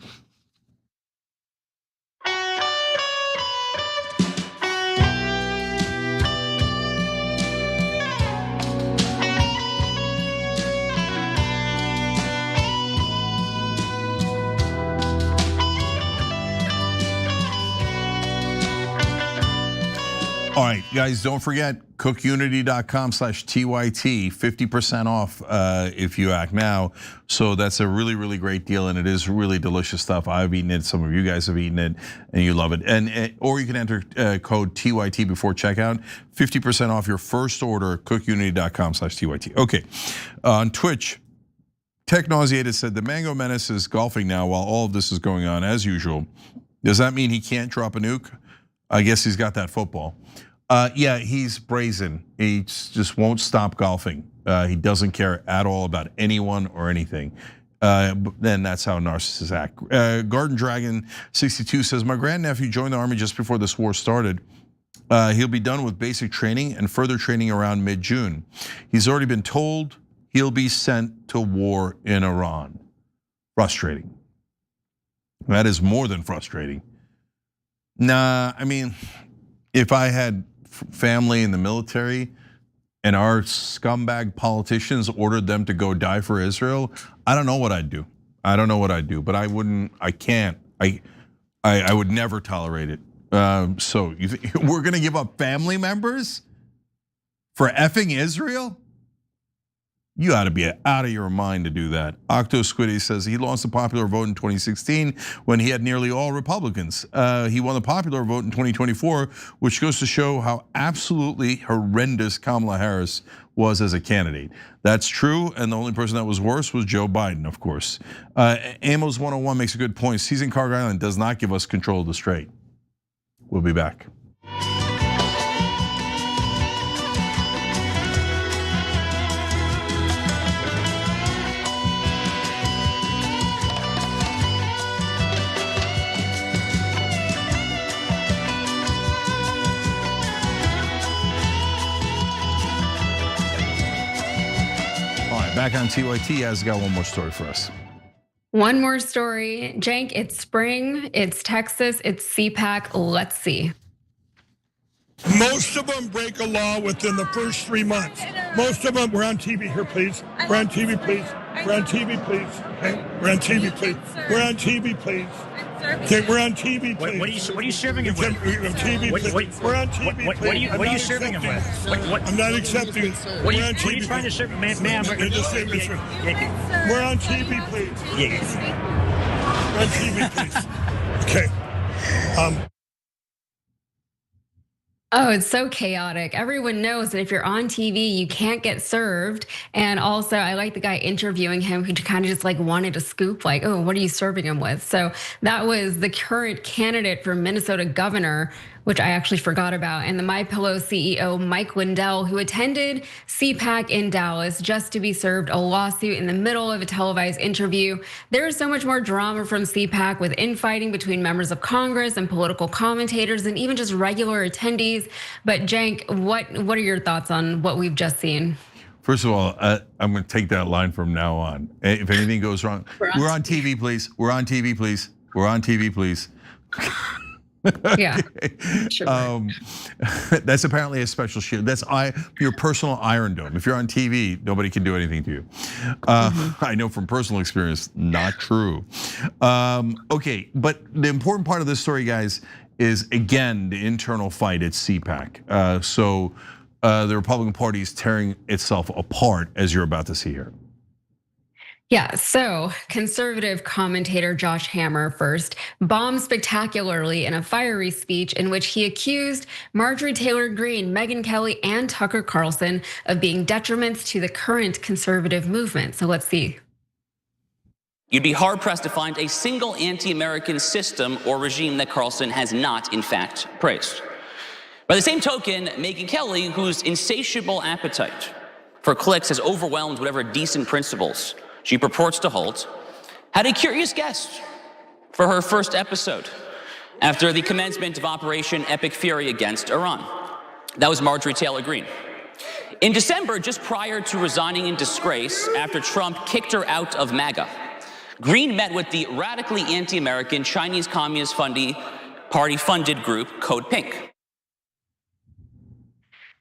B: All right, guys, don't forget cookunity.com/TYT, 50% off if you act now. So that's a really, really great deal, and it is really delicious stuff. I've eaten it, some of you guys have eaten it, and you love it. Or you can enter code TYT before checkout, 50% off your first order, cookunity.com/TYT. Okay, on Twitch, Tech Nauseated said the Mango Menace is golfing now while all of this is going on, as usual. Does that mean he can't drop a nuke? I guess he's got that football. Yeah, he's brazen. He just won't stop golfing. He doesn't care at all about anyone or anything. Then that's how narcissists act. Garden Dragon 62 says, my grandnephew joined the army just before this war started. He'll be done with basic training and further training around mid-June. He's already been told he'll be sent to war in Iran. Frustrating. That is more than frustrating. Nah, I mean, if I had family in the military and our scumbag politicians ordered them to go die for Israel, I don't know what I'd do. But I wouldn't, I can't, I would never tolerate it. So we're gonna give up family members for effing Israel? You ought to be out of your mind to do that. Octo Squiddy says he lost the popular vote in 2016 when he had nearly all Republicans. He won the popular vote in 2024, which goes to show how absolutely horrendous Kamala Harris was as a candidate. That's true, and the only person that was worse was Joe Biden, of course. Amos 101 makes a good point. Seizing Kharg Island does not give us control of the strait. We'll be back. back on TYT. Has got one more story for us.
V: One more story. Cenk, it's spring, it's Texas, it's CPAC. Let's see.
A: Most of them break a law within the first 3 months. Most of them, we're on TV here, please. We're on TV, please. We're on TV, please. Okay, we're on TV, please. We're on TV, please. Okay, we're on TV, please.
D: What are you serving him with?
A: TV, please. We're on TV, please.
D: What are you serving him with?
A: I'm not accepting.
D: What are you trying to serve him, ma'am?
A: We're on TV, please. We're on TV, please. Okay.
V: Oh, it's so chaotic. Everyone knows that if you're on TV, you can't get served. And also, I like the guy interviewing him who kind of just like wanted a scoop, like, oh, what are you serving him with? So that was the current candidate for Minnesota governor, which I actually forgot about, and the MyPillow CEO, Mike Lindell, who attended CPAC in Dallas just to be served a lawsuit in the middle of a televised interview. There is so much more drama from CPAC with infighting between members of Congress and political commentators and even just regular attendees. But Cenk, what are your thoughts on what we've just seen?
B: First of all, I'm going to take that line from now on. If anything goes wrong, we're on TV, please. We're on TV, please. We're on TV, please.
V: Yeah,
B: sure. That's apparently a special shield. That's your personal Iron Dome. If you're on TV, nobody can do anything to you. I know from personal experience, not true. Okay, but the important part of this story, guys, is again the internal fight at CPAC. So the Republican Party is tearing itself apart, as you're about to see here.
V: Yeah, so conservative commentator Josh Hammer first bombed spectacularly in a fiery speech in which he accused Marjorie Taylor Greene, Megyn Kelly, and Tucker Carlson of being detriments to the current conservative movement. So let's see.
W: You'd be hard-pressed to find a single anti-American system or regime that Carlson has not, in fact, praised. By the same token, Megyn Kelly, whose insatiable appetite for clicks has overwhelmed whatever decent principles she purports to hold, had a curious guest for her first episode after the commencement of Operation Epic Fury against Iran. That was Marjorie Taylor Greene. In December, just prior to resigning in disgrace after Trump kicked her out of MAGA, Greene met with the radically anti-American Chinese Communist Party-funded group Code Pink.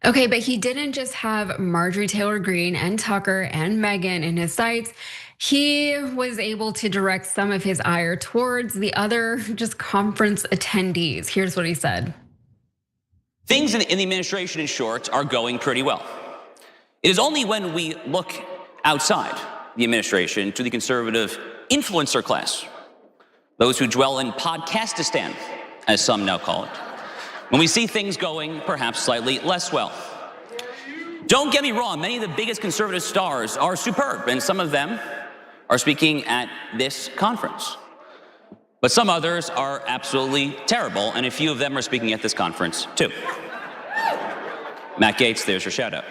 V: Okay, but he didn't just have Marjorie Taylor Greene and Tucker and Megyn in his sights. He was able to direct some of his ire towards the other just conference attendees. Here's what he said.
W: Things in the administration, in short, are going pretty well. It is only when we look outside the administration to the conservative influencer class, those who dwell in Podcastistan, as some now call it, when we see things going perhaps slightly less well. Don't get me wrong, many of the biggest conservative stars are superb, and some of them are speaking at this conference. But some others are absolutely terrible, and a few of them are speaking at this conference too. Matt Gaetz, there's your shout out.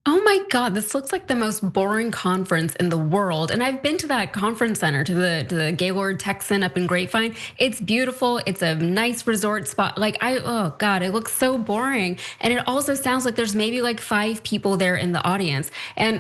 V: Oh my God, this looks like the most boring conference in the world. And I've been to that conference center, to the Gaylord Texan up in Grapevine. It's beautiful, it's a nice resort spot. Like oh God, it looks so boring. And it also sounds like there's maybe like 5 people there in the audience. And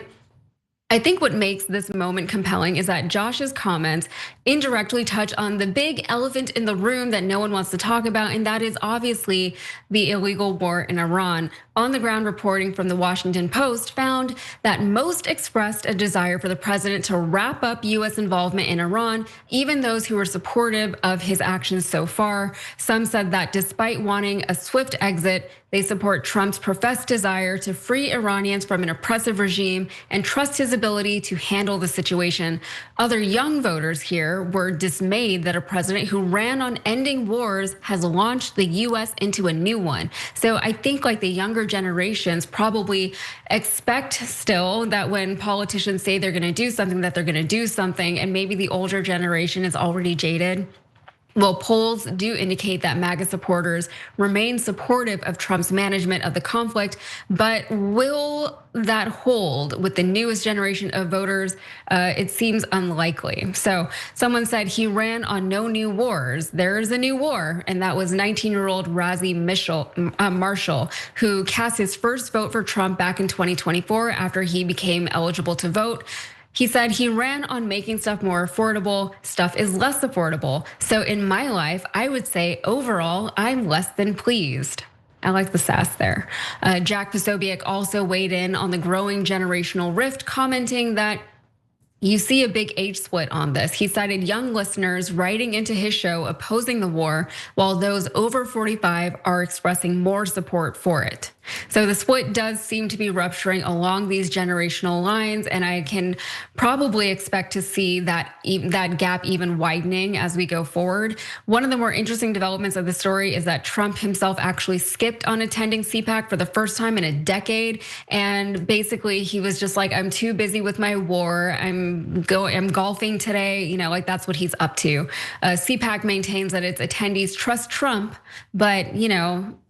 V: I think what makes this moment compelling is that Josh's comments indirectly touch on the big elephant in the room that no one wants to talk about, and that is obviously the illegal war in Iran. On the ground reporting from the Washington Post found that most expressed a desire for the president to wrap up US involvement in Iran, even those who were supportive of his actions so far. Some said that despite wanting a swift exit, they support Trump's professed desire to free Iranians from an oppressive regime and trust his ability to handle the situation. Other young voters here were dismayed that a president who ran on ending wars has launched the US into a new one. So I think like the younger generations probably expect still that when politicians say they're gonna do something, that they're gonna do something, and maybe the older generation is already jaded. Well, polls do indicate that MAGA supporters remain supportive of Trump's management of the conflict, but will that hold with the newest generation of voters? It seems unlikely. So someone said he ran on no new wars. There is a new war, and that was 19-year-old Razi Marshall, who cast his first vote for Trump back in 2024 after he became eligible to vote. He said he ran on making stuff more affordable. Stuff is less affordable. So in my life, I would say overall, I'm less than pleased. I like the sass there. Jack Posobiec also weighed in on the growing generational rift, commenting that you see a big age split on this. He cited young listeners writing into his show opposing the war, while those over 45 are expressing more support for it. So the split does seem to be rupturing along these generational lines, and I can probably expect to see that gap even widening as we go forward. One of the more interesting developments of the story is that Trump himself actually skipped on attending CPAC for the first time in a decade, and basically he was just like, I'm too busy with my war. I'm golfing today, like that's what he's up to. CPAC maintains that its attendees trust Trump, but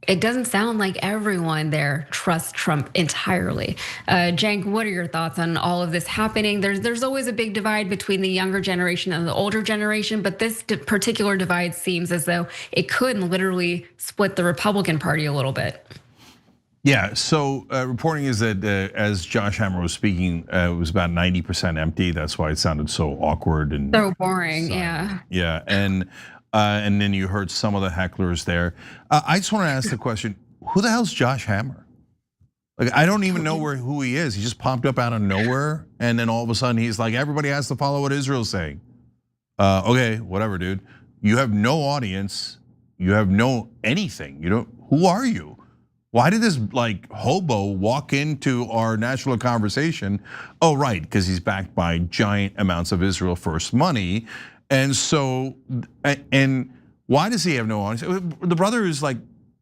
V: it doesn't sound like everyone there trusts Trump entirely. Cenk, what are your thoughts on all of this happening? There's always a big divide between the younger generation and the older generation, but this particular divide seems as though it could literally split the Republican Party a little bit.
B: Yeah, so reporting is that as Josh Hammer was speaking, it was about 90% empty. That's why it sounded so awkward and
V: so boring, yeah.
B: Yeah, and then you heard some of the hecklers there. I just want to ask the question, who the hell's Josh Hammer? Like, I don't even know who he is. He just popped up out of nowhere, and then all of a sudden he's like, everybody has to follow what Israel's saying. Okay, whatever, dude. You have no audience. You have no anything. Who are you? Why did this hobo walk into our national conversation? Oh, right, because he's backed by giant amounts of Israel First money. And so, and why does he have no audience? The brother is like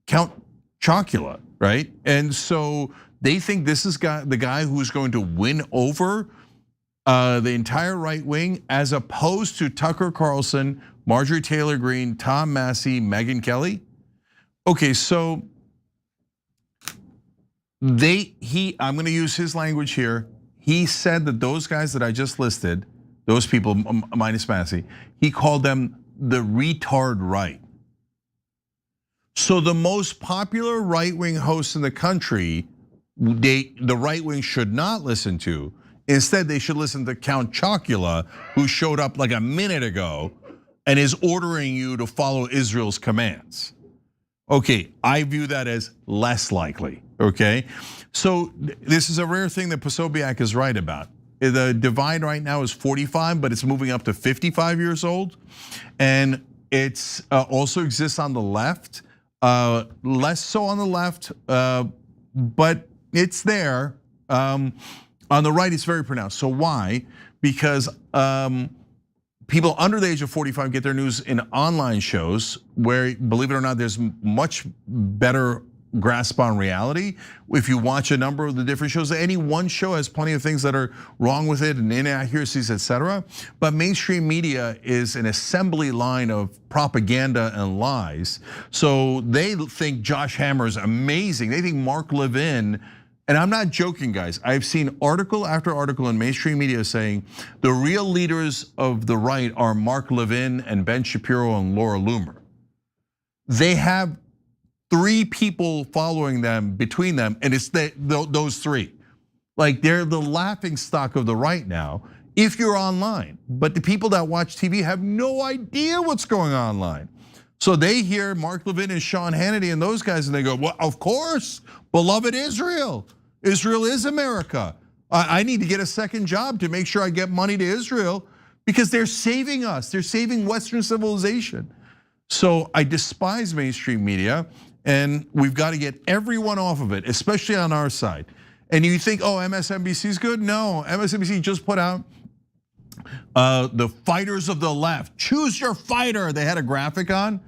B: Count Chocula, right? And so they think this is the guy who's going to win over the entire right wing, as opposed to Tucker Carlson, Marjorie Taylor Greene, Tom Massey, Megyn Kelly. Okay, so I'm going to use his language here. He said that those guys that I just listed, those people minus Massey, he called them the retard right. So the most popular right-wing hosts in the country, the right wing should not listen to. Instead, they should listen to Count Chocula, who showed up like a minute ago and is ordering you to follow Israel's commands. Okay, I view that as less likely, okay? So this is a rare thing that Posobiec is right about. The divide right now is 45, but it's moving up to 55 years old. And it's also exists on the left, less so on the left, but it's there. On the right, it's very pronounced. So why? Because people under the age of 45 get their news in online shows where, believe it or not, there's much better grasp on reality. If you watch a number of the different shows, any one show has plenty of things that are wrong with it and inaccuracies, etc. But mainstream media is an assembly line of propaganda and lies. So they think Josh Hammer is amazing. They think Mark Levin, and I'm not joking, guys. I've seen article after article in mainstream media saying the real leaders of the right are Mark Levin and Ben Shapiro and Laura Loomer. They have 3 people following them, between them, and it's those 3. Like, they're the laughing stock of the right now, if you're online. But the people that watch TV have no idea what's going on online. So they hear Mark Levin and Sean Hannity and those guys, and they go, well, of course, beloved Israel. Israel is America. I need to get a second job to make sure I get money to Israel because they're saving us. They're saving Western civilization. So I despise mainstream media, and we've got to get everyone off of it, especially on our side. And you think, oh, MSNBC is good? No, MSNBC just put out the fighters of the left. Choose your fighter. They had a graphic on.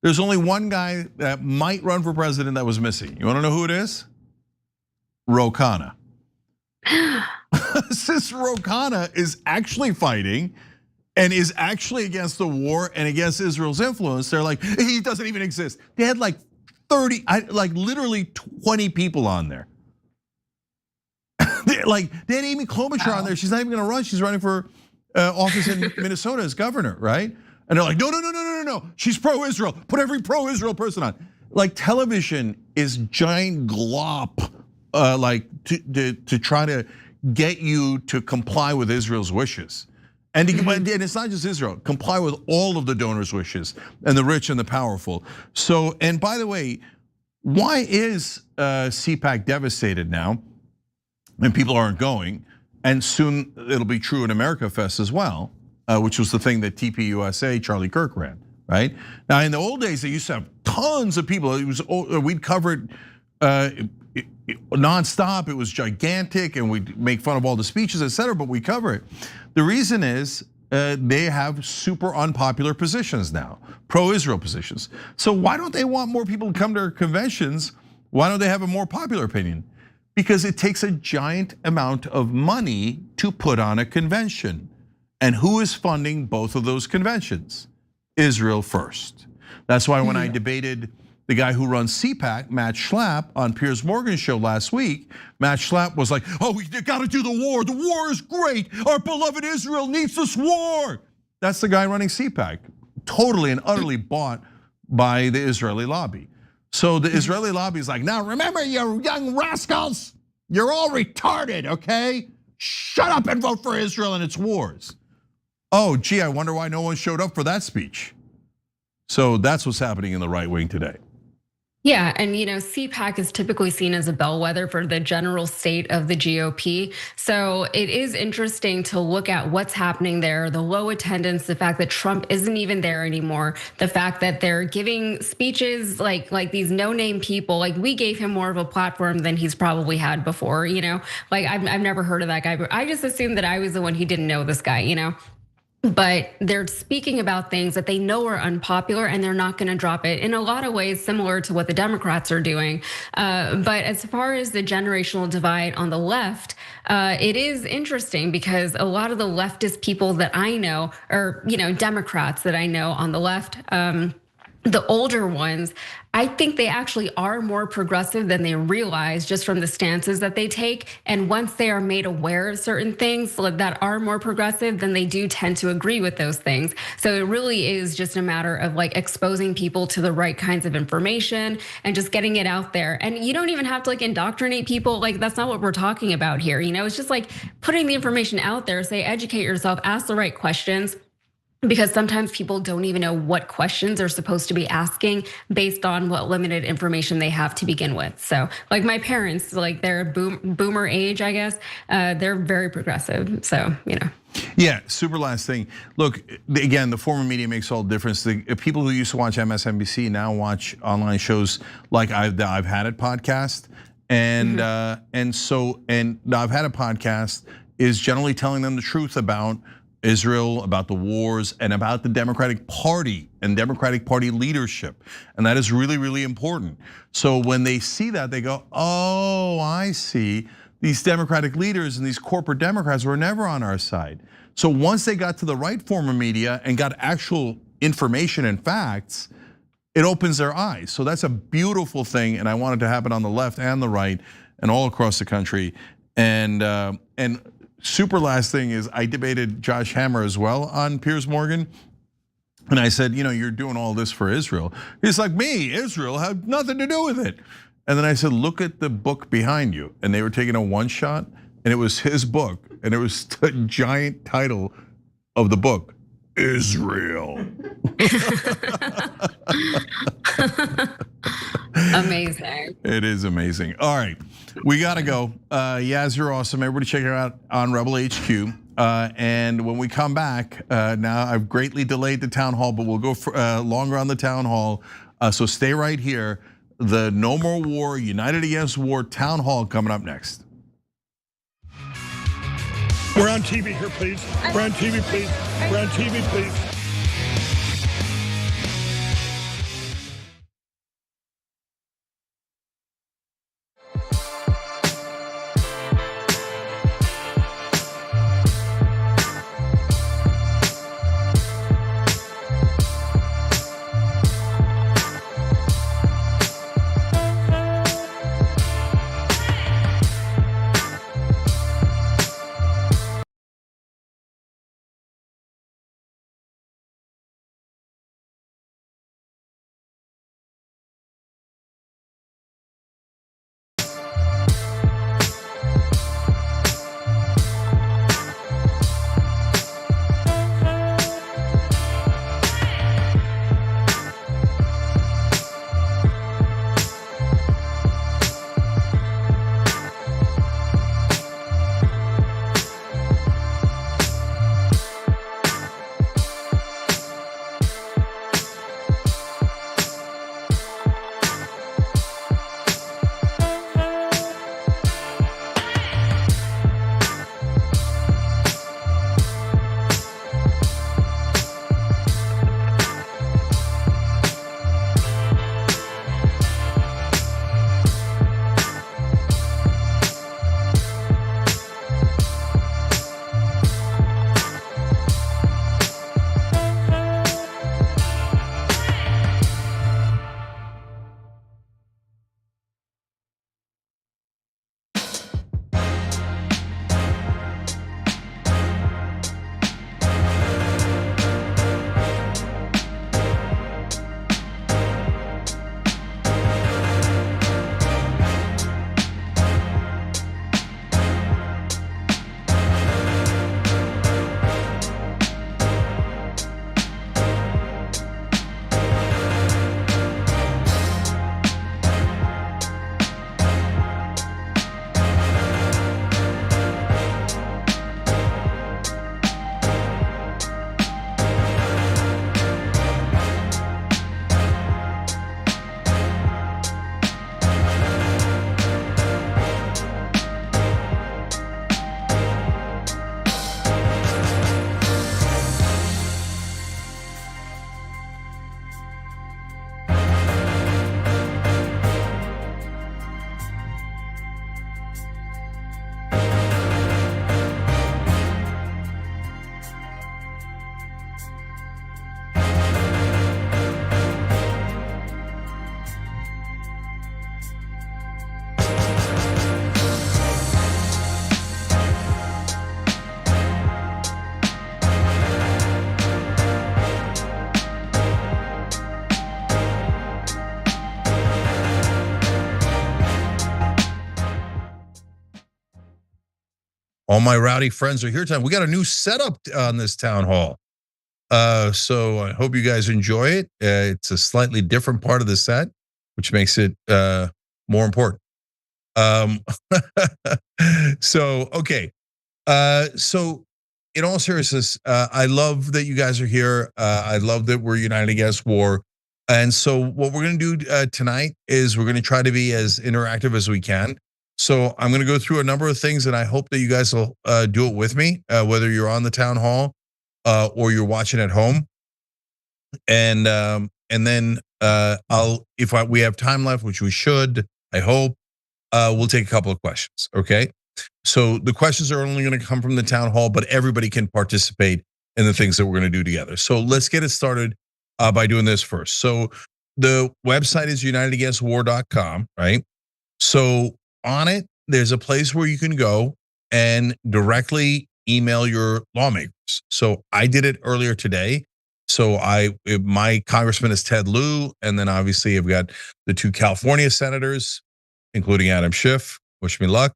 B: There's only one guy that might run for president that was missing. You want to know who it is? Ro Khanna. Since Ro Khanna is actually fighting, and is actually against the war and against Israel's influence, they're like, he doesn't even exist. They had like literally 20 people on there. They had Amy Klobuchar on there. She's not even gonna run. She's running for office in Minnesota as governor, right? And they're like, no. She's pro-Israel. Put every pro-Israel person on. Like, television is giant glop, to try to get you to comply with Israel's wishes. And it's not just Israel, comply with all of the donors' wishes and the rich and the powerful. So, and by the way, why is CPAC devastated now? And people aren't going, and soon it'll be true in America Fest as well, which was the thing that TPUSA, Charlie Kirk ran, right? Now, in the old days, they used to have tons of people. We'd cover it nonstop. It was gigantic, and we'd make fun of all the speeches, et cetera, but we cover it. The reason is they have super unpopular positions now, pro-Israel positions. So why don't they want more people to come to their conventions? Why don't they have a more popular opinion? Because it takes a giant amount of money to put on a convention. And who is funding both of those conventions? Israel first. That's why when I debated the guy who runs CPAC, Matt Schlapp, on Piers Morgan's show last week, Matt Schlapp was like, oh, we gotta do the war. The war is great. Our beloved Israel needs this war. That's the guy running CPAC, totally and utterly bought by the Israeli lobby. So the Israeli lobby is like, now remember, you young rascals, you're all retarded, okay? Shut up and vote for Israel and its wars. Oh, gee, I wonder why no one showed up for that speech. So that's what's happening in the right wing today.
V: Yeah, and CPAC is typically seen as a bellwether for the general state of the GOP. So it is interesting to look at what's happening there, the low attendance, the fact that Trump isn't even there anymore, the fact that they're giving speeches like these no-name people. Like, we gave him more of a platform than he's probably had before, Like, I've never heard of that guy, but I just assumed that I was the one who didn't know this guy, But they're speaking about things that they know are unpopular, and they're not gonna drop it. In a lot of ways, similar to what the Democrats are doing. But as far as the generational divide on the left, it is interesting because a lot of the leftist people that I know, or Democrats that I know on the left, the older ones, I think they actually are more progressive than they realize just from the stances that they take. And once they are made aware of certain things that are more progressive, then they do tend to agree with those things. So it really is just a matter of exposing people to the right kinds of information and just getting it out there. And you don't even have to indoctrinate people. That's not what we're talking about here. It's just putting the information out there, say, educate yourself, ask the right questions. Because sometimes people don't even know what questions they're supposed to be asking based on what limited information they have to begin with. So my parents, they're boomer age, I guess, they're very progressive, so
B: Yeah, super last thing. Look, again, the former media makes all the difference. The people who used to watch MSNBC now watch online shows like I've Had It podcast. And so I've Had It podcast is generally telling them the truth about Israel, about the wars, and about the Democratic Party and Democratic Party leadership. And that is really, really important. So when they see that, they go, oh, I see. These Democratic leaders and these corporate Democrats were never on our side. So once they got to the right form of media and got actual information and facts, it opens their eyes. So that's a beautiful thing, and I want it to happen on the left and the right and all across the country. And super last thing is, I debated Josh Hammer as well on Piers Morgan. And I said, you're doing all this for Israel. He's like, me, Israel had nothing to do with it. And then I said, look at the book behind you. And they were taking a one shot, and it was his book. And it was the giant title of the book, Israel.
V: Amazing.
B: It is amazing. All right, we gotta go. Yaz, you're awesome. Everybody check her out on Rebel HQ. And when we come back, now I've greatly delayed the town hall, but we'll go for, longer on the town hall. So stay right here. The No More War, United Against War town hall coming up next.
A: We're on TV here, please. We're on TV, please. We're on TV, please.
B: All my rowdy friends are here tonight. We got a new setup on this town hall. So I hope you guys enjoy it. It's a slightly different part of the set, which makes it more important. So, okay. So in all seriousness, I love that you guys are here. I love that we're united against war. And so what we're going to do tonight is we're going to try to be as interactive as we can. So I'm going to go through a number of things, and I hope that you guys will do it with me, whether you're on the town hall or you're watching at home. And then we have time left, which we should, I hope, we'll take a couple of questions. Okay. So the questions are only going to come from the town hall, but everybody can participate in the things that we're going to do together. So let's get it started by doing this first. So the website is unitedagainstwar.com, right? So on it, there's a place where you can go and directly email your lawmakers. So I did it earlier today. So my congressman is Ted Lieu, and then obviously I've got the 2 California senators, including Adam Schiff. Wish me luck.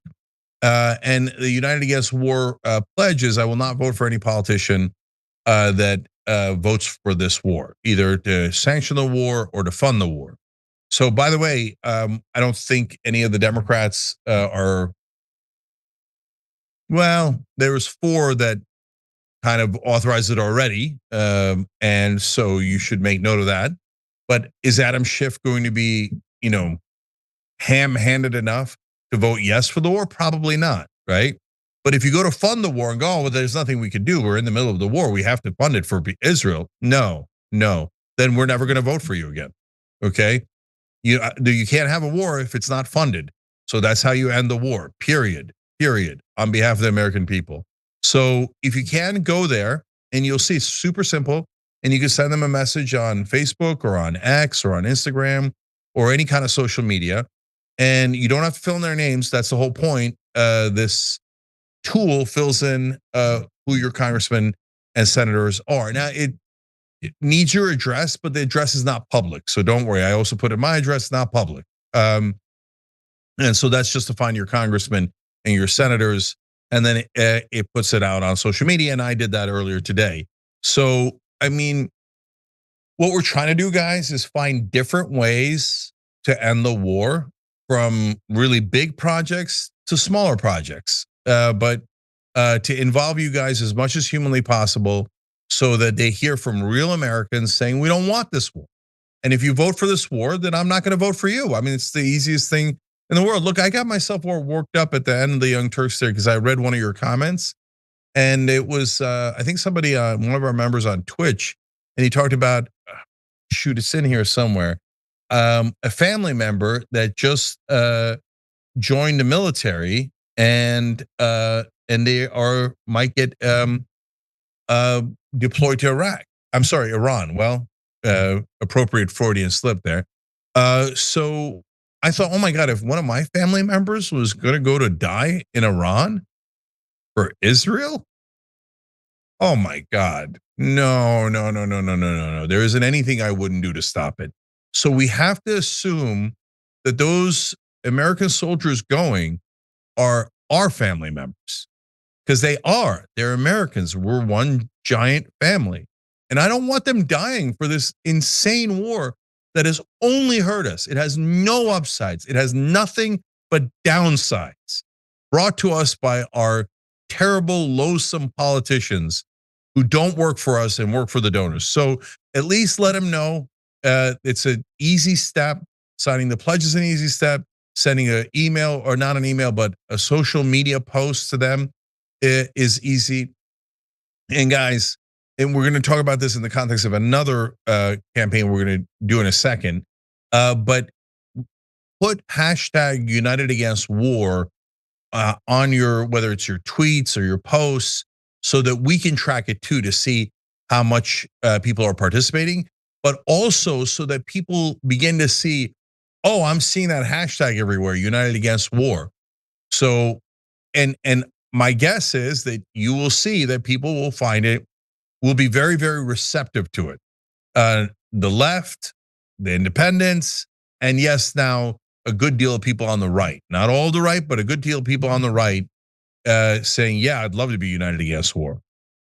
B: And the United Against War pledge is I will not vote for any politician that votes for this war, either to sanction the war or to fund the war. So, by the way, I don't think any of the Democrats are. Well, there was 4 that kind of authorized it already, and so you should make note of that. But is Adam Schiff going to be, ham-handed enough to vote yes for the war? Probably not, right? But if you go to fund the war and go, well, there's nothing we could do. We're in the middle of the war. We have to fund it for Israel. No. Then we're never going to vote for you again. Okay? You can't have a war if it's not funded. So that's how you end the war. Period. On behalf of the American people. So if you can, go there and you'll see it's super simple. And you can send them a message on Facebook or on X or on Instagram or any kind of social media. And you don't have to fill in their names. That's the whole point. This tool fills in who your congressmen and senators are. Now, it needs your address, but the address is not public. So don't worry. I also put in my address, not public. And so that's just to find your congressmen and your senators. And then it puts it out on social media. And I did that earlier today. So, I mean, what we're trying to do, guys, is find different ways to end the war, from really big projects to smaller projects, but to involve you guys as much as humanly possible so that they hear from real Americans saying, we don't want this war. And if you vote for this war, then I'm not going to vote for you. I mean, it's the easiest thing in the world. Look, I got myself all worked up at the end of the Young Turks there because I read one of your comments, and it was, I think somebody, one of our members on Twitch, and he talked about, shoot, it's in here somewhere, a family member that just joined the military, and they might get deployed to Iraq. I'm sorry, Iran. Well, appropriate Freudian slip there. So I thought, oh my God, if one of my family members was going to go to die in Iran for Israel, oh my God, no. There isn't anything I wouldn't do to stop it. So we have to assume that those American soldiers going are our family members, because they're Americans. We're one giant family. And I don't want them dying for this insane war that has only hurt us. It has no upsides. It has nothing but downsides brought to us by our terrible, loathsome politicians who don't work for us and work for the donors. So at least let them know it's an easy step. Signing the pledge is an easy step. Sending an email, or not an email, but a social media post to them is easy. And guys, and we're going to talk about this in the context of another campaign we're going to do in a second. But put hashtag United Against War on whether it's your tweets or your posts, so that we can track it too, to see how much people are participating, but also so that people begin to see, oh, I'm seeing that hashtag everywhere, United Against War. So, and my guess is that you will see that people will find it, will be very, very receptive to it. The left, the independents, and yes, now a good deal of people on the right. Not all the right, but a good deal of people on the right saying, yeah, I'd love to be united against war.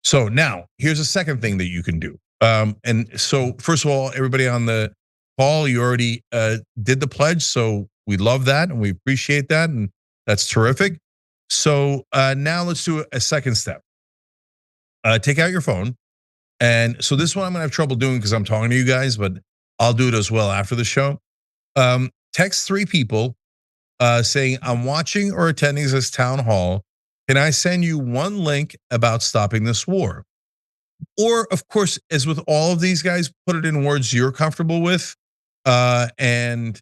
B: So now here's a second thing that you can do. And so first of all, everybody on the call, you already did the pledge. So we love that and we appreciate that. And that's terrific. So now let's do a second step. Take out your phone. And so this one I'm gonna have trouble doing because I'm talking to you guys, but I'll do it as well after the show. Text 3 people saying, I'm watching or attending this town hall. Can I send you one link about stopping this war? Or, of course, as with all of these guys, put it in words you're comfortable with, and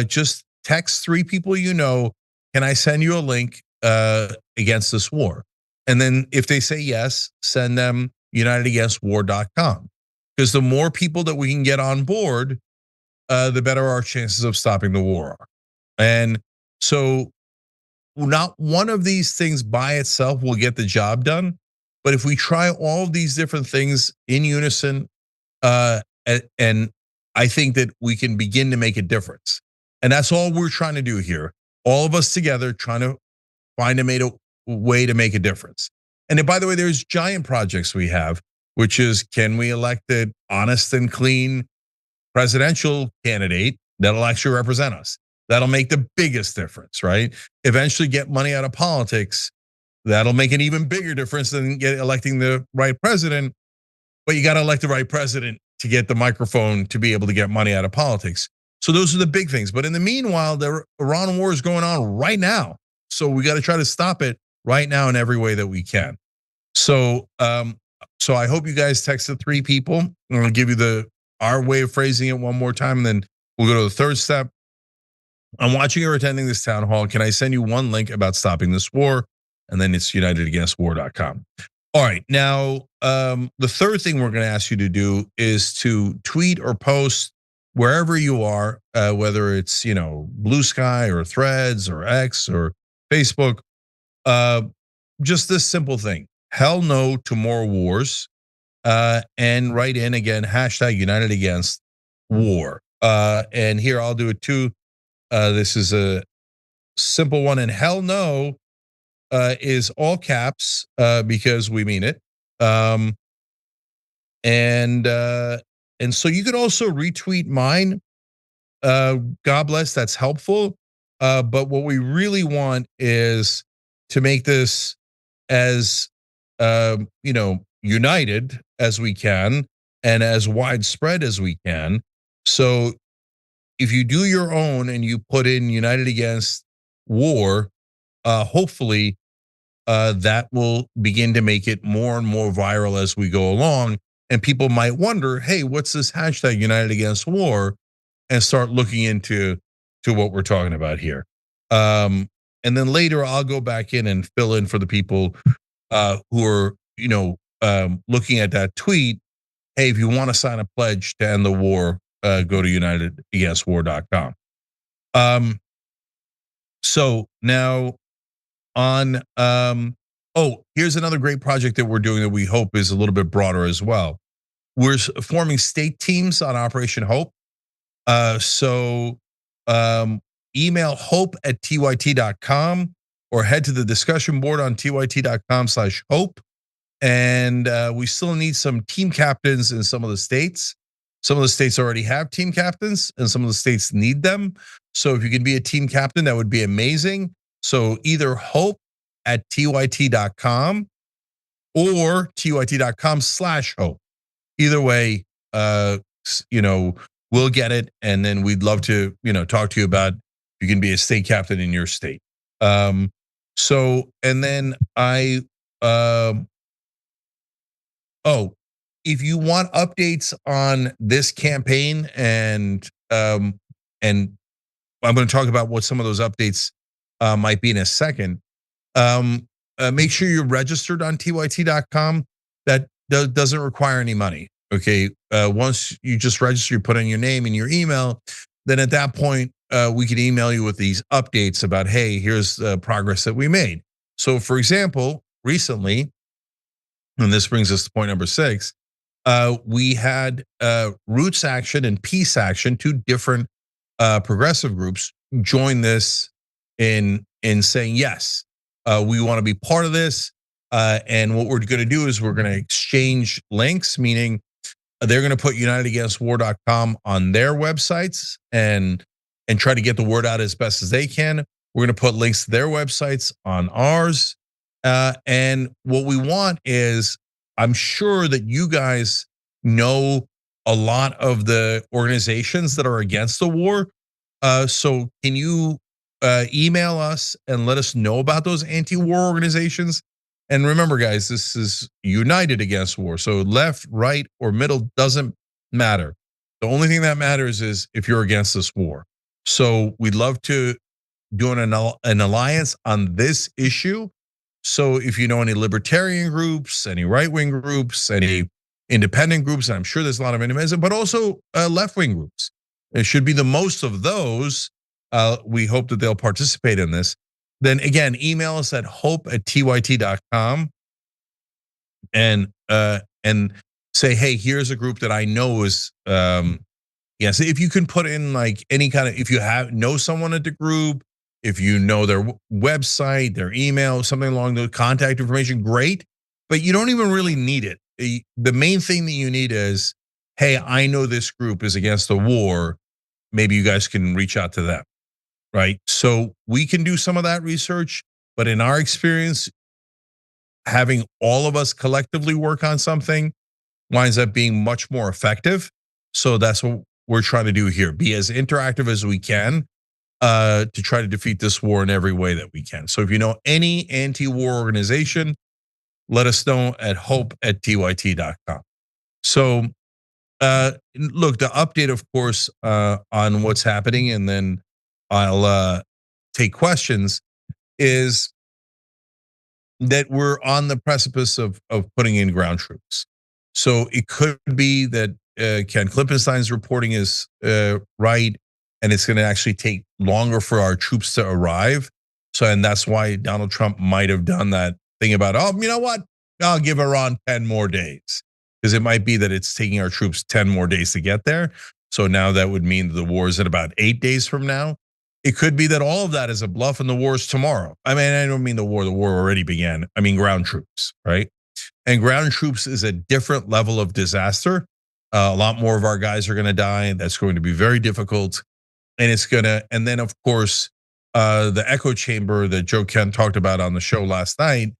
B: just text 3 people you know. Can I send you a link against this war? And then if they say yes, send them unitedagainstwar.com. Because the more people that we can get on board, the better our chances of stopping the war are. And so not one of these things by itself will get the job done. But if we try all of these different things in unison, and I think that we can begin to make a difference. And that's all we're trying to do here. All of us together trying to find a way to make a difference. And by the way, there's giant projects we have, which is, can we elect an honest and clean presidential candidate that'll actually represent us? That'll make the biggest difference, right? Eventually get money out of politics. That'll make an even bigger difference than electing the right president. But you got to elect the right president to get the microphone to be able to get money out of politics. So those are the big things. But in the meanwhile, the Iran war is going on right now. So we got to try to stop it right now in every way that we can. So I hope you guys texted 3 people. I'm gonna give you our way of phrasing it one more time, and then we'll go to the third step. I'm watching or attending this town hall. Can I send you one link about stopping this war? And then it's unitedagainstwar.com. All right, now the third thing we're gonna ask you to do is to tweet or post wherever you are, whether it's Blue Sky or Threads or X or Facebook, just this simple thing: hell no to more wars, and write in again #UnitedAgainstWar. And here I'll do it too. This is a simple one, and hell no is all caps because we mean it. And so you could also retweet mine. God bless, that's helpful. But what we really want is to make this as united as we can and as widespread as we can. So if you do your own and you put in United Against War, hopefully that will begin to make it more and more viral as we go along. And people might wonder, hey, what's this hashtag United Against War? And start looking into what we're talking about here. And then later I'll go back in and fill in for the people who are, looking at that tweet. Hey, if you want to sign a pledge to end the war, go to unitedagainstwar.com. So now on, here's another great project that we're doing that we hope is a little bit broader as well. We're forming state teams on Operation Hope. So email hope@tyt.com or head to the discussion board on tyt.com/hope. And we still need some team captains in some of the states. Some of the states already have team captains and some of the states need them. So if you can be a team captain, that would be amazing. So either hope@tyt.com or tyt.com/hope. Either way, we'll get it. And then we'd love to, talk to you about if you can be a state captain in your state. And then if you want updates on this campaign, and I'm going to talk about what some of those updates might be in a second. Make sure you're registered on tyt.com. That doesn't require any money. Okay, once you just register, you put in your name and your email. Then at that point, we can email you with these updates about, hey, here's the progress that we made. So, for example, recently, and this brings us to point number 6. We had Roots Action and Peace Action, 2 different progressive groups, join this in saying yes. we want to be part of this. And what we're going to do is we're going to exchange links, meaning they're going to put unitedagainstwar.com on their websites and try to get the word out as best as they can. We're going to put links to their websites on ours. And what we want is, I'm sure that you guys know a lot of the organizations that are against the war. So can you email us and let us know about those anti-war organizations? And remember, guys, this is united against war. So left, right, or middle doesn't matter. The only thing that matters is if you're against this war. So we'd love to do an alliance on this issue. So if you know any libertarian groups, any right-wing groups, any independent groups, and I'm sure there's a lot of independents, but also left-wing groups. It should be the most of those. We hope that they'll participate in this. Then again, email us at hope@tyt.com and say, hey, here's a group that I know is yes. If you can put in like any kind of, if you know someone at the group, if you know their website, their email, something along the contact information, great. But you don't even really need it. The main thing that you need is, hey, I know this group is against the war. Maybe you guys can reach out to them. Right. So we can do some of that research, but in our experience, having all of us collectively work on something winds up being much more effective. So that's what we're trying to do here. Be as interactive as we can to try to defeat this war in every way that we can. So if you know any anti-war organization, let us know at hope@tyt.com. So look, the update, of course, on what's happening, and then I'll take questions, is that we're on the precipice of putting in ground troops. So it could be that Ken Klippenstein's reporting is right, and it's going to actually take longer for our troops to arrive. So, and that's why Donald Trump might have done that thing about, oh, you know what? I'll give Iran 10 more days. Because it might be that it's taking our troops 10 more days to get there. So now that would mean that the war is in about 8 days from now. It could be that all of that is a bluff and the war is tomorrow. I mean, I don't mean the war already began. I mean ground troops, right? And ground troops is a different level of disaster. A lot more of our guys are gonna die. That's going to be very difficult. And it's gonna, and then of course, the echo chamber that Joe Kent talked about on the show last night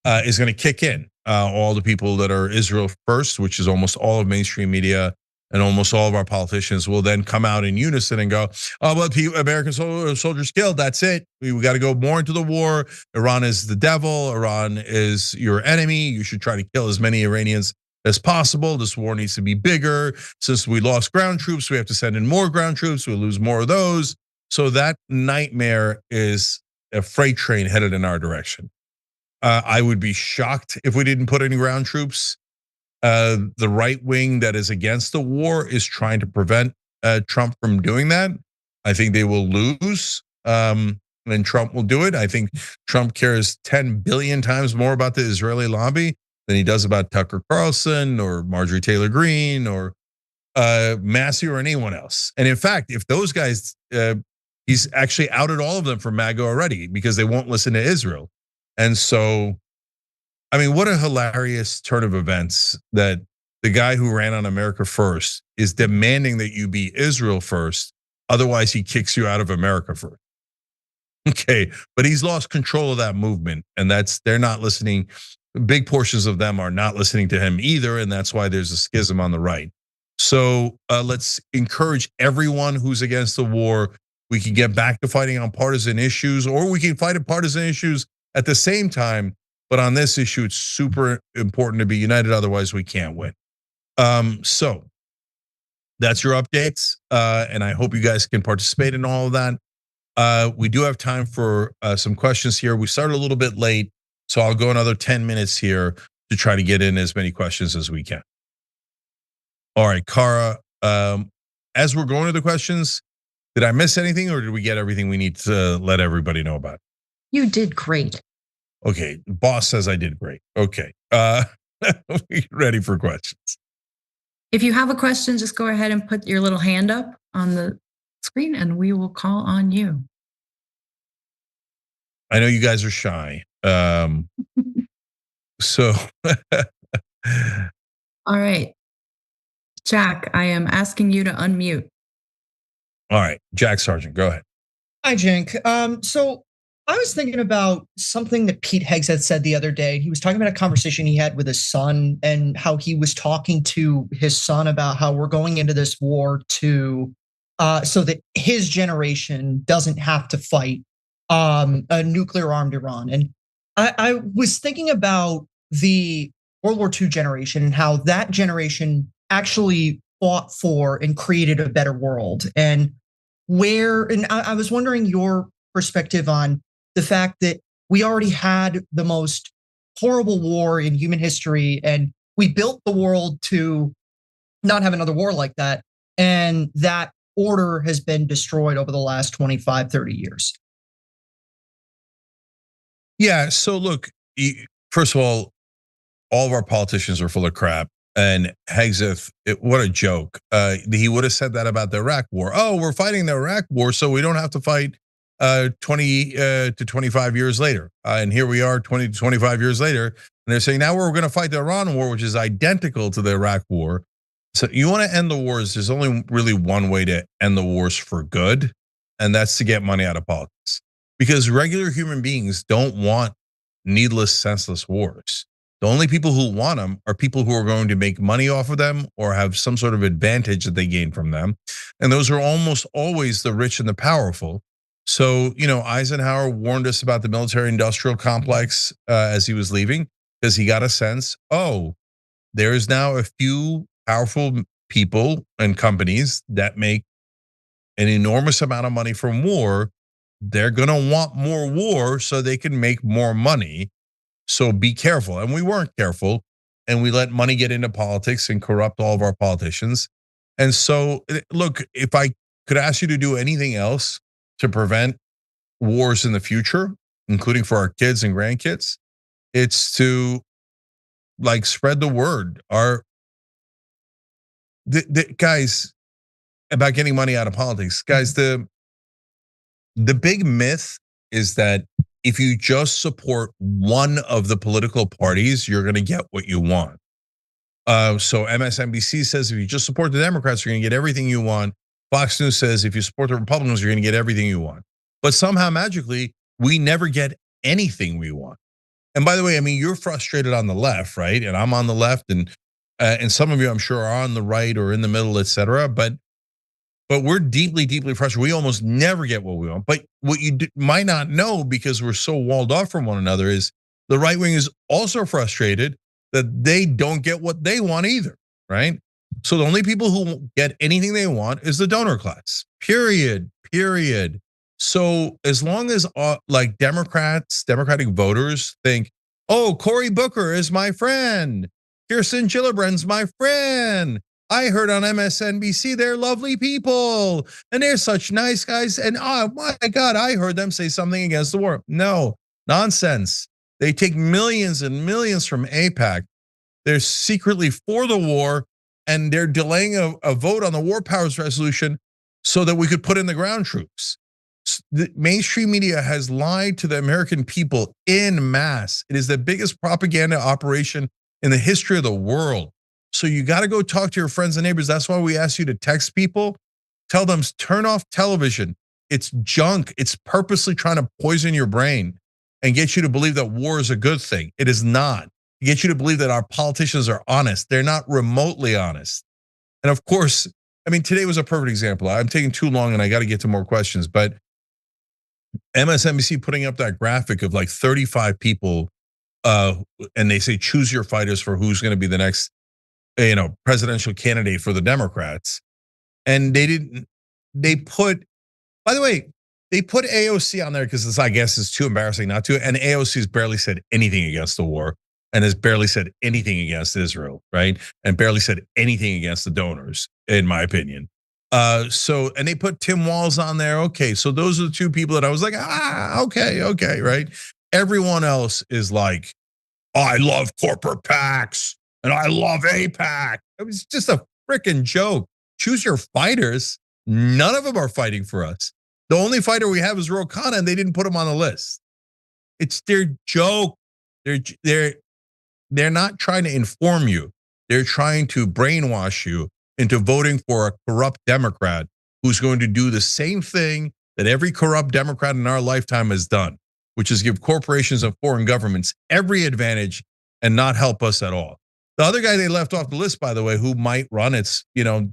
B: is gonna kick in. All the people that are Israel first, which is almost all of mainstream media, and almost all of our politicians will then come out in unison and go, oh, well, American soldiers killed, that's it. We got to go more into the war. Iran is the devil. Iran is your enemy. You should try to kill as many Iranians as possible. This war needs to be bigger. Since we lost ground troops, we have to send in more ground troops. We'll lose more of those. So that nightmare is a freight train headed in our direction. I would be shocked if we didn't put any ground troops. The right wing that is against the war is trying to prevent Trump from doing that. I think they will lose, and Trump will do it. I think Trump cares 10 billion times more about the Israeli lobby than he does about Tucker Carlson or Marjorie Taylor Greene or Massey or anyone else. And in fact, if those guys, he's actually outed all of them from MAGA already because they won't listen to Israel. And so, I mean, what a hilarious turn of events that the guy who ran on America First is demanding that you be Israel first. Otherwise, he kicks you out of America first. Okay, but he's lost control of that movement, and they're not listening. Big portions of them are not listening to him either, and that's why there's a schism on the right. So let's encourage everyone who's against the war. We can get back to fighting on partisan issues, or we can fight on partisan issues at the same time. But on this issue, it's super important to be united. Otherwise, we can't win. So that's your updates. And I hope you guys can participate in all of that. We do have time for some questions here. We started a little bit late, so I'll go another 10 minutes here to try to get in as many questions as we can. All right, Kara, as we're going to the questions, did I miss anything or did we get everything we need to let everybody know about?
G: You did great.
B: Okay, boss says I did great. Okay, ready for questions.
G: If you have a question, just go ahead and put your little hand up on the screen and we will call on you.
B: I know you guys are shy. So,
G: All right. Jack, I am asking you to unmute.
B: all right, Jack Sargent, go ahead.
K: Hi, Jink. So I was thinking about something that Pete Hegseth said the other day. He was talking about a conversation he had with his son and how he was talking to his son about how we're going into this war to so that his generation doesn't have to fight a nuclear-armed Iran. And I was thinking about the World War II generation and how that generation actually fought for and created a better world. And I was wondering your perspective on the fact that we already had the most horrible war in human history, and we built the world to not have another war like that. And that order has been destroyed over the last 25, 30 years.
B: Yeah, so look, first of all of our politicians are full of crap. And Hegseth, what a joke. He would have said that about the Iraq war. Oh, we're fighting the Iraq war, so we don't have to fight 20 to 25 years later. And here we are 20 to 25 years later. And they're saying now we're going to fight the Iran war, which is identical to the Iraq war. So you want to end the wars, there's only really one way to end the wars for good. And that's to get money out of politics. Because regular human beings don't want needless, senseless wars. The only people who want them are people who are going to make money off of them or have some sort of advantage that they gain from them. And those are almost always the rich and the powerful. So, Eisenhower warned us about the military industrial complex as he was leaving, because he got a sense, there's now a few powerful people and companies that make an enormous amount of money from war. They're going to want more war so they can make more money. So be careful. And we weren't careful, and we let money get into politics and corrupt all of our politicians. And so, look, if I could ask you to do anything else to prevent wars in the future, including for our kids and grandkids, it's to spread the word. The guys, about getting money out of politics, guys, the big myth is that if you just support one of the political parties, you're going to get what you want. So MSNBC says if you just support the Democrats, you're going to get everything you want. Fox News says if you support the Republicans, you're going to get everything you want. But somehow magically, we never get anything we want. And by the way, you're frustrated on the left, right? And I'm on the left, and some of you, I'm sure, are on the right or in the middle, et cetera. But we're deeply, deeply frustrated. We almost never get what we want. But what you might not know, because we're so walled off from one another, is the right wing is also frustrated that they don't get what they want either, right? So the only people who get anything they want is the donor class, period. So as long as Democratic voters think, Cory Booker is my friend, Kirsten Gillibrand's my friend, I heard on MSNBC they're lovely people and they're such nice guys, and oh my God, I heard them say something against the war. No, nonsense. They take millions and millions from AIPAC. They're secretly for the war, and they're delaying a vote on the war powers resolution so that we could put in the ground troops. The mainstream media has lied to the American people en masse. It is the biggest propaganda operation in the history of the world. So you got to go talk to your friends and neighbors. That's why we ask you to text people, tell them turn off television. It's junk. It's purposely trying to poison your brain and get you to believe that war is a good thing. It is not. To get you to believe that our politicians are honest. They're not remotely honest. And of course, today was a perfect example. I'm taking too long and I got to get to more questions, but MSNBC putting up that graphic of 35 people, and they say choose your fighters for who's going to be the next presidential candidate for the Democrats. And they put AOC on there because I guess it's too embarrassing not to. And AOC has barely said anything against the war and has barely said anything against Israel, right? And barely said anything against the donors, in my opinion. And they put Tim Walz on there. Okay, so those are the two people that I was like, okay, right? Everyone else is like, I love corporate PACs and I love AIPAC. It was just a freaking joke. Choose your fighters. None of them are fighting for us. The only fighter we have is Ro Khanna, and they didn't put him on the list. It's their joke. They're not trying to inform you. They're trying to brainwash you into voting for a corrupt Democrat who's going to do the same thing that every corrupt Democrat in our lifetime has done, which is give corporations and foreign governments every advantage and not help us at all. The other guy they left off the list, by the way, who might run, it's,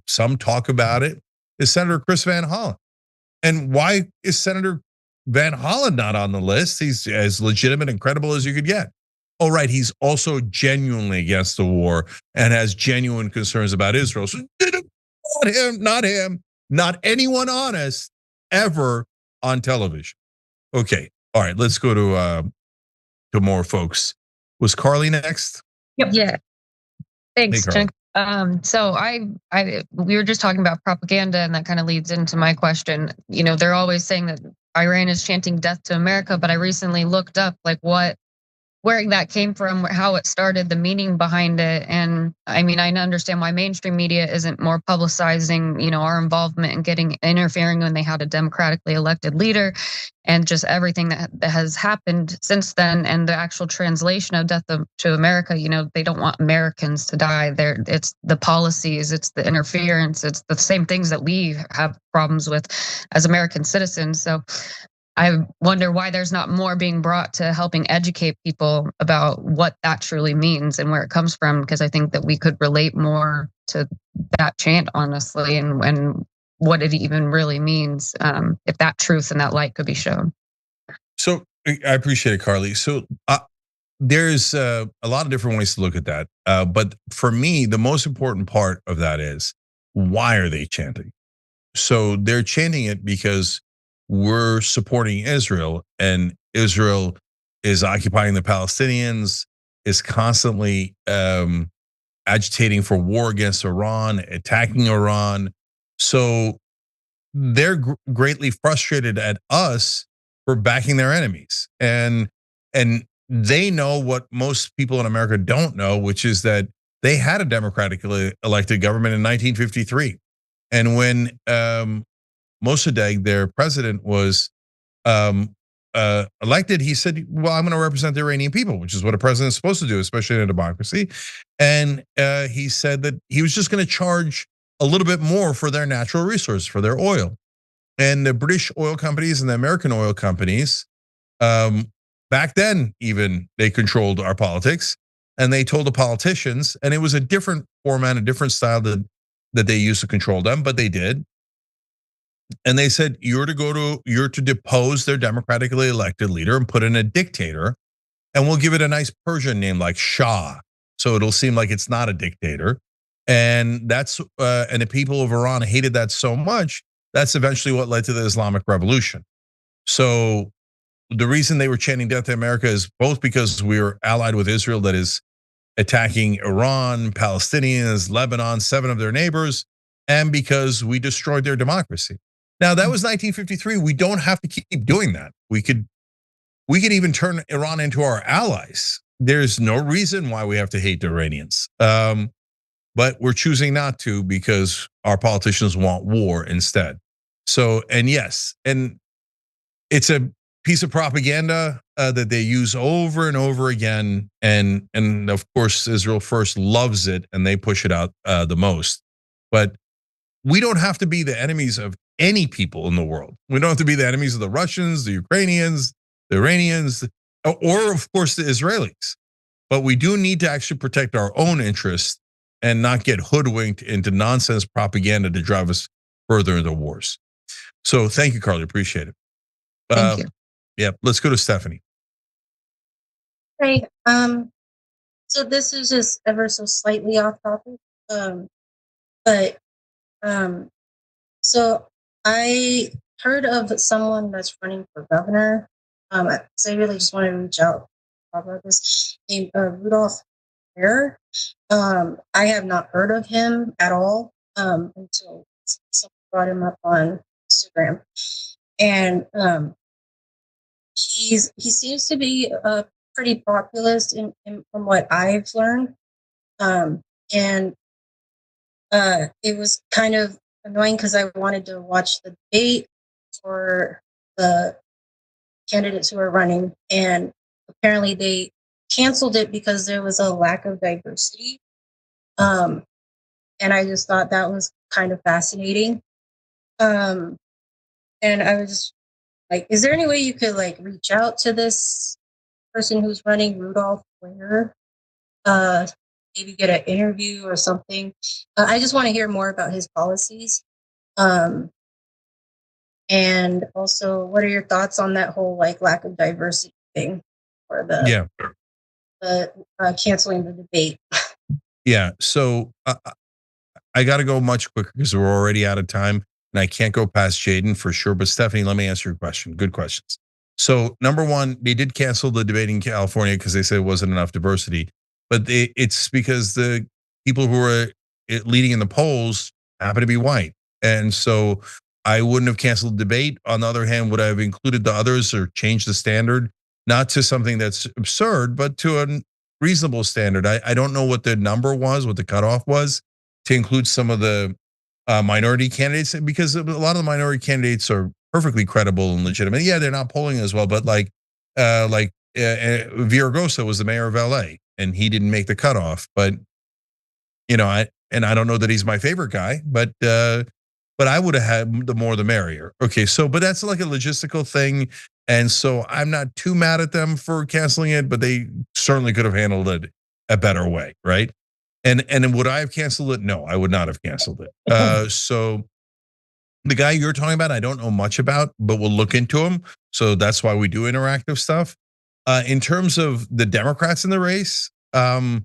B: some talk about it, is Senator Chris Van Hollen. And why is Senator Van Hollen not on the list? He's as legitimate and credible as you could get. Oh, right, he's also genuinely against the war and has genuine concerns about Israel. So not him, not anyone honest ever on television. Okay, all right, let's go to more folks. Was Carly next?
M: Yep. Yeah. Thanks,
B: Hey,
M: Jen. So we were just talking about propaganda, and that kind of leads into my question. They're always saying that Iran is chanting death to America, but I recently looked up where that came from, how it started, the meaning behind it. And I mean, I understand why mainstream media isn't more publicizing, our involvement in interfering when they had a democratically elected leader and just everything that has happened since then. And the actual translation of death to America, they don't want Americans to die. It's the policies, it's the interference, it's the same things that we have problems with as American citizens. So I wonder why there's not more being brought to helping educate people about what that truly means and where it comes from, because I think that we could relate more to that chant, honestly, and what it even really means, if that truth and that light could be shown.
B: So I appreciate it, Carly. So there's a lot of different ways to look at that. But for me, the most important part of that is, why are they chanting? So they're chanting it because we're supporting Israel, and Israel is occupying the Palestinians, is constantly agitating for war against Iran, attacking Iran. So they're greatly frustrated at us for backing their enemies. And they know what most people in America don't know, which is that they had a democratically elected government in 1953. And when Mossadegh, their president, was elected, he said, well, I'm going to represent the Iranian people, which is what a president is supposed to do, especially in a democracy. And he said that he was just going to charge a little bit more for their natural resources, for their oil. And the British oil companies and the American oil companies, back then even, they controlled our politics. And they told the politicians, and it was a different format, a different style that they used to control them, but they did. And they said, you're to depose their democratically elected leader and put in a dictator, and we'll give it a nice Persian name like Shah, so it'll seem like it's not a dictator. And that's and the people of Iran hated that so much, that's eventually what led to the Islamic Revolution. So the reason they were chanting death to America is both because we are allied with Israel that is attacking Iran, Palestinians, Lebanon, 7 of their neighbors, and because we destroyed their democracy. Now, that was 1953. We don't have to keep doing that. We could even turn Iran into our allies. There's no reason why we have to hate the Iranians. But we're choosing not to because our politicians want war instead. So, and yes, and it's a piece of propaganda that they use over and over again. And of course, Israel First loves it and they push it out the most. But we don't have to be the enemies of any people in the world. We don't have to be the enemies of the Russians, the Ukrainians, the Iranians, or of course the Israelis. But we do need to actually protect our own interests and not get hoodwinked into nonsense propaganda to drive us further into wars. So thank you, Carly, appreciate it.
M: Thank you.
B: Yeah, let's go to Stephanie.
N: Hey, so this is just ever so slightly off topic, but so I heard of someone that's running for governor. So I really just wanted to reach out about this, named Rudolph Bear. I have not heard of him at all until someone brought him up on Instagram, and he seems to be pretty populist from what I've learned, and it was kind of annoying because I wanted to watch the debate for the candidates who are running, and apparently they canceled it because there was a lack of diversity. And I just thought that was kind of fascinating. And I was just like, is there any way you could like reach out to this person who's running, Rudolph Ware? Maybe get an interview or something. I just want to hear more about his policies. And also, what are your thoughts on that whole like lack of diversity thing, or the canceling the debate?
B: Yeah. So I got to go much quicker because we're already out of time, and I can't go past Jaden for sure. But Stephanie, let me answer your question. Good questions. So number one, they did cancel the debate in California because they said it wasn't enough diversity. But it's because the people who were leading in the polls happen to be white. And so I wouldn't have canceled the debate. On the other hand, would I have included the others or changed the standard? Not to something that's absurd, but to a reasonable standard. I don't know what the number was, what the cutoff was to include some of the minority candidates, because a lot of the minority candidates are perfectly credible and legitimate. Yeah, they're not polling as well, but Villaraigosa was the mayor of LA. And he didn't make the cutoff, but I don't know that he's my favorite guy, but I would have had the more the merrier. Okay, so but that's like a logistical thing, and so I'm not too mad at them for canceling it, but they certainly could have handled it a better way, right? And would I have canceled it? No, I would not have canceled it. So the guy you're talking about, I don't know much about, but we'll look into him. So that's why we do interactive stuff. In terms of the Democrats in the race, I'm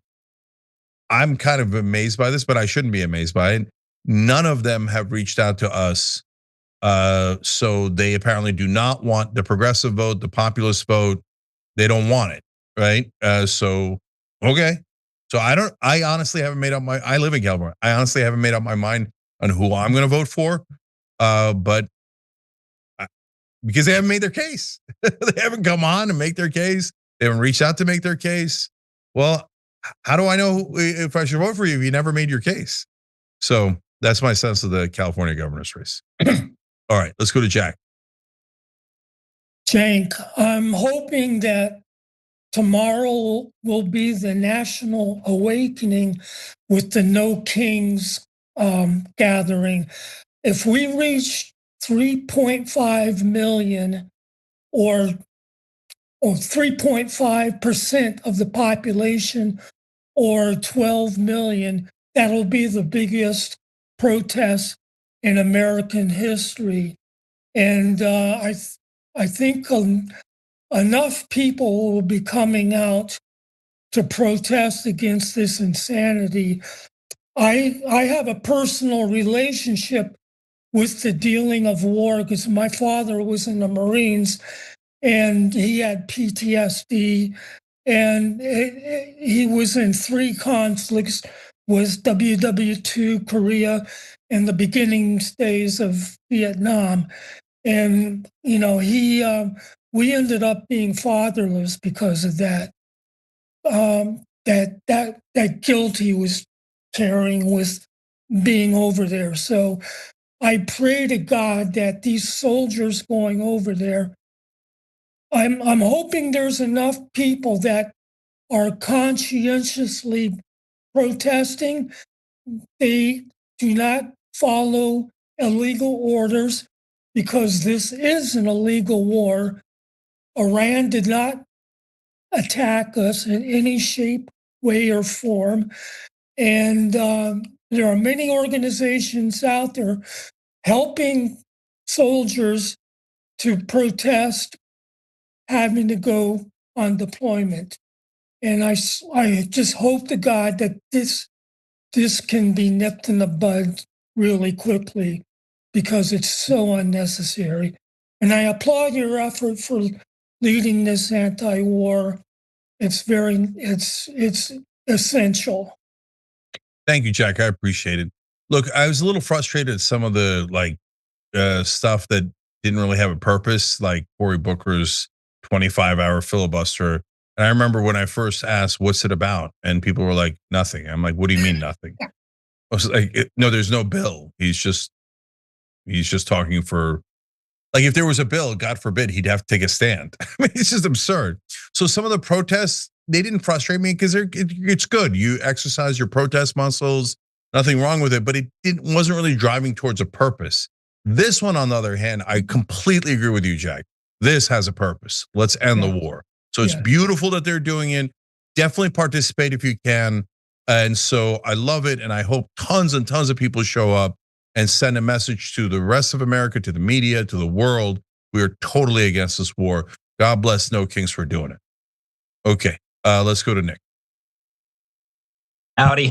B: kind of amazed by this, but I shouldn't be amazed by it. None of them have reached out to us. So they apparently do not want the progressive vote, the populist vote. They don't want it, right? So, okay. So I honestly haven't made up I live in California. I honestly haven't made up my mind on who I'm going to vote for. But because they haven't made their case. They haven't come on and make their case. They haven't reached out to make their case. Well, how do I know if I should vote for you if you never made your case? So that's my sense of the California governor's race. All right, let's go to Jack.
E: Cenk, I'm hoping that tomorrow will be the national awakening with the No Kings gathering. If we reach 3.5 million or 3.5% of the population or 12 million, that'll be the biggest protest in American history. And I think enough people will be coming out to protest against this insanity. I have a personal relationship with the dealing of war because my father was in the Marines and he had PTSD, and he was in 3 conflicts, was WW2, Korea, and the beginning days of Vietnam. And, we ended up being fatherless because of that. That guilt he was carrying with being over there. So I pray to God that these soldiers going over there, I'm hoping there's enough people that are conscientiously protesting. They do not follow illegal orders because this is an illegal war. Iran did not attack us in any shape, way, or form. And there are many organizations out there helping soldiers to protest having to go on deployment. And I just hope to God that this can be nipped in the bud really quickly because it's so unnecessary. And I applaud your effort for leading this anti-war. It's essential.
B: Thank you, Jack. I appreciate it. Look, I was a little frustrated at some of the stuff that didn't really have a purpose, like Cory Booker's 25-hour filibuster. And I remember when I first asked, "What's it about?" and people were like, "Nothing." I'm like, "What do you mean nothing?" I was like, "No, there's no bill. He's just talking for Like if there was a bill, God forbid, he'd have to take a stand. I mean, it's just absurd. So some of the protests, they didn't frustrate me because it's good. You exercise your protest muscles, nothing wrong with it, but it wasn't really driving towards a purpose. This one, on the other hand, I completely agree with you, Jack. This has a purpose. Let's end the war. So it's beautiful that they're doing it. Definitely participate if you can. And so I love it. And I hope tons and tons of people show up and send a message to the rest of America, to the media, to the world. We are totally against this war. God bless No Kings for doing it. Okay, let's go to Nick.
O: Howdy.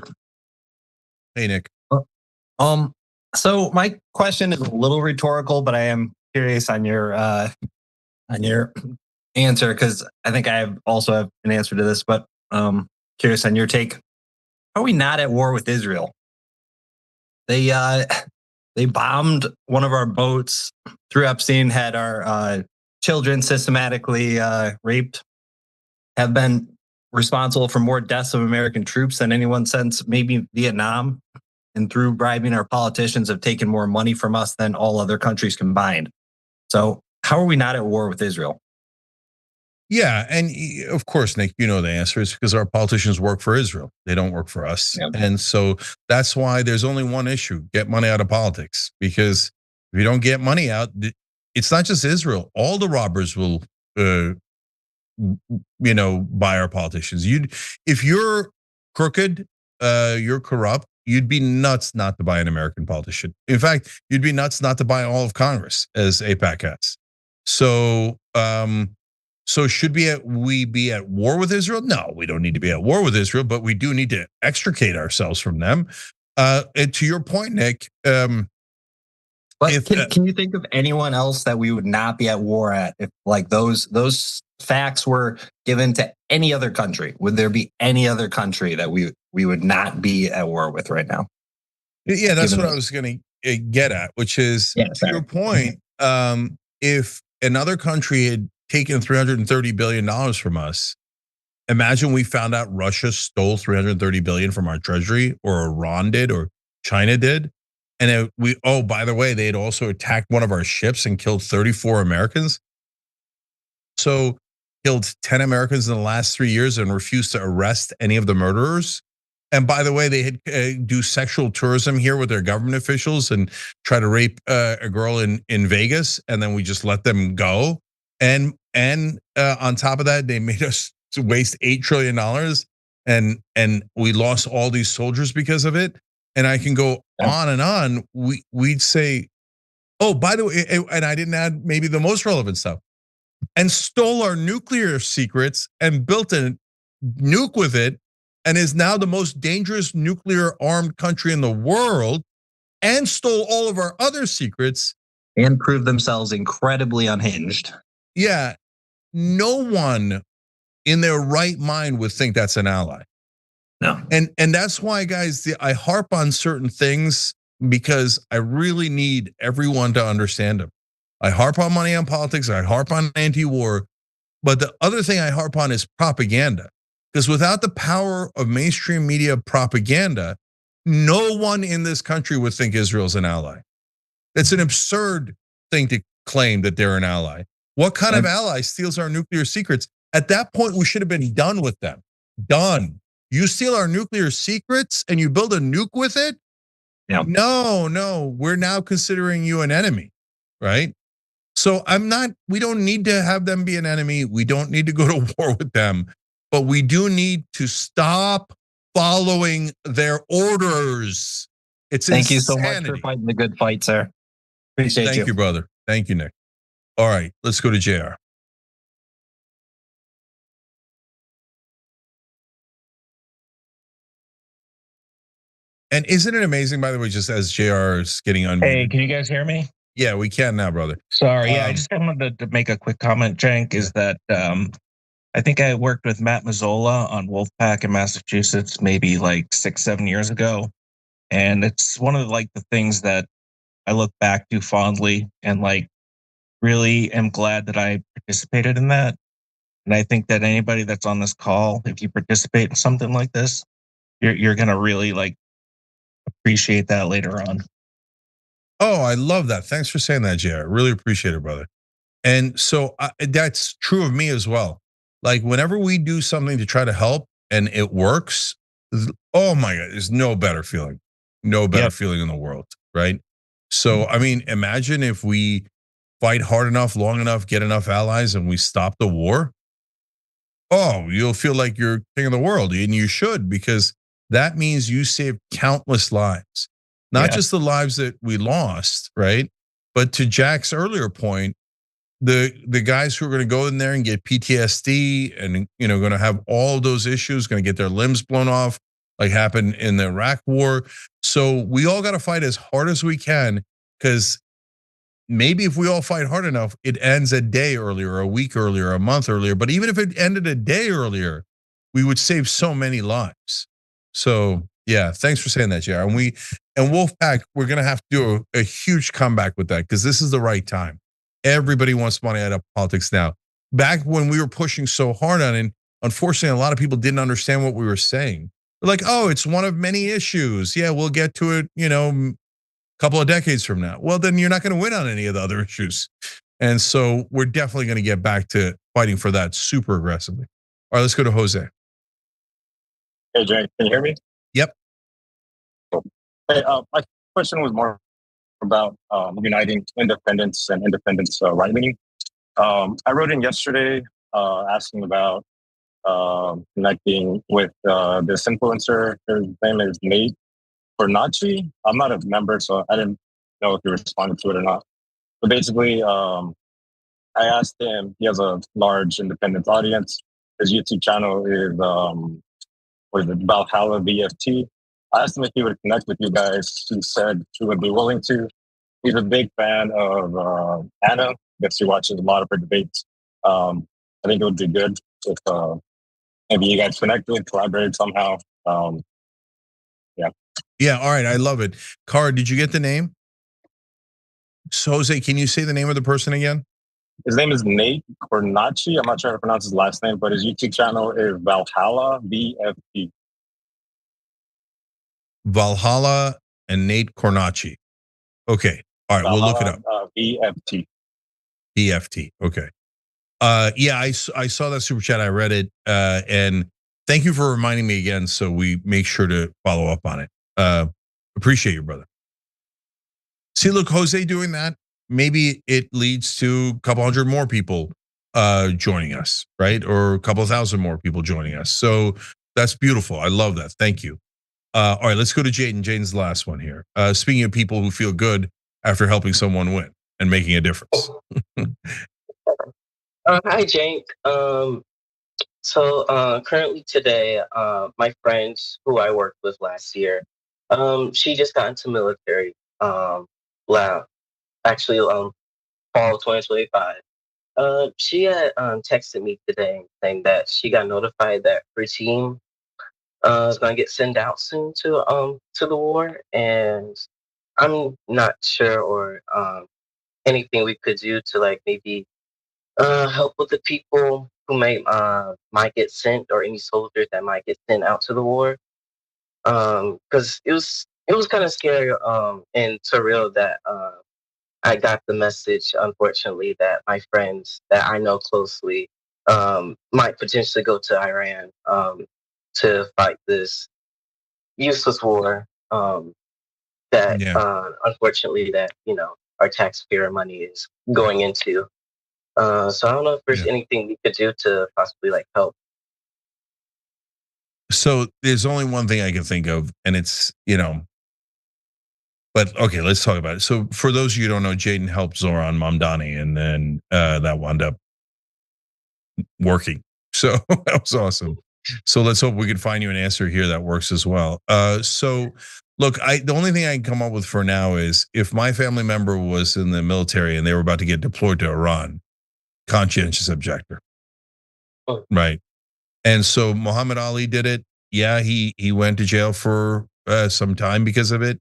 B: Hey, Nick.
O: So my question is a little rhetorical, but I am curious on your answer, because I think I also have an answer to this, but curious on your take. Are we not at war with Israel? They bombed one of our boats through Epstein, had our children systematically raped, have been responsible for more deaths of American troops than anyone since maybe Vietnam, and through bribing our politicians have taken more money from us than all other countries combined. So how are we not at war with Israel?
B: Yeah, and of course, Nick, you know the answer is because our politicians work for Israel. They don't work for us. Yep. And so that's why there's only one issue: get money out of politics. Because if you don't get money out, it's not just Israel. All the robbers will, buy our politicians. If you're crooked, you're corrupt, you'd be nuts not to buy an American politician. In fact, you'd be nuts not to buy all of Congress, as AIPAC has. So should we be at war with Israel? No, we don't need to be at war with Israel, but we do need to extricate ourselves from them. And to your point, Nick,
O: can you think of anyone else that we would not be at war at if like those facts were given to any other country? Would there be any other country that we would not be at war with right now?
B: Yeah, that's what I was going to get at, which is to your point. If another country had taken $330 billion from us, imagine we found out Russia stole $330 billion from our treasury, or Iran did, or China did. And by the way, they had also attacked one of our ships and killed 34 Americans. So killed 10 Americans in the last 3 years and refused to arrest any of the murderers. And by the way, they had do sexual tourism here with their government officials and try to rape a girl in Vegas, and then we just let them go. And on top of that, they made us waste $8 trillion, and we lost all these soldiers because of it. And I can go on and on. We'd say, oh, by the way, and I didn't add maybe the most relevant stuff, and stole our nuclear secrets and built a nuke with it, and is now the most dangerous nuclear armed country in the world, and stole all of our other secrets.
O: And proved themselves incredibly unhinged.
B: Yeah, no one in their right mind would think that's an ally.
O: No.
B: And that's why, guys, I harp on certain things because I really need everyone to understand them. I harp on money on politics, I harp on anti-war, but the other thing I harp on is propaganda. Because without the power of mainstream media propaganda, no one in this country would think Israel's an ally. It's an absurd thing to claim that they're an ally. What kind of ally steals our nuclear secrets? At that point, we should have been done with them. Done. You steal our nuclear secrets and you build a nuke with it?
O: Yeah.
B: No, we're now considering you an enemy, right? So we don't need to have them be an enemy. We don't need to go to war with them, but we do need to stop following their orders. It's
O: Thank
B: insanity.
O: you so much for fighting the good fight, sir. Appreciate you.
B: Thank you, brother. Thank you, Nick. All right, let's go to JR. And isn't it amazing, by the way, just as JR is getting unmuted?
D: Hey, can you guys hear me?
B: Yeah, we can now, brother.
D: Sorry, I just wanted to make a quick comment, Cenk, is that I think I worked with Matt Mazzola on Wolfpack in Massachusetts maybe like 6-7 years ago. And it's one of the things that I look back to fondly and really am glad that I participated in that. And I think that anybody that's on this call, if you participate in something like this, you're going to really appreciate that later on.
B: Oh, I love that. Thanks for saying that, JR. Really appreciate it, brother. And so that's true of me as well. Like whenever we do something to try to help and it works, oh my God, there's no better feeling. No better feeling in the world, right? So, I mean, imagine if we fight hard enough, long enough, get enough allies, and we stop the war. Oh, you'll feel like you're king of the world, and you should, because that means you saved countless lives. Not just the lives that we lost, right? But to Jack's earlier point, the guys who are going to go in there and get PTSD and going to have all those issues, going to get their limbs blown off, like happened in the Iraq War. So we all got to fight as hard as we can, because maybe if we all fight hard enough, it ends a day earlier, a week earlier, a month earlier. But even if it ended a day earlier, we would save so many lives. So yeah, thanks for saying that, JR. And Wolfpack, we're gonna have to do a huge comeback with that, because this is the right time. Everybody wants money out of politics now. Back when we were pushing so hard on it, unfortunately, a lot of people didn't understand what we were saying. They're like, oh, it's one of many issues. Yeah, we'll get to it, a couple of decades from now. Well, then you're not going to win on any of the other issues. And so we're definitely going to get back to fighting for that super aggressively. All right, let's go to Jose.
P: Hey, Jay, can you hear me?
B: Yep.
P: Hey, my question was more about uniting independents and independents right-leaning. I wrote in yesterday asking about connecting with this influencer. His name is Nate Cornacci. I'm not a member, so I didn't know if he responded to it or not. But basically, I asked him, he has a large independent audience. His YouTube channel is, Valhalla VFT. I asked him if he would connect with you guys. He said he would be willing to. He's a big fan of Anna. I guess he watches a lot of her debates. I think it would be good if maybe you guys connected, collaborated somehow.
B: Yeah, all right, I love it. Kharg, did you get the name? So, Jose, can you say the name of the person again?
P: His name is Nate Cornacci. I'm not sure how to pronounce his last name, but his YouTube channel is Valhalla VFT.
B: Valhalla and Nate Cornacci. Okay, all right, Valhalla, we'll look it up.
P: VFT.
B: VFT, okay. Yeah, I saw that super chat, I read it, and thank you for reminding me again, so we make sure to follow up on it. Appreciate you, brother. See, look, Jose doing that, maybe it leads to a couple hundred more people joining us, right? Or a couple thousand more people joining us. So that's beautiful. I love that. Thank you. All right, let's go to Jaden. Jaden's the last one here. Speaking of people who feel good after helping someone win and making a difference.
T: Hi, Jake. So currently today, my friend who I worked with last year, she just got into military. Actually, fall of 2025. She had texted me today saying that she got notified that her team is going to get sent out soon to the war, and I'm not sure or anything we could do to like maybe help with the people who might get sent, or any soldiers that might get sent out to the war. Because it was kind of scary and surreal that I got the message, unfortunately, that my friends that I know closely might potentially go to Iran to fight this useless war that unfortunately that our taxpayer money is going into. So I don't know if there's anything we could do to possibly like help.
B: So there's only one thing I can think of, and it's, but okay, let's talk about it. So for those of you who don't know, Jaden helped Zoran Mamdani, and then that wound up working. So that was awesome. So let's hope we can find you an answer here that works as well. So look, the only thing I can come up with for now is if my family member was in the military and they were about to get deployed to Iran, conscientious objector, right? And so Muhammad Ali did it. Yeah, he went to jail for some time because of it.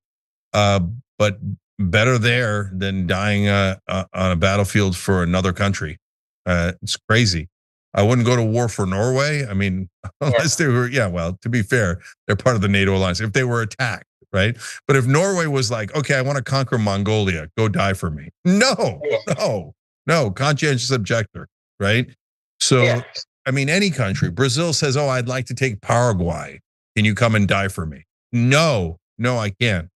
B: But better there than dying on a battlefield for another country. It's crazy. I wouldn't go to war for Norway. I mean, unless they were, well, to be fair, they're part of the NATO alliance. If they were attacked, right? But if Norway was like, okay, I want to conquer Mongolia, go die for me. No, conscientious objector, right? So, I mean, any country, Brazil says, oh, I'd like to take Paraguay. Can you come and die for me? No, I can't.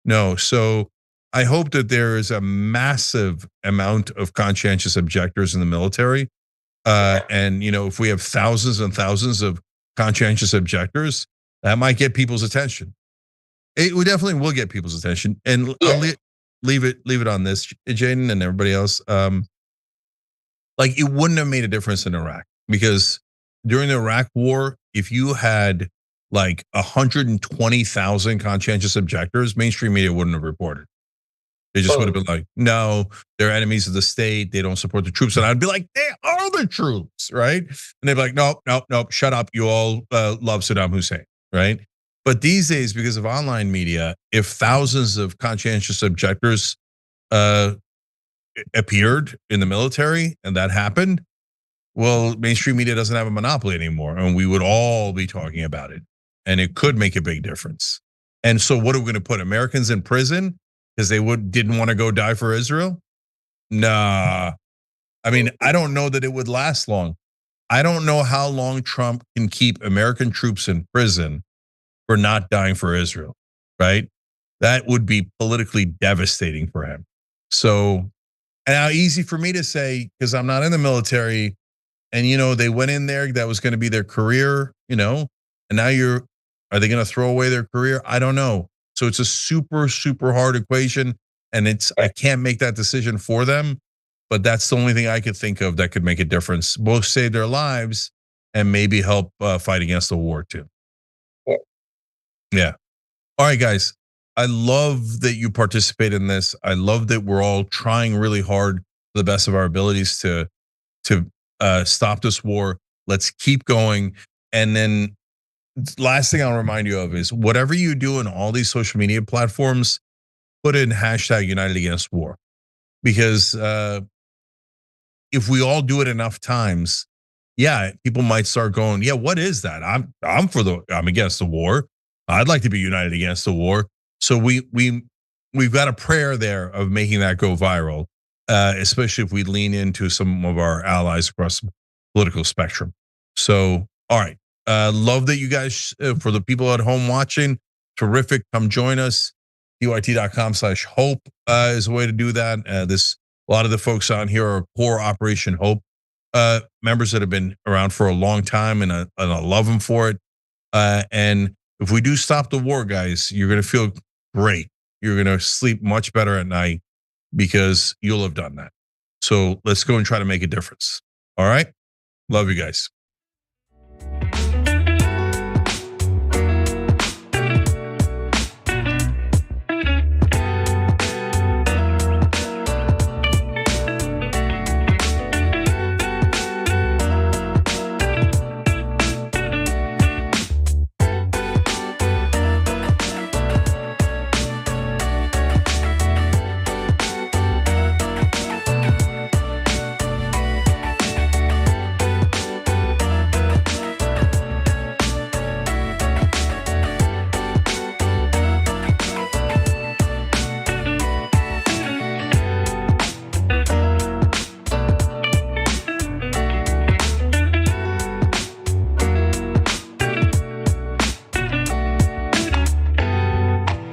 B: No, so I hope that there is a massive amount of conscientious objectors in the military. And, if we have thousands and thousands of conscientious objectors, that might get people's attention. It definitely will get people's attention. And I'll leave it on this, Jaden and everybody else. Like, it wouldn't have made a difference in Iraq, because during the Iraq war, if you had like 120,000 conscientious objectors, mainstream media wouldn't have reported. They just would have been like, no, they're enemies of the state. They don't support the troops. And I'd be like, they are the troops, right? And they'd be like, nope, shut up. You all love Saddam Hussein, right? But these days, because of online media, if thousands of conscientious objectors appeared in the military and that happened, well, mainstream media doesn't have a monopoly anymore, and we would all be talking about it, and it could make a big difference. And so what are we going to put Americans in prison because they didn't want to go die for Israel? Nah. I mean, I don't know that it would last long. I don't know how long Trump can keep American troops in prison for not dying for Israel, right? That would be politically devastating for him. So, and how easy for me to say, because I'm not in the military, and they went in there, that was going to be their career, and now are they going to throw away their career? I don't know. So it's a super, super hard equation, and I can't make that decision for them, but that's the only thing I could think of that could make a difference. Both save their lives and maybe help fight against the war too. Yeah. All right, guys. I love that you participate in this. I love that we're all trying really hard to the best of our abilities to stop this war. Let's keep going. And then last thing I'll remind you of is whatever you do in all these social media platforms, put in hashtag United Against War. Because if we all do it enough times, people might start going, what is that? I'm against the war. I'd like to be united against the war. So we've got a prayer there of making that go viral, especially if we lean into some of our allies across the political spectrum. So, all right. Love that you guys, for the people at home watching, terrific. Come join us. PYT.com/hope is a way to do that. A lot of the folks on here are core Operation Hope members that have been around for a long time, and I love them for it. And if we do stop the war, guys, you're going to feel great. You're going to sleep much better at night because you'll have done that. So let's go and try to make a difference. All right? Love you guys.